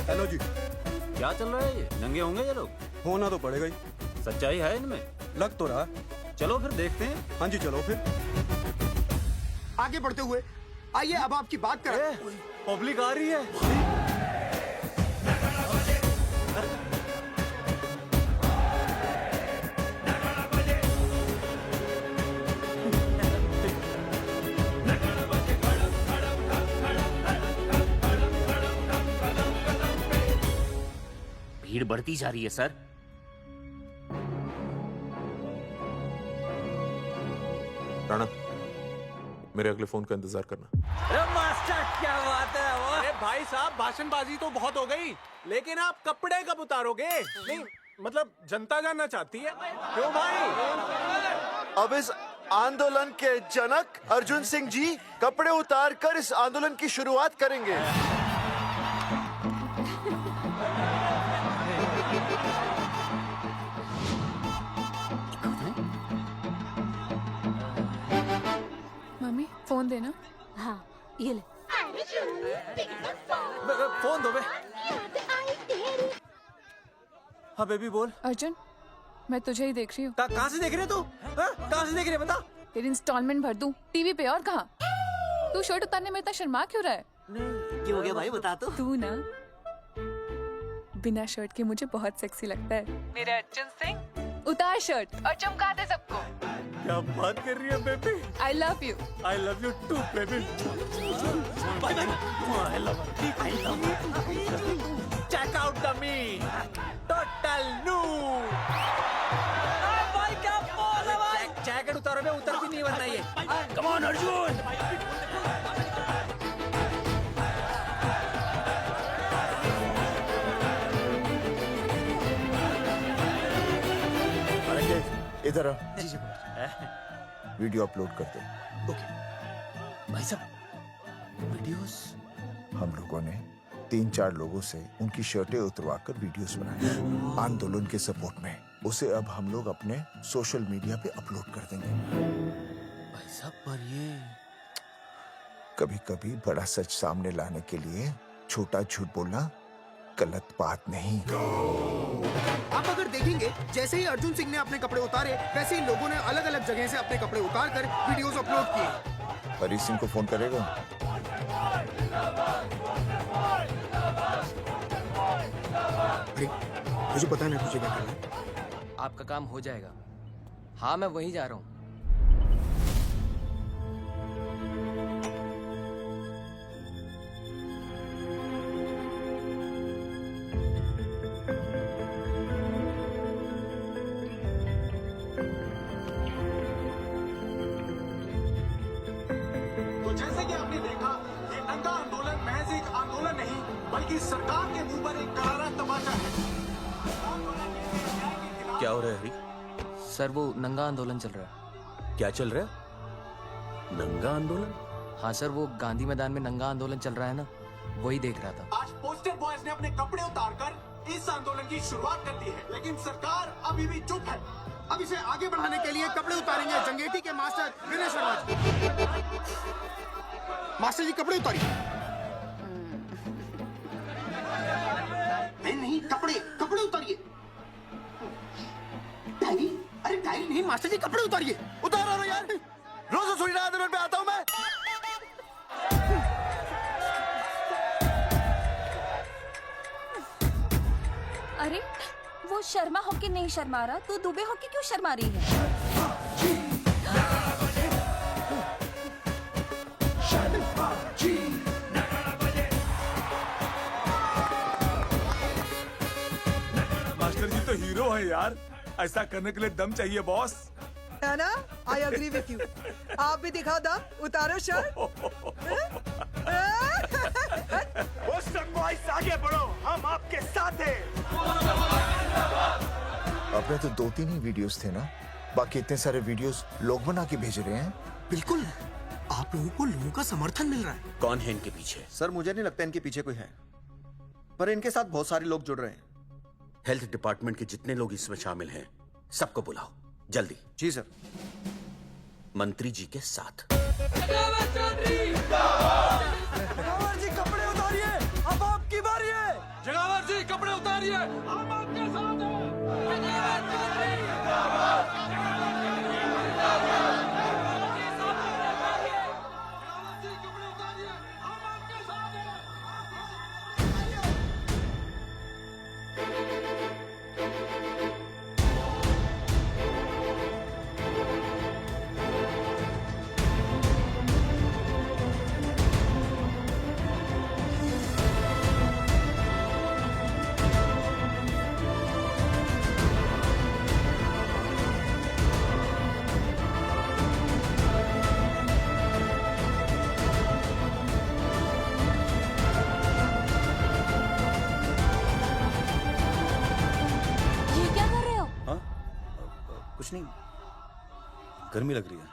हेलो जी, क्या चल रहा है ये? नंगे होंगे ये लोग? होना तो पड़ेगा ही। सच्चाई है इनमें? लग तो रहा। चलो फिर देखते हैं। हाँ जी चलो फिर। आगे बढ़ते हुए आइए अब आपकी बात करें। पब्लिक आ रही है। भीड़ बढ़ती जा रही है सर। राणा, मेरे अगले फोन का इंतजार करना। अरे मास्टर क्या बात है वो? अरे भाई साहब, भाषणबाजी तो बहुत हो गई, लेकिन आप कपड़े कब उतारोगे? नहीं मतलब जनता जानना चाहती है। क्यों भाई? अब इस आंदोलन के जनक अर्जुन सिंह जी कपड़े उतार कर इस आंदोलन की शुरुआत करेंगे। मम्मी फोन देना। हाँ ये ले। फोन दो बे। हाँ बेबी बोल। अर्जुन मैं तुझे ही देख रही हूँ। कहाँ से देख रही है तू? कहाँ से देख रही है बता? तेरी इंस्टॉलमेंट भर दूं टीवी पे और कहाँ? तू शर्ट उतारने में इतना शर्मा क्यों रहा है? क्या हो गया भाई, बता तो। तू ना बिना शर्ट के मुझे बहुत सेक्सी लगता है। मेरे अर्जुन सिंह उतार शर्ट और चमका दे सबको। क्या बात कर रही है baby? I love you. I love you too baby. Bye bye. I love you. Check out the me total new. भाई क्या बोल है भाई? जैकेट उतारो, मैं उतर भी नहीं बनना ये। Come on Arjun. इधर आ। वीडियो अपलोड कर दो। भाई साहब वीडियोस? हम लोगों ने 3-4 लोगों से उनकी शर्टें उतरवाकर वीडियोस बनाए आंदोलन के सपोर्ट में। उसे अब हम लोग अपने सोशल मीडिया पे अपलोड कर देंगे। भाई साहब पर ये कभी कभी बड़ा सच सामने लाने के लिए छोटा झूठ बोलना गलत बात नहीं। आप अगर देखेंगे जैसे ही अर्जुन सिंह ने अपने कपड़े उतारे वैसे ही लोगों ने अलग अलग जगह से अपने कपड़े उतार कर वीडियोस अपलोड किए। हरी सिंह को फोन करेगा? मुझे पता नहीं मुझे क्या करना है। आपका काम हो जाएगा। हाँ मैं वहीं जा रहा हूँ। तो जैसे कि आपने देखा, ये नंगा आंदोलन महज एक आंदोलन नहीं बल्कि सरकार के मुंह पर एक करारा तमाचा है। क्या हो रहा है हरी? सर वो नंगा आंदोलन चल रहा है। क्या चल रहा है? नंगा आंदोलन? हाँ सर वो गांधी मैदान में नंगा आंदोलन चल रहा है ना, वही देख रहा था। आज पोस्टर बॉयज ने अपने कपड़े उतारकर इस आंदोलन की शुरुआत कर दी है, लेकिन सरकार अभी भी चुप है। अब इसे आगे बढ़ाने के लिए कपड़े उतारेंगे जंगेटी के मास्टर विनय शर्मा जी। मास्टर जी कपड़े उतारिए। नहीं कपड़े कपड़े उतारिए। डायरी? अरे डायरी नहीं मास्टर जी कपड़े उतारिए। उतारो ना यार, रोज थोड़ी ना आंदोलन पे आता हूँ मैं। अरे वो शर्मा होके नहीं शर्मा रहा, तू दुबे होके क्यों शर्मा रही है? मास्टर जी तो हीरो है यार, ऐसा करने के लिए दम चाहिए बॉस। है ना? I agree with you. आप भी दिखाओ दम, उतारो शर्ट। बॉयज आगे बढ़ो, हम आपके साथ हैं। अपने तो 2-3 ही वीडियोस थे ना, बाकी इतने सारे वीडियोस लोग बना के भेज रहे हैं। बिल्कुल, आप लोगों को लोगों का समर्थन मिल रहा है। कौन है इनके पीछे? सर मुझे नहीं लगता इनके पीछे कोई है, पर इनके साथ बहुत सारे लोग जुड़ रहे हैं। हेल्थ डिपार्टमेंट के जितने लोग इसमें शामिल हैं, सबको बुलाओ जल्दी। जी सर। मंत्री जी के साथ। जगावर जी कपड़े उतारिए, अब आपकी बारी है। जगावर जी कपड़े उतारिए, हम आपके साथ हैं। कुछ नहीं, गर्मी लग रही है।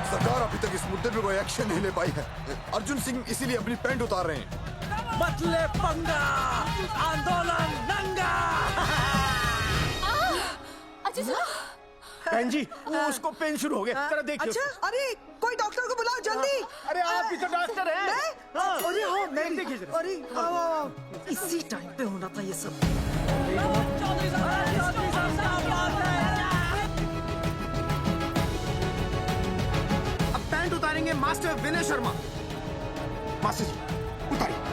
सरकार अभी तक इस मुद्दे पे कोई एक्शन नहीं ले पाई है। अर्जुन सिंह इसीलिए अपनी पैंट उतार रहे हैं। मतले पंगा, आंदोलन नंगा। बहन जी, वो उसको पेन शुरू हो गया, जरा देखिए। अच्छा, अरे कोई डॉक्टर को बुलाओ जल्दी। अरे आप भी तो डॉक्टर हैं। अरे हाँ, मैं देखिए जरा। अरे आओ, इसी टाइम पे होना था ये सब। अब पैंट उतारेंगे मास्टर विनय शर्मा। मास्टर जी उतारिए।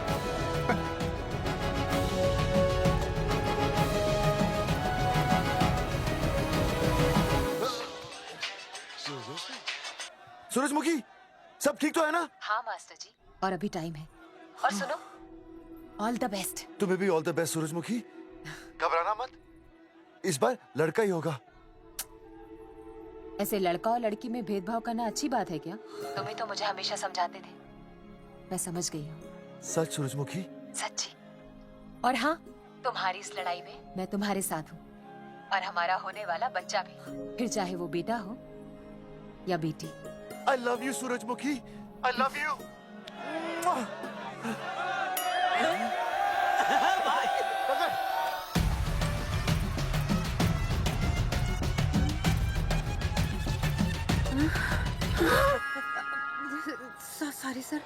सूरजमुखी, सब ठीक तो है ना? हाँ मास्टर जी, और अभी टाइम है। और सुनो, ऑल द बेस्ट। तुम्हें भी ऑल द बेस्ट सूरजमुखी। घबराना मत, इस बार लड़का ही होगा। ऐसे लड़का और लड़की में भेदभाव करना अच्छी बात है क्या? तुम ही तो मुझे हमेशा समझाते थे। मैं समझ गई हूँ। सच सूरजमुखी? सच्ची। और हाँ, तुम्हारी इस लड़ाई में मैं तुम्हारे साथ हूँ, और हमारा होने वाला बच्चा भी, फिर चाहे वो बेटा हो या बेटी। I love you, सूरजमुखी। I love you. Sorry sir.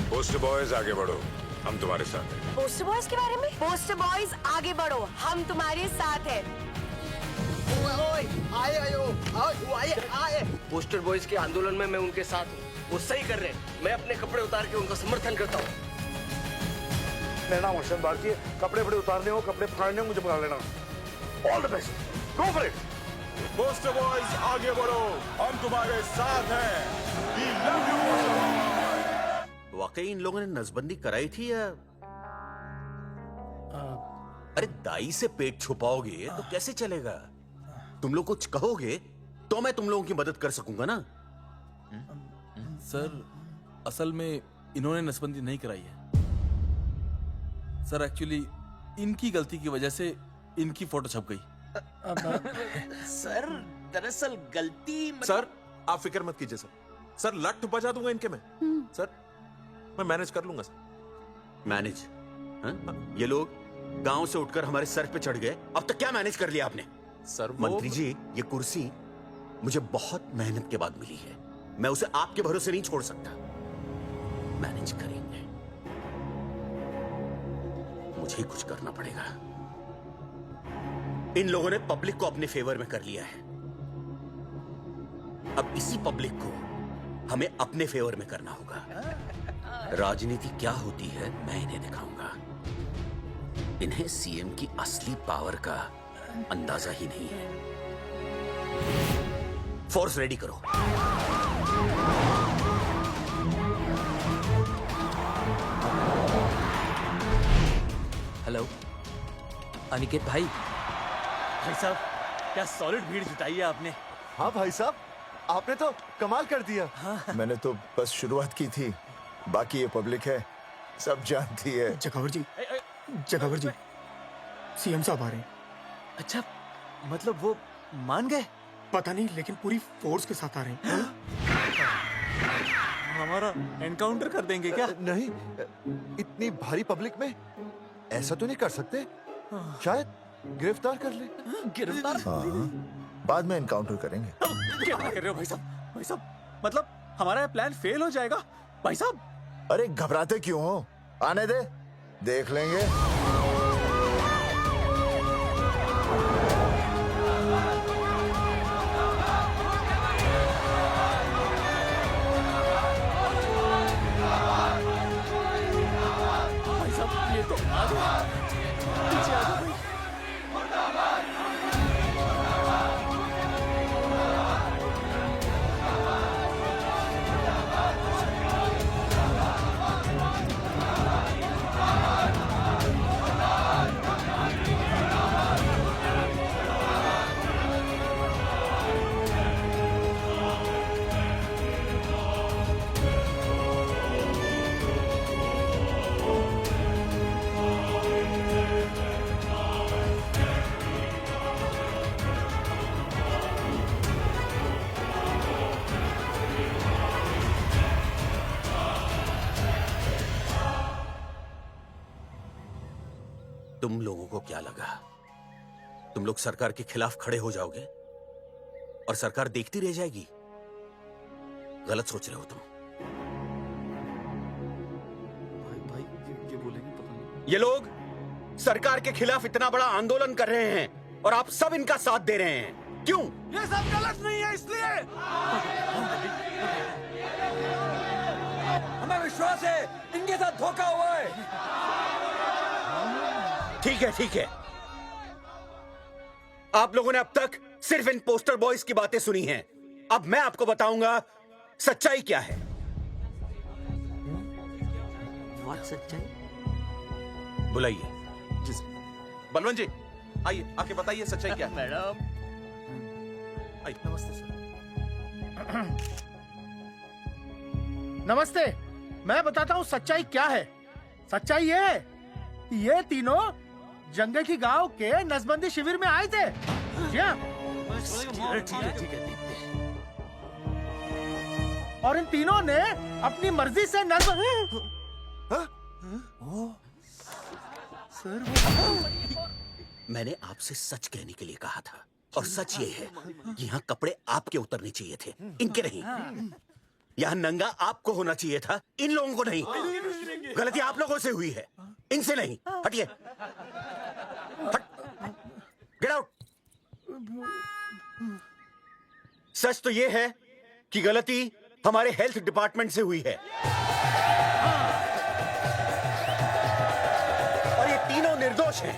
Post boys आगे बढ़ो, हम तुम्हारे साथ हैं। पोस्टर बॉयज के बारे में? पोस्टर बॉयज आगे बढ़ो, हम तुम्हारे साथ हैं। आए। पोस्टर बॉयज के आंदोलन में मैं उनके साथ हूँ, वो सही कर रहे हैं। मैं अपने कपड़े उतार के उनका समर्थन करता हूँ। मेरा नाम हर्षद भारती है। कपड़े उतारने हो, कपड़े फाड़ने हो, मुझे बुला लेना। All the best, go for it. Poster boys आगे बढ़ो, हम तुम्हारे साथ हैं। We love you। वाकई इन लोगों ने नसबंदी कराई थी या? अरे दाई से पेट छुपाओगे तो कैसे चलेगा? तुम लोग कुछ कहोगे तो मैं तुम लोगों की मदद कर सकूंगा ना। सर, असल में इन्होंने नसबंदी नहीं कराई है सर। एक्चुअली इनकी गलती की वजह से इनकी फोटो छप गई। सर दरअसल गलती सर आप फिक्र मत कीजिए सर। सर लट बजा दूंगा इनके में। सर मैं मैनेज कर लूंगा सर। मैनेज? ये लोग गांव से उठकर हमारे सर पे चढ़ गए, अब तक क्या मैनेज कर लिया आपने? सर मंत्री जी, ये कुर्सी मुझे बहुत मेहनत के बाद मिली है, मैं उसे आपके भरोसे नहीं छोड़ सकता। मैनेज करेंगे, मुझे ही कुछ करना पड़ेगा। इन लोगों ने पब्लिक को अपने फेवर में कर लिया है, अब इसी पब्लिक को हमें अपने फेवर में करना होगा। राजनीति क्या होती है मैं इन्हें दिखाऊंगा। इन्हें सीएम की असली पावर का अंदाजा ही नहीं है। फोर्स रेडी करो। हेलो अनिकेत भाई। भाई साहब क्या सॉलिड भीड़ जुटाई है आपने। हाँ भाई साहब, आपने तो कमाल कर दिया। मैंने तो बस शुरुआत की थी, बाकी ये पब्लिक है, सब जानती है। जगावर जी, जगावर जी, सीएम साहब आ रहे हैं। अच्छा, मतलब वो मान गए? पता नहीं, लेकिन पूरी फोर्स के साथ आ रहे हैं। हमारा एनकाउंटर कर देंगे क्या? नहीं, इतनी भारी पब्लिक में ऐसा तो नहीं कर सकते। शायद गिरफ्तार कर ले। गिरफ्तार? हाँ, बाद में एनकाउंटर करेंगे। क्या कर रहे हो भाई साहब? भाई साहब मतलब हमारा प्लान फेल हो जाएगा भाई साहब? अरे घबराते क्यों हो? आने दे, देख लेंगे। भाई साहब ये तो आ गया। पीछे आ जाओ भाई। तुम लोगों को क्या लगा तुम लोग सरकार के खिलाफ खड़े हो जाओगे और सरकार देखती रह जाएगी? गलत सोच रहे हो तुम। भाई ये बोलेंगे पता नहीं। ये लोग सरकार के खिलाफ इतना बड़ा आंदोलन कर रहे हैं और आप सब इनका साथ दे रहे हैं, क्यों? ये सब गलत नहीं है इसलिए। हमें विश्वास है इनके साथ धोखा हुआ है। ठीक है, ठीक है। आप लोगों ने अब तक सिर्फ इन पोस्टर बॉयज की बातें सुनी हैं। अब मैं आपको बताऊंगा सच्चाई क्या है। व्हाट सच्चाई? बुलाइए। बलवंत जी आइए, आके बताइए सच्चाई क्या है। मैडम आइए। नमस्ते सर। नमस्ते, मैं बताता हूँ सच्चाई क्या है। सच्चाई ये है कि ये तीनों जंगे की गांव के नसबंदी शिविर में आए थे। क्या? ठीक है। और इन तीनों ने अपनी मर्जी से मैंने आपसे सच कहने के लिए कहा था और सच ये है कि यहाँ कपड़े आपके उतरने चाहिए थे, इनके नहीं। यहाँ नंगा आपको होना चाहिए था, इन लोगों को नहीं। गलती आप लोगों से हुई है, इनसे नहीं। हटिए, गेट आउट। सच तो ये है कि गलती हमारे हेल्थ डिपार्टमेंट से हुई है और ये तीनों निर्दोष हैं।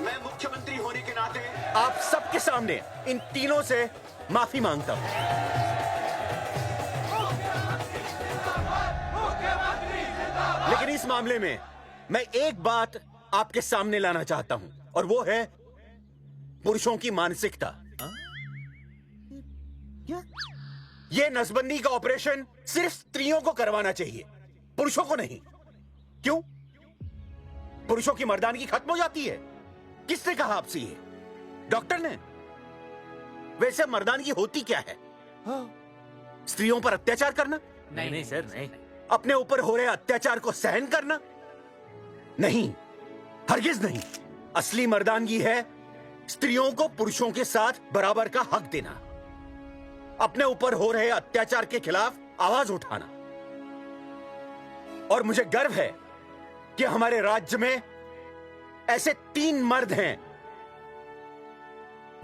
मैं मुख्यमंत्री होने के नाते आप सबके सामने इन तीनों से माफी मांगता हूं। लेकिन इस मामले में मैं एक बात आपके सामने लाना चाहता हूं और वो है पुरुषों की मानसिकता। क्या? ये नसबंदी का ऑपरेशन सिर्फ स्त्रियों को करवाना चाहिए, पुरुषों को नहीं। क्यों? पुरुषों की मर्दानगी खत्म हो जाती है? किसने कहा आपसे ये? डॉक्टर ने? वैसे मर्दानगी होती क्या है? स्त्रियों पर अत्याचार करना? नहीं सर, नहीं। अपने ऊपर हो रहे अत्याचार को सहन करना? नहीं, हरगिज नहीं। असली मर्दानगी है स्त्रियों को पुरुषों के साथ बराबर का हक देना, अपने ऊपर हो रहे अत्याचार के खिलाफ आवाज उठाना। और मुझे गर्व है कि हमारे राज्य में ऐसे 3 मर्द हैं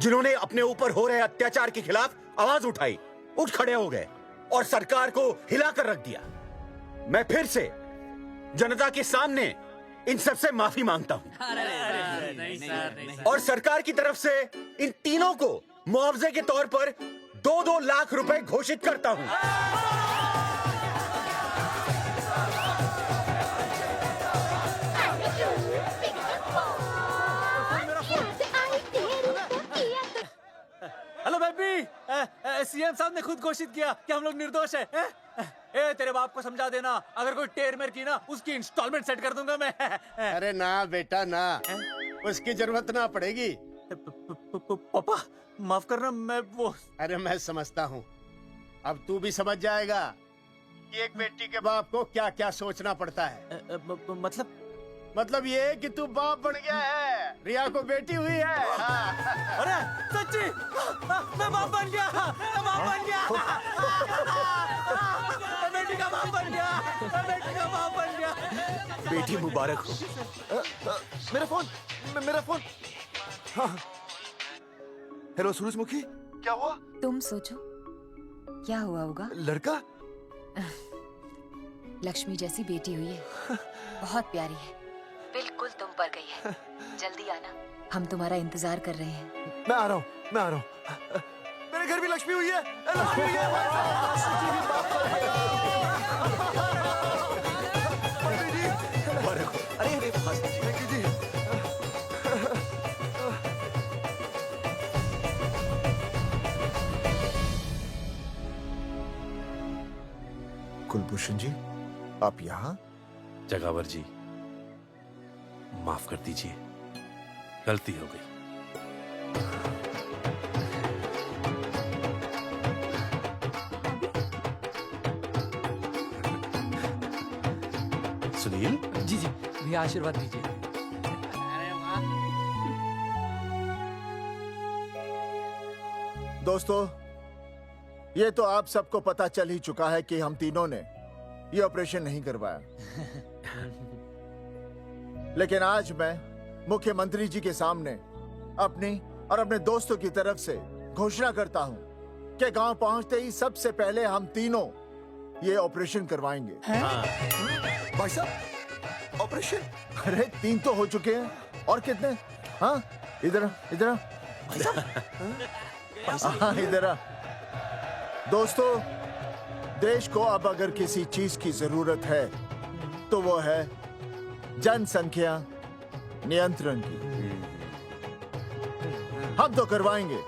जिन्होंने अपने ऊपर हो रहे अत्याचार के खिलाफ आवाज उठाई, उठ खड़े हो गए और सरकार को हिलाकर रख दिया। मैं फिर से जनता के सामने इन सबसे माफी मांगता हूं और सरकार की तरफ से इन तीनों को मुआवजे के तौर पर 2-2 लाख रुपए घोषित करता हूं। हेलो बेबी, सीएम साहब ने खुद घोषित किया कि हम लोग निर्दोष हैं। ए तेरे बाप को समझा देना, अगर कोई टेर मेर की ना उसकी इंस्टॉलमेंट सेट कर दूंगा मैं। अरे ना बेटा ना, उसकी जरूरत ना पड़ेगी। पापा माफ करना, मैं वो। अरे मैं समझता हूँ, अब तू भी समझ जाएगा कि एक बेटी के बाप को क्या क्या सोचना पड़ता है। मतलब ये कि तू बाप बन गया है, रिया को बेटी हुई है। अरे सच्ची, मैं बाप बन गया, मैं बाप बन गया, मैं बेटी का बाप बन गया, मैं बेटी का बाप बन गया। बेटी मुबारक हो। मेरा फोन, मेरा फोन। हाँ। हेलो सूरजमुखी, क्या हुआ? तुम सोचो क्या हुआ होगा। लड़का? लक्ष्मी जैसी बेटी हुई है, बहुत प्यारी है, बिल्कुल तुम पर गई है। जल्दी आना, हम तुम्हारा इंतजार कर रहे हैं। मैं आ रहा हूँ, मैं आ रहा हूँ। मेरे घर भी लक्ष्मी हुई है, लक्ष्मी हुई है। अरे थैंक यू जी। कुलभूषण जी, आप यहाँ? जगावर जी, माफ कर दीजिए, गलती हो गई। सुनील जी जी भैया, आशीर्वाद दीजिए। दोस्तों, ये तो आप सबको पता चल ही चुका है कि हम तीनों ने ये ऑपरेशन नहीं करवाया। लेकिन आज मैं मुख्यमंत्री जी के सामने अपनी और अपने दोस्तों की तरफ से घोषणा करता हूं कि गांव पहुंचते ही सबसे पहले हम तीनों ये ऑपरेशन करवाएंगे। भाई साहब, ऑपरेशन? अरे 3 तो हो चुके हैं, और कितने? हाँ, इधर इधर हाँ, इधर। दोस्तों, देश को अब अगर किसी चीज की जरूरत है तो वो है जनसंख्या नियंत्रण की। हम तो करवाएंगे,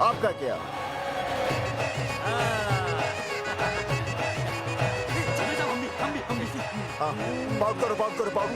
आपका क्या? हाँ, बात करो, बात करो, बात।